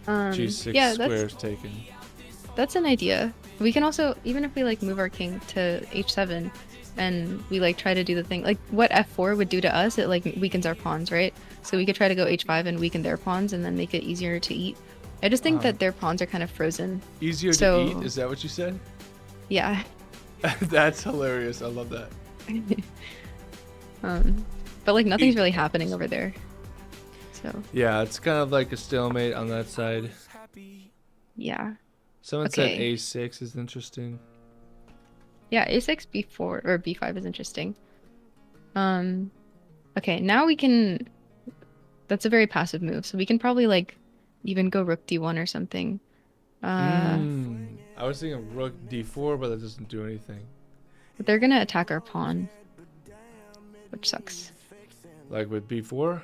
G6 yeah, square is taken. that's an idea. We can also, even if we like move our king to h7 and we like try to do the thing like what f4 would do to us, it like weakens our pawns, right? So we could try to go h5 and weaken their pawns and then make it easier to eat. I just think that their pawns are kind of frozen. Easier So- to eat? Is that what you said? Yeah. That's hilarious. I love that. But like nothing's really happening over there. So Yeah, it's kind of like a stalemate on that side. yeah. Someone said Okay. a6 is interesting. Yeah, a6, b4, or b5 is interesting. Okay, now we can... That's a very passive move, so we can probably, like, even go rook d1 or something. I was thinking rook d4, but that doesn't do anything. But they're gonna attack our pawn, which sucks. Like with b4?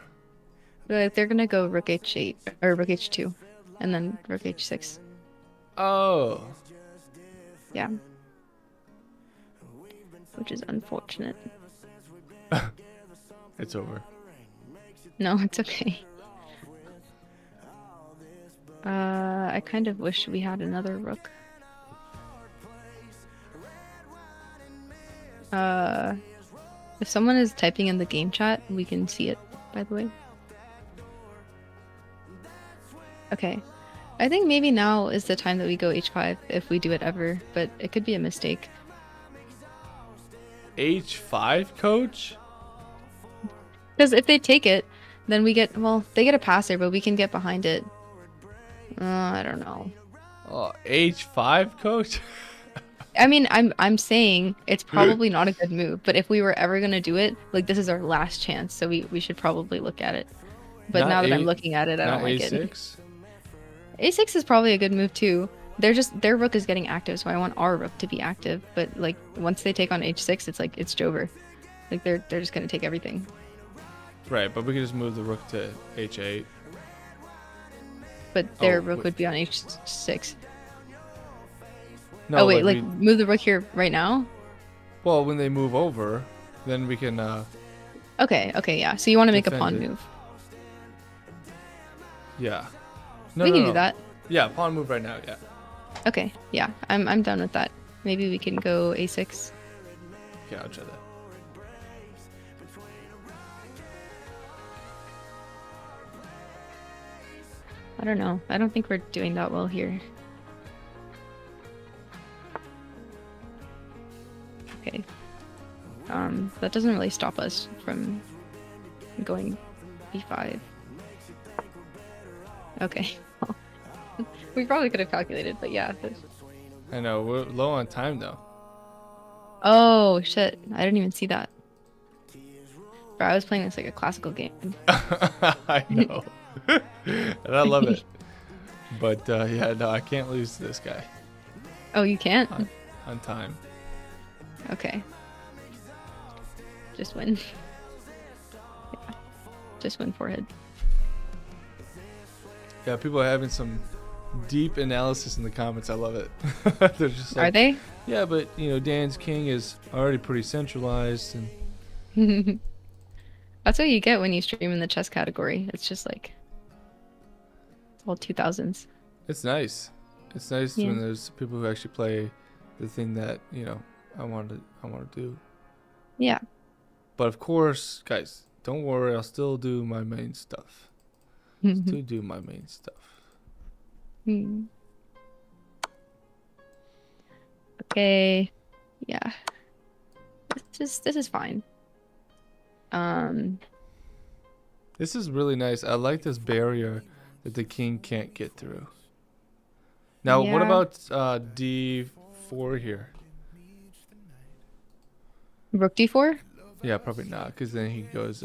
Like, they're gonna go rook h8, or rook h2, and then rook h6. Oh. Yeah. Which is unfortunate. It's over. No, it's okay. I kind of wish we had another rook. If someone is typing in the game chat, we can see it, by the way. Okay. I think maybe now is the time that we go h5 if we do it ever, but it could be a mistake. h5, coach? Because if they take it, then we get, well, they get a passer, but we can get behind it. I don't know. Oh, h5, coach? I mean, I'm saying it's probably not a good move, but if we were ever gonna do it, like this is our last chance, so we should probably look at it. But Not now that I'm a- looking at it, I Not don't like it. a6? A6 is probably a good move too. Their rook is getting active, so I want our rook to be active. But like once they take on h6, it's like it's Jover. Like they're just gonna take everything. Right, but we could just move the rook to h8. But their Oh, rook wait. would be on h6. No, Oh wait, like we- move the rook here right now? well, when they move over, then we can Okay, yeah. So you want to make a pawn Defend it. move? yeah. No, We no, can no. do that. Yeah, pawn move right now, yeah. Okay, yeah. I'm done with that. Maybe we can go a6. Yeah, I'll try that. I don't know. I don't think we're doing that well here. Okay. That doesn't really stop us from going b5. Okay. We probably could have calculated, but yeah. I know, we're low on time though. Oh shit! I didn't even see that. Bro, I was playing this like a classical game. I know. And I love it. But yeah, no, I can't lose to this guy Oh, you can't? on time. Okay. Just win. Yeah. Just win forehead. Yeah, people are having some deep analysis in the comments. I love it. They're just like, Are they? yeah, but you know, Dan's king is already pretty centralized, and That's what you get when you stream in the chess category. It's just like it's all 2000s. it's nice. It's nice Yeah. when there's people who actually play the thing that I want to do. Yeah. But of course, guys, don't worry. I'll still do my main stuff. Still do my main stuff. Hmm. Okay. Yeah. This is fine. This is really nice. I like this barrier that the king can't get through. Now, what Yeah. about d4 here? Rook d4? Yeah, probably not, because then he goes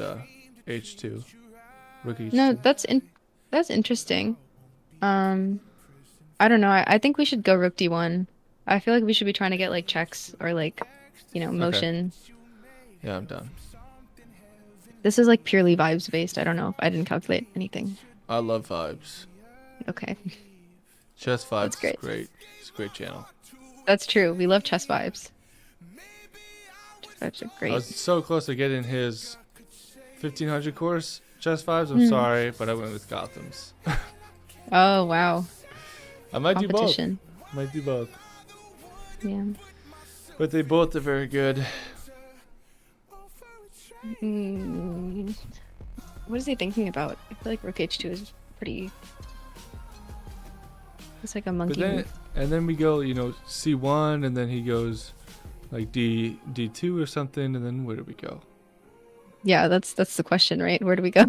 h2. Rook h2. No, that's interesting. I don't know. I think we should go rook d1. I feel like we should be trying to get like checks or like, motion. Yeah, I'm done. This is like purely vibes based. I don't know if I didn't calculate anything. I love vibes. Okay. Chess vibes That's great. is great. It's a great channel. That's true. We love chess vibes. Chess vibes are I great. was so close to getting his 1500 course chess vibes. I'm sorry, but I went with Gotham's. Oh wow. I might do both. Competition. Might do both. Yeah. But they both are very good. Mm, what is he thinking about? I feel like Rook H2 is pretty. It's like a But monkey then, move. and then we go, C1, and then he goes like D2 or something, and then where do we go? Yeah, that's the question, right? Where do we go?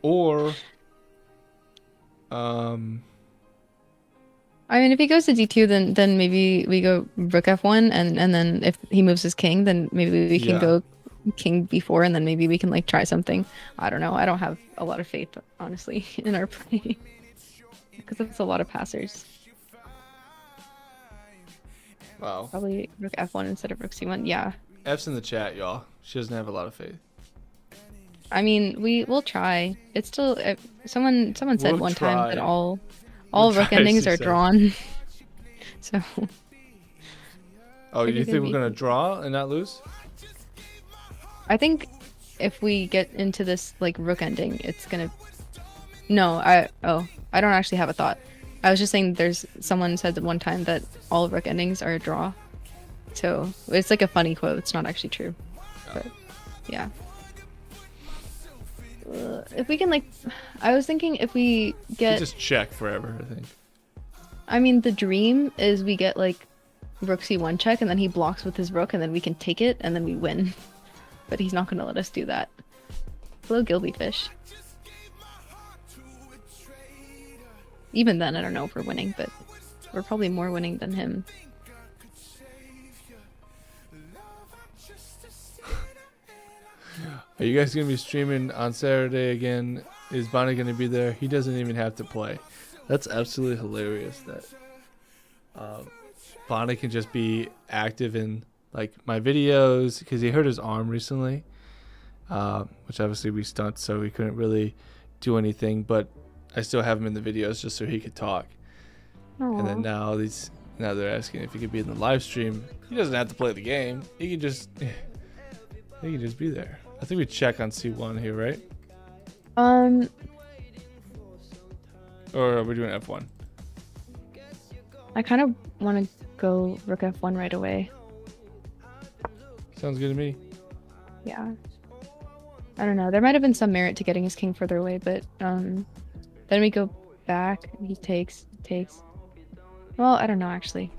Or, I mean, if he goes to D2, then maybe we go Rook F1, and then if he moves his king, then maybe we can Yeah. go King B4, and then maybe we can like try something. I don't know. I don't have a lot of faith, honestly, in our play because it's a lot of passers. wow. Probably Rook F1 instead of Rook C1. Yeah. F's in the chat, y'all. She doesn't have a lot of faith. I mean, we'll try. It's still someone said We'll one time try. that all We'll rook try, endings she are said. drawn. So Oh, Maybe you think we're maybe. gonna draw and not lose? I think if we get into this like rook ending, it's gonna. No, I don't actually have a thought. I was just saying someone said that one time that all rook endings are a draw. So it's like a funny quote. It's not actually true. But yeah. If we can like, I was thinking if we We get. just check forever, I think. I mean, the dream is we get like rook c1 check, and then he blocks with his rook, and then we can take it, and then we win. But he's not going to let us do that. Hello, Gilby Fish. Even then, I don't know if we're winning, but we're probably more winning than him. Are you guys gonna be streaming on Saturday again? Is Bonnie gonna be there? He doesn't even have to play. That's absolutely hilarious that Bonnie can just be active in like my videos because he hurt his arm recently, which obviously we stunt, so we couldn't really do anything. But I still have him in the videos just so he could talk. And then now they're asking if he could be in the live stream. He doesn't have to play the game. He can just be there. I think we check on C1 here, right? Or are we doing F1? I kind of want to go rook f1 right away. Sounds good to me. Yeah. I don't know. There might have been some merit to getting his king further away, but then we go back. He takes. Well, I don't know actually.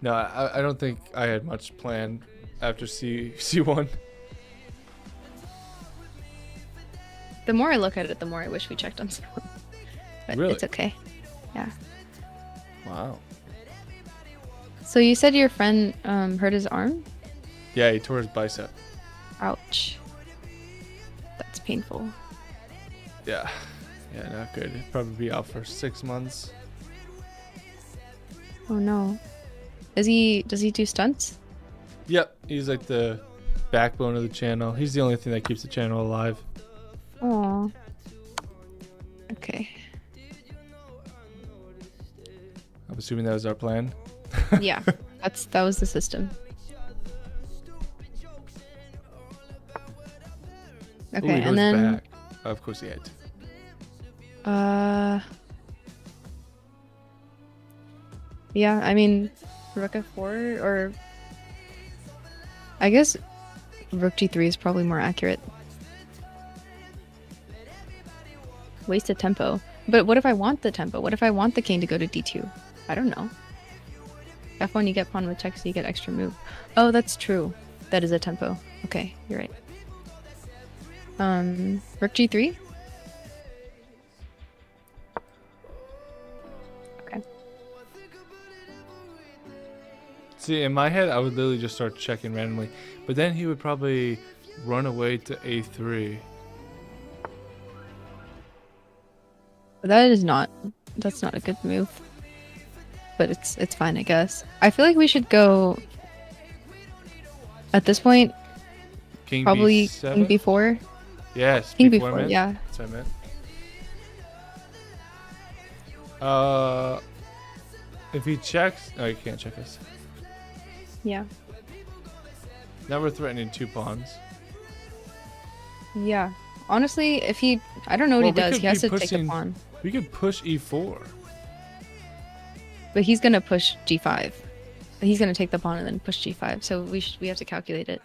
No, I don't think I had much planned after C1. The more I look at it, the more I wish we checked on someone. But Really? it's okay. Yeah. Wow. So you said your friend hurt his arm? Yeah, he tore his bicep. Ouch. That's painful. Yeah. Yeah, not good. He'd probably be out for 6 months. Oh no. Does he do stunts? Yep, he's like the backbone of the channel. He's the only thing that keeps the channel alive. Aw. Okay. I'm assuming that was our plan. Yeah. That was the system. Ooh, Okay, he and goes then back. Of course he had to. yeah, I mean rook f4 or I guess rook g3 is probably more accurate. Wasted tempo. But what if I want the tempo? What if I want the king to go to d2? I don't know. F1 you get pawn with check, so you get extra move. Oh, that's true. That is a tempo. Okay, you're right. Rook g3? Okay. See, in my head, I would literally just start checking randomly. But then he would probably run away to a3. That's not a good move. But it's fine, I guess. I feel like we should go at this point King probably B7? king b4. Yes, King before I b4, meant. yeah. That's what I meant. If he checks, oh, you can't check us. Yeah. Now we're threatening 2 pawns. Yeah. Honestly, if he, I don't know what Well, he we does. could He has be to take pushing- the pawn, We could push e4. but he's gonna push g5. He's gonna take the pawn and then push g5. So we have to calculate it.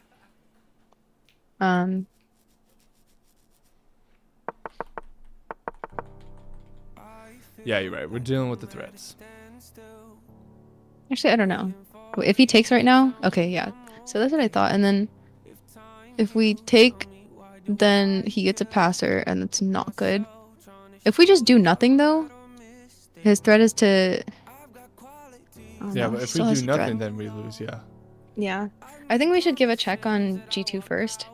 Yeah, you're right. We're dealing with the threats. Actually, I don't know. If he takes right now, okay, yeah. So that's what I thought. And then if we take, then he gets a passer, and it's not good. If we just do nothing though, his threat is to. Oh, Yeah, no, but he if still we has do a threat. nothing, then we lose. Yeah. Yeah, I think we should give a check on g2 first.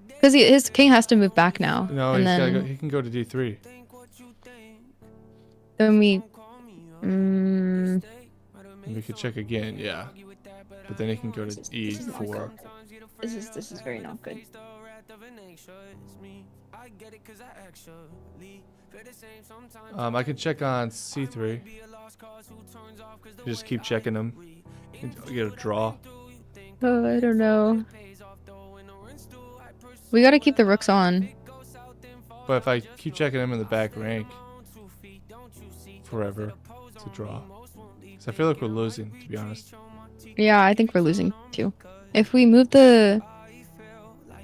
Because his king has to move back now. No, and he's then, gotta go, he can go to d3. then we. And we could check again. Yeah. But then he can go to e4. This is very not good. I can check on c3. Just keep checking them. Get a draw. Oh, I don't know. We gotta keep the rooks on. But if I keep checking him in the back rank forever, it's a draw. So I feel like we're losing, to be honest. Yeah, I think we're losing too. If we move the...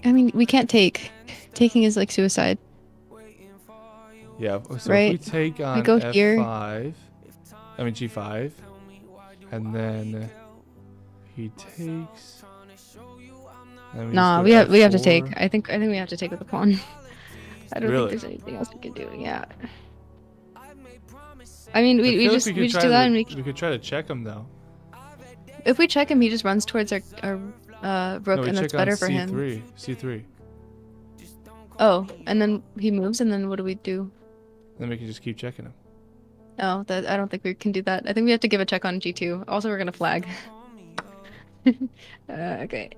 I mean, we can't take. Taking is like suicide. Yeah, so Right. if we take on go f5, here. I mean g5, and then he takes. then just Nah, go we have to take. f4. I think we have to take with the pawn. I don't Really? think there's anything else we can do. Yeah. I mean, I we feel like just could do try that, to- and we could try to check him though. if we check him, he just runs towards our rook, No, we and that's check on better for him. c3. C3. Oh, and then he moves, and then what do we do? Then we can just keep checking him. Oh, that I don't think we can do that. I think we have to give a check on g2. Also, we're gonna flag. Okay.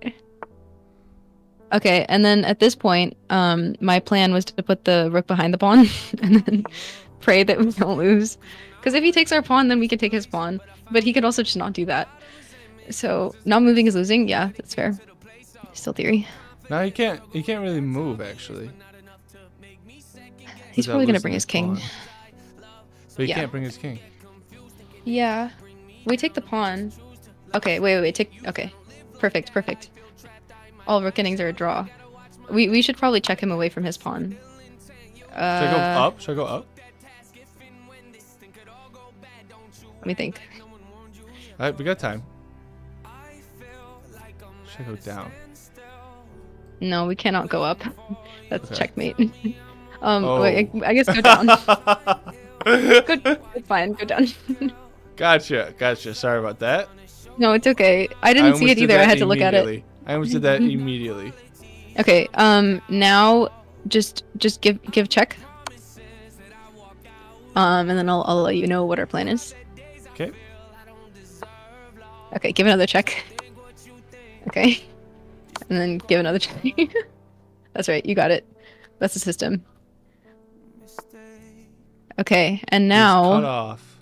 Okay, and then at this point, my plan was to put the rook behind the pawn, and then pray that we don't lose. Because if he takes our pawn, then we can take his pawn. But he could also just not do that. So not moving is losing. Yeah, that's fair. Still theory. No, he can't. He can't really move actually. He's without probably gonna losing bring his the king. pawn. But he Yeah. can't bring his king. Yeah. We take the pawn. Okay, wait. Take. Okay. Perfect. All rook innings are a draw. We should probably check him away from his pawn. Should I go up? Should I go up? Let me think. Alright, we got time. Should I go down? No, we cannot go up. That's Okay. checkmate. Oh. Wait, I guess go down. Good, fine, go down. Gotcha. Sorry about that. No, it's okay. I didn't see almost it did either. I that had to look at it. immediately. I almost did that immediately. Okay. Now just give check. And then I'll let you know what our plan is. Okay. Okay, give another check. Okay. And then give another check. That's right, you got it. That's the system. Okay, and He's cut now off.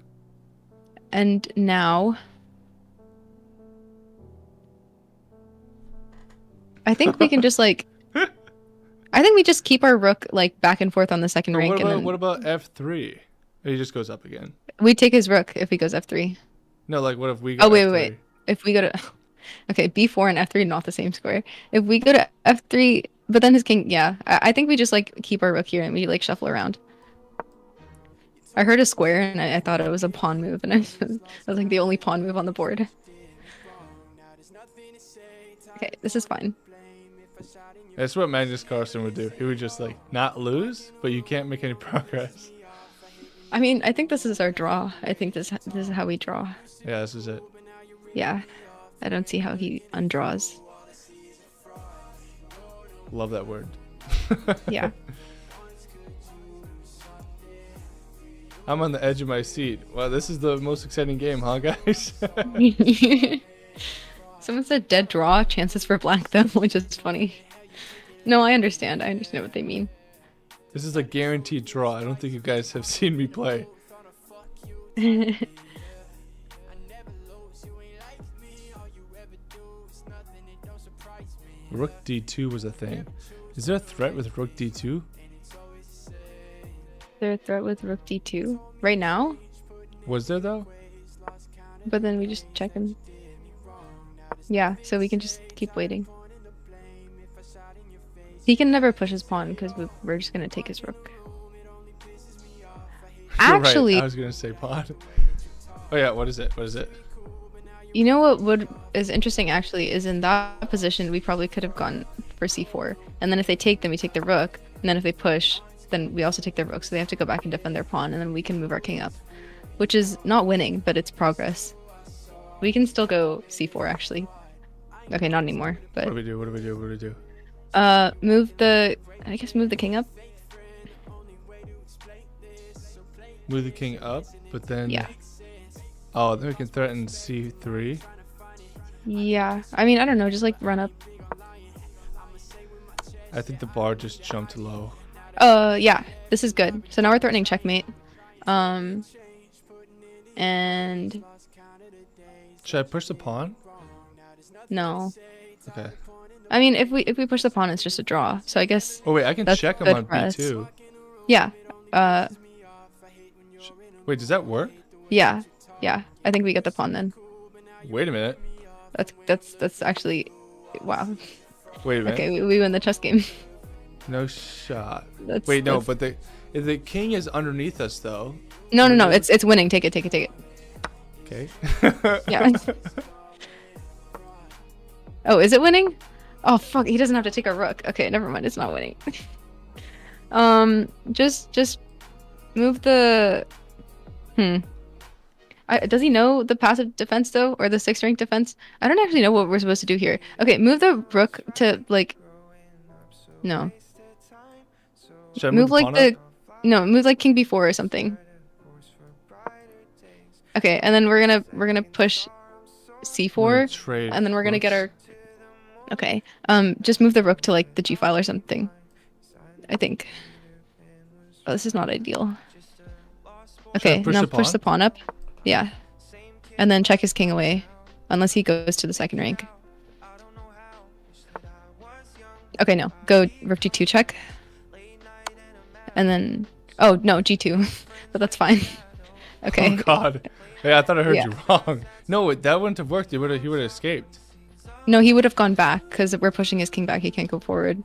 I think we can just like I think we just keep our rook like back and forth on the second Or rank, and then what about f3? Or he just goes up again. we take his rook if he goes f3. No, like what if we go Oh wait, f3? wait. If we go to okay, b4 and f3 not the same square. If we go to f3, but then his king, yeah, I think we just like keep our rook here and we like shuffle around. I heard a square and I thought it was a pawn move, and I was like the only pawn move on the board. Okay, this is fine. That's what Magnus Carlsen would do. He would just like not lose, but you can't make any progress. I mean, I think this is our draw. I think this is how we draw. Yeah, this is it. Yeah, I don't see how he undraws. Love that word. Yeah. I'm on the edge of my seat. Wow, this is the most exciting game, huh, guys? Someone said dead draw, chances for black though, which is funny. No, I understand. I understand what they mean. This is a guaranteed draw. I don't think you guys have seen me play. Rook d2 was a thing. Is there a threat with rook d2? Is there a threat with rook d2 right now? Was there though? But then we just check him. Yeah, so we can just keep waiting. He can never push his pawn because we're just gonna take his rook. You're right, Actually, I was gonna say pawn. Oh yeah, what is it? What is it? you know what is interesting actually is in that position we probably could have gone for c4, and then if they take, then we take the rook, and then if they push, then we also take their rook, so they have to go back and defend their pawn, and then we can move our king up, which is not winning, but it's progress. We can still go c4 actually. Okay, not anymore, What do but we do? What do we do? What do we do? move the king up. Move the king up, but then Yeah. Oh, then we can threaten c3. Yeah, I mean, I don't know, just like run up. I think the bar just jumped low. Yeah, this is good. So now we're threatening checkmate. And Should I push the pawn? no. Okay. I mean, if we push the pawn, it's just a draw. So I guess, Oh wait, I can That's check him good on for us. b2. yeah. Wait, does that work? Yeah. Yeah. I think we get the pawn then. Wait a minute. That's actually, wow. Wait a minute. Okay, we win the chess game. No shot. That's, Wait, no, that's- but the king is underneath us though. no. It's winning. Take it. Okay. Yeah. Oh, is it winning? Oh fuck, he doesn't have to take a rook. Okay, never mind. It's not winning. Just move the. Does he know the passive defense though, or the 6th rank defense? I don't actually know what we're supposed to do here. Okay, move the rook to like. No, Should I move the like pawn the. up? No, move like king b4 or something. Okay, and then we're gonna push I'm c4, gonna trade and then we're gonna get our. rooks. Okay, just move the rook to like the g file or something. I think. Oh, this is not ideal. Okay, push now the push pawn? the pawn up. Yeah, and then check his king away, unless he goes to the 2nd rank. Okay, no, go rook g2 check, and then oh no g2, but that's fine. Okay. Oh god. Hey, I thought I heard Yeah. you wrong. No, that wouldn't have worked. He would have escaped. No, he would have gone back because we're pushing his king back. He can't go forward.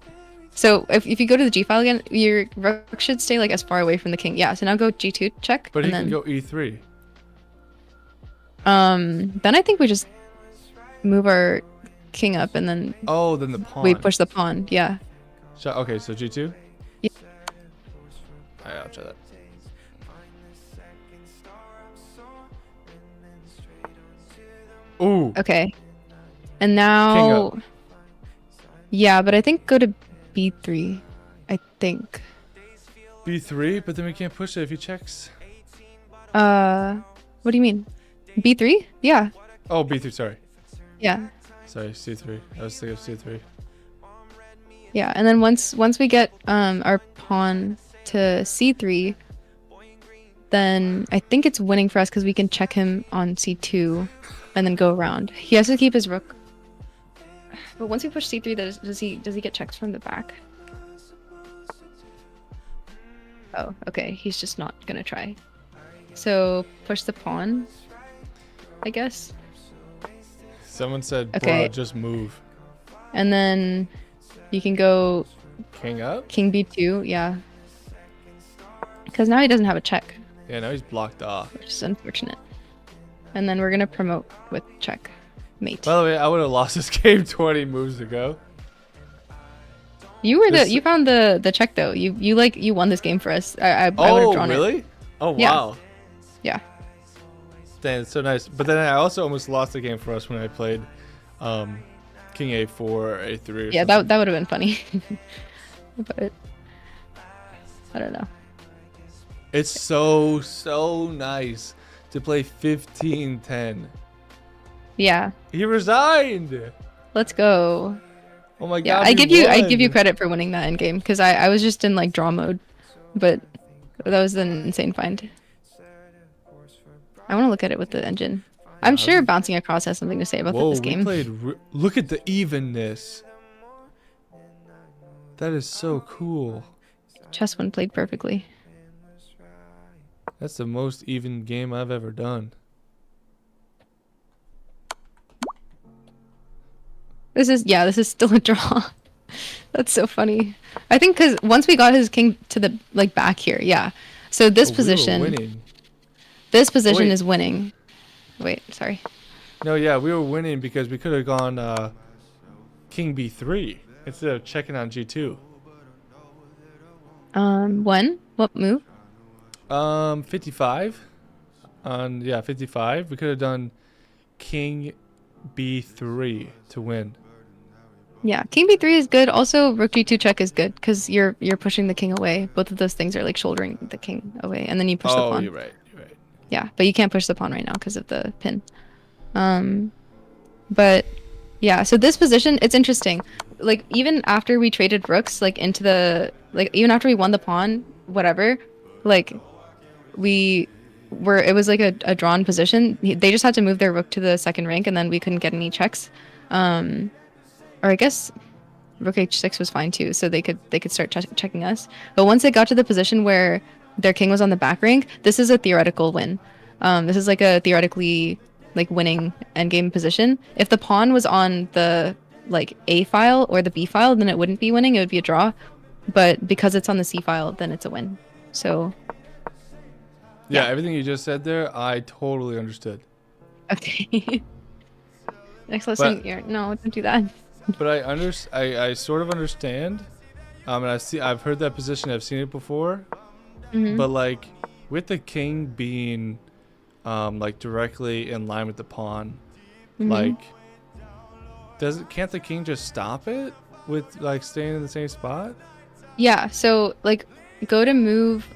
So if you go to the g file again, your rook should stay like as far away from the king. Yeah. So now go g2 check, But and he then can go e3. then I think we just move our king up, and then Oh, then the pawn. we push the pawn. Yeah. Okay, so g2. Yeah. Alright, I'll try that. Ooh. Okay. And now. up. Yeah, but I think go to b3. I think. b3, but then we can't push it if he checks. What do you mean? b3? Yeah. Oh, b3. Sorry. Yeah. Sorry, c3. I was thinking of c3. Yeah, and then once we get our pawn to c3, then I think it's winning for us because we can check him on c2 and then go around. He has to keep his rook. But once we push c3, does he get checked from the back? Oh, okay. He's just not gonna try. So push the pawn, I guess. Someone said, Okay. "Bruh, just move." And then you can go King up? king b2, yeah. Because now he doesn't have a check, Yeah, now he's blocked off. which is unfortunate. And then we're gonna promote with check mate. By the way, I would have lost this game 20 moves ago. You were this- you found the check though. You won this game for us. I would have Oh, drawn it. really? Oh, Yeah. wow. Yeah. Dang, it's so nice. But then I also almost lost the game for us when I played King A4 or A3 or Yeah, something. that would have been funny. But I don't know. It's so nice to play 15-10. Yeah. He resigned. Let's go. Oh my Yeah, god. I he give you won. credit for winning that end game because I was just in like draw mode, but that was an insane find. I want to look at it with the engine. I'm sure bouncing across has something to say about Whoa, this we game. played. Look at the evenness. That is so cool. Chess one played perfectly. That's the most even game I've ever done. This is still a draw. That's so funny. I think because once we got his king to the like back here, yeah. So this Oh, we were position, winning. this position Wait. is winning. Wait, sorry. No, yeah, we were winning because we could have gone King B3 instead of checking on G2. When? What move? 55. 55. We could have done King B3 to win. Yeah, King B3 is good. Also, Rook G2 check is good because you're pushing the king away. Both of those things are like shouldering the king away, and then you push the Oh, pawn. you're right. You're right. Yeah, but you can't push the pawn right now because of the pin. But yeah, so this position, it's interesting. Like even after we traded rooks, like into the even after we won the pawn, whatever, like it was like a drawn position. They just had to move their rook to the second rank, and then we couldn't get any checks. Or I guess rook h6 was fine too, so they could start checking us. But once it got to the position where their king was on the back rank, this is a theoretical win. This is like a theoretically like winning endgame position. If the pawn was on the like A file or the B file, then it wouldn't be winning, it would be a draw. But because it's on the C file, then it's a win. So Yeah, Yeah. everything you just said there, I totally understood. okay. Next lesson, no, don't do that. But I sort of understand. And I've heard that position, I've seen it before. Mhm. But like with the king being like directly in line with the pawn, Mhm. like can't the king just stop it with like staying in the same spot? Yeah, so like go to move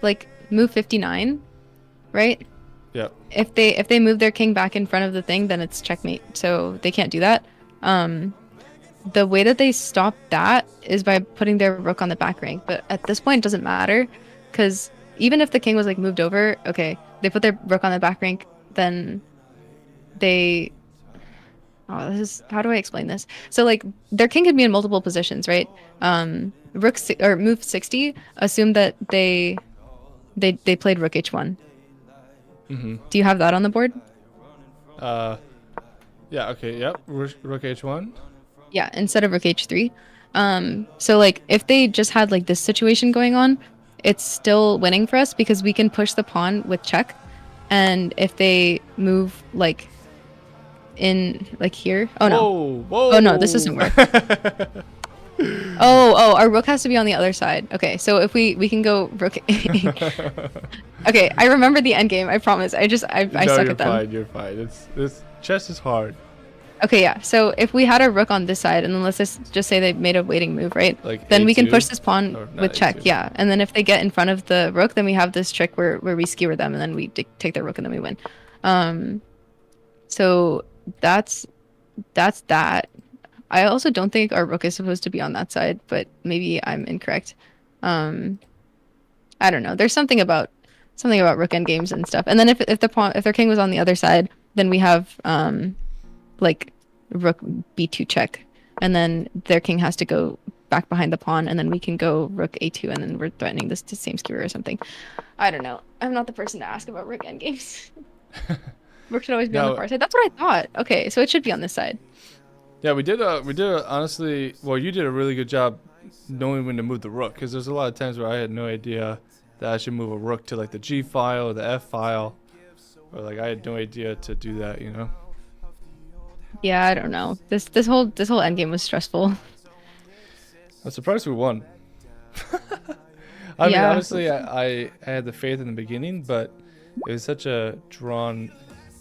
like move 59, right? Yep. If they move their king back in front of the thing, then it's checkmate. So they can't do that. The way that they stop that is by putting their rook on the back rank. But at this point, it doesn't matter because even if the king was like moved over, okay, they put their rook on the back rank, then they. Oh, how do I explain this? So like their king could be in multiple positions, right? Or move 60. Assume that they played rook h1. Mm-hmm. Do you have that on the board? Yeah. Okay. Yep. Rook h1. Yeah, instead of rook h3. So like if they just had like this situation going on, it's still winning for us because we can push the pawn with check, and if they move like in like here, oh no, Whoa. oh no, this doesn't work. Oh, our rook has to be on the other side. Okay, so if we can go rook. Okay, I remember the end game. I promise. I No, suck you're at them. fine. You're fine. This chess is hard. Okay, yeah. So if we had a rook on this side, and then let's just say they made a waiting move, right? Like then we can A2? push this pawn Or not with check, A2. yeah. And then if they get in front of the rook, then we have this trick where we skewer them, and then we take their rook, and then we win. So that's that. I also don't think our rook is supposed to be on that side, but maybe I'm incorrect. I don't know. There's something about rook end games and stuff. And then if their king was on the other side, then we have like rook b2 check, and then their king has to go back behind the pawn, and then we can go rook a2, and then we're threatening this to same skewer or something. I don't know. I'm not the person to ask about rook end games. Rook should always be on the No. far side. That's what I thought. Okay, so it should be on this side. Yeah, we did honestly. Well, you did a really good job knowing when to move the rook, because there's a lot of times where I had no idea that I should move a rook to like the G file or the F file, or like I had no idea to do that. You know. Yeah, I don't know. This whole endgame was stressful. I'm surprised we won. I mean, Yeah. honestly, I had the faith in the beginning, but it was such a drawn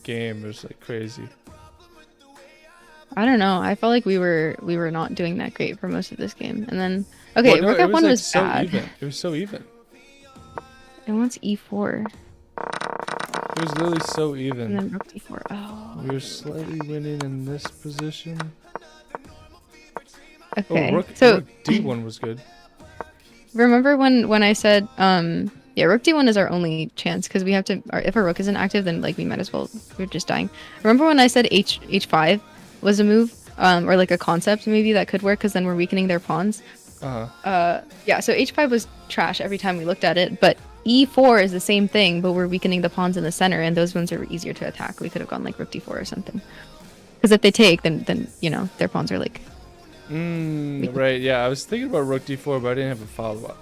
game. It was like crazy. I don't know. I felt like we were not doing that great for most of this game, and then okay, Well, no, rook it f1 like, was so bad. even. It was so even. And what's e4, It was literally so and even. then rook d4. Oh, We were slightly winning in this position. okay. Oh, rook So D1 was good. remember when I said Yeah, rook d1 is our only chance because we have to. If our rook isn't active, then like we might as well. We're just dying. Remember when I said h5 was a move, or like a concept maybe that could work because then we're weakening their pawns. Yeah. So h5 was trash every time we looked at it, but e4 is the same thing, but we're weakening the pawns in the center, and those ones are easier to attack. We could have gone like rook d4 or something. Because if they take, then you know their pawns are like. Right. Yeah, I was thinking about rook d4, but I didn't have a follow-up.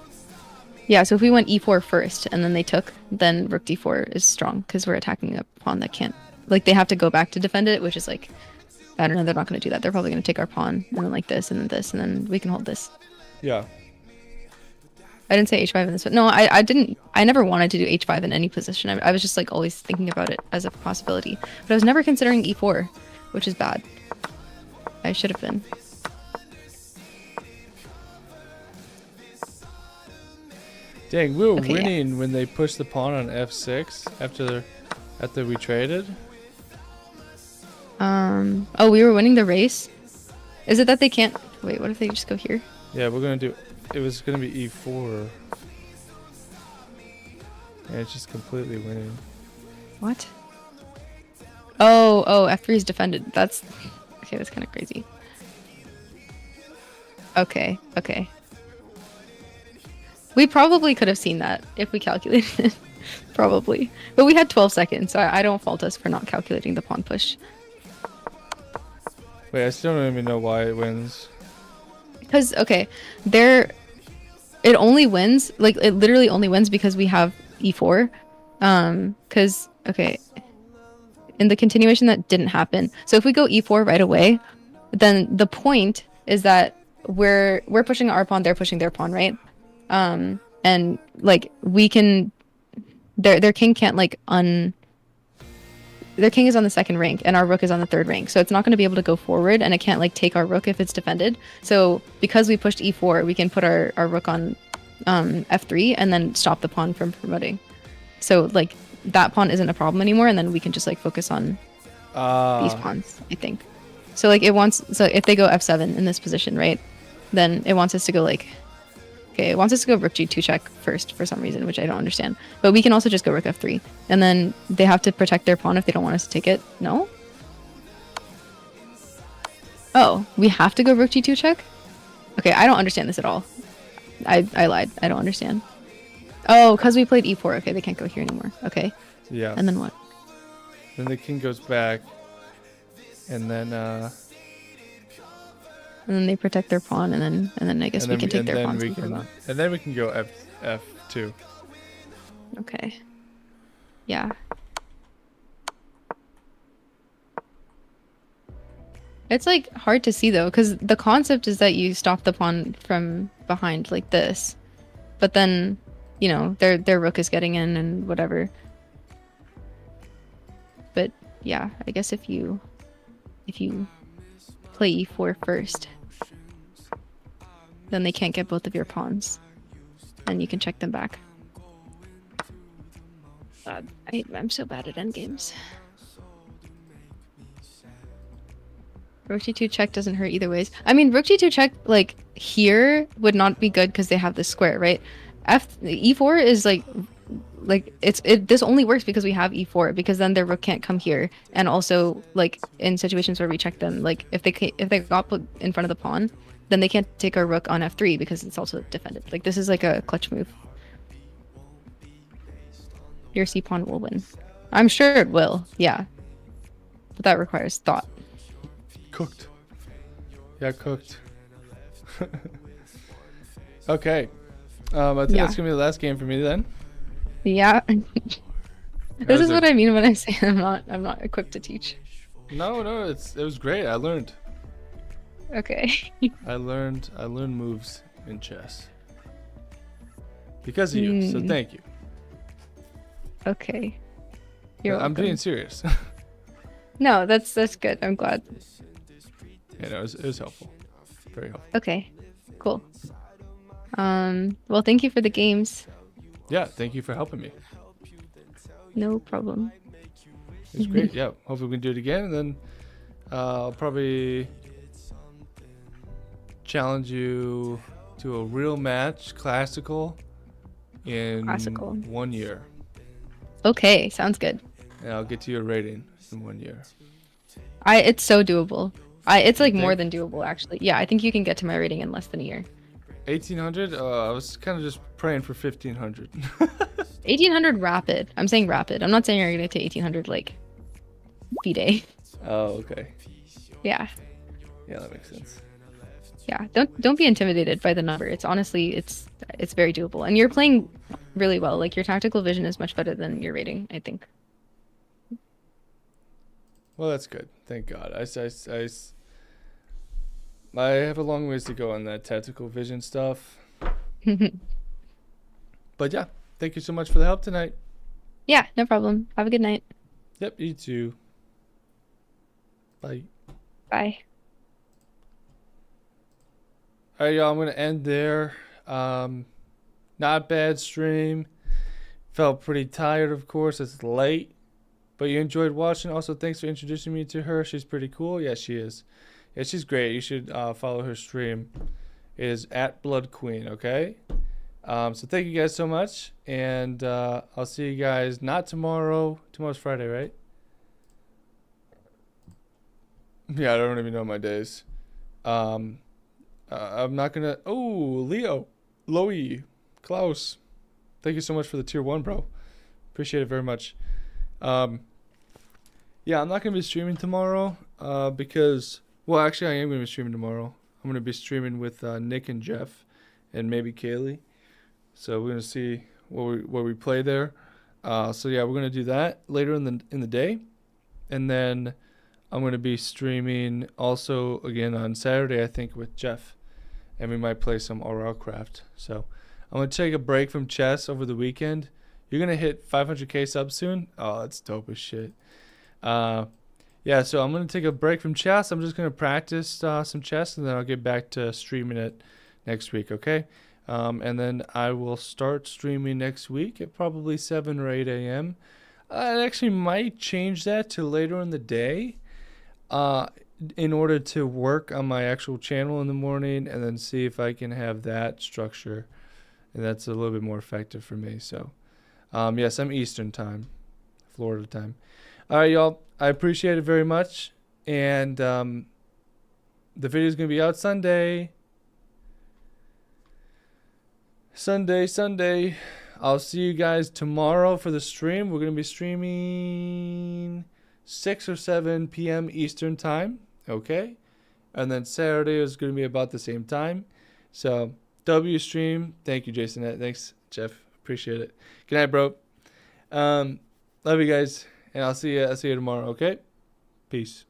Yeah, so if we went e4 first and then they took, then rook d4 is strong because we're attacking a pawn that can't, like they have to go back to defend it, which is like, I don't know, they're not going to do that. They're probably going to take our pawn and then like this and then this and then we can hold this. Yeah. I didn't say h5 in this one. No, I didn't. I never wanted to do h5 in any position. I was just like always thinking about it as a possibility. But I was never considering e4, which is bad. I should have been. Dang, we were Okay, yeah. winning when they pushed the pawn on f6 after we traded. Oh, we were winning the race? Is it that they can't... Wait, what if they just go here? Yeah, we're gonna do. It was gonna be e4. And it's just completely winning. What? Oh, f3 is defended. That's... Okay, that's kind of crazy. Okay. We probably could have seen that if we calculated it. Probably. But we had 12 seconds, so I don't fault us for not calculating the pawn push. Wait, I still don't even know why it wins. Because, okay, it only wins, like, it literally only wins because we have e4. Because, okay, in the continuation that didn't happen. So if we go e4 right away, then the point is that we're pushing our pawn, they're pushing their pawn, right? And like we can, their king can't like their king is on the second rank and our rook is on the third rank, so it's not going to be able to go forward, and it can't like take our rook if it's defended. So because we pushed e4, we can put our rook on f3 and then stop the pawn from promoting. So like that pawn isn't a problem anymore, and then we can just like focus on these pawns, I think. So like so if they go f7 in this position, right, then it wants us to go like, okay, it wants us to go rook g2 check first for some reason, which I don't understand. But we can also just go rook f3. And then they have to protect their pawn if they don't want us to take it. No? Oh, we have to go rook g2 check? Okay, I don't understand this at all. I lied. I don't understand. Oh, because we played e4. Okay, they can't go here anymore. Okay. Yeah. And then what? Then the king goes back. And then And then they protect their pawn, and then I guess we can take their pawns. And then we can go f2. Okay. Yeah. It's like hard to see though, because the concept is that you stop the pawn from behind like this, but then, you know, their rook is getting in and whatever. But yeah, I guess if you play e4 first, then they can't get both of your pawns, and you can check them back. I'm so bad at endgames. Rook g2 check doesn't hurt either ways. I mean, rook g2 check like here would not be good because they have this square, right? E4 is like this only works because we have e4, because then their rook can't come here, and also like in situations where we check them, like if they got put in front of the pawn, then they can't take our rook on f3 because it's also defended. Like this is like a clutch move. Your c pawn will win. I'm sure it will, yeah, but that requires thought. Cooked. Yeah, cooked. Okay. I think that's gonna be the last game for me then. Yeah. This is what I mean when I say I'm not equipped to teach. No, it was great. I learned. Okay. I learned moves in chess. Because of you, so thank you. Okay. You're I'm welcome. being serious. No, that's good. I'm glad. Yeah, no, it was helpful. Very helpful. Okay. Cool. Well, thank you for the games. Yeah, thank you for helping me. No problem. It was great. Yeah, hopefully we can do it again, and then I'll probably challenge you to a real match, classical, in Classical. 1 year. Okay, sounds good. And I'll get to your rating in 1 year. It's so doable. It's like more think? than doable actually. Yeah, I think you can get to my rating in less than a year. 1800? I was kind of just praying for 1500. 1800 rapid. I'm saying rapid. I'm not saying you're gonna get to 1800 like FIDE. Oh, okay. Yeah. Yeah, that makes sense. Yeah. Don't be intimidated by the number. It's honestly it's very doable. And you're playing really well. Like your tactical vision is much better than your rating, I think. Well, that's good. Thank God. I have a long ways to go on that tactical vision stuff. But yeah, thank you so much for the help tonight. Yeah, no problem. Have a good night. Yep, you too. Bye. Bye. All right, y'all. I'm gonna end there. Not bad stream. Felt pretty tired, of course. It's late, but you enjoyed watching. Also, thanks for introducing me to her. She's pretty cool. Yeah, she is. Yeah, she's great. You should follow her stream. It is at Blood Queen. Okay. So thank you guys so much, and I'll see you guys not tomorrow. Tomorrow's Friday, right? Yeah, I don't even know my days. I'm not gonna. Oh, Leo, Loey, Klaus, thank you so much for the tier 1, bro. Appreciate it very much. Yeah, I'm not gonna be streaming tomorrow. Because, well, actually, I am gonna be streaming tomorrow. I'm gonna be streaming with Nick and Jeff, and maybe Kaylee. So we're gonna see what we play there. So yeah, we're gonna do that later in the day, and then I'm gonna be streaming also again on Saturday, I think, with Jeff, and we might play some Oralcraft. So I'm gonna take a break from chess over the weekend. You're gonna hit 500k subs soon. Oh, that's dope as shit. Yeah, so I'm gonna take a break from chess. I'm just gonna practice some chess, and then I'll get back to streaming it next week. Okay. And then I will start streaming next week at probably 7 or 8 a.m. I actually might change that to later in the day in order to work on my actual channel in the morning and then see if I can have that structure. And that's a little bit more effective for me. So, yes, I'm Eastern time, Florida time. All right, y'all. I appreciate it very much. And the video is going to be out Sunday. Sunday. I'll see you guys tomorrow for the stream. We're going to be streaming 6 or 7 p.m. Eastern time. Okay. And then Saturday is going to be about the same time. So, W stream. Thank you, Jason. Thanks, Jeff. Appreciate it. Good night, bro. Love you guys. And I'll see you tomorrow. Okay. Peace.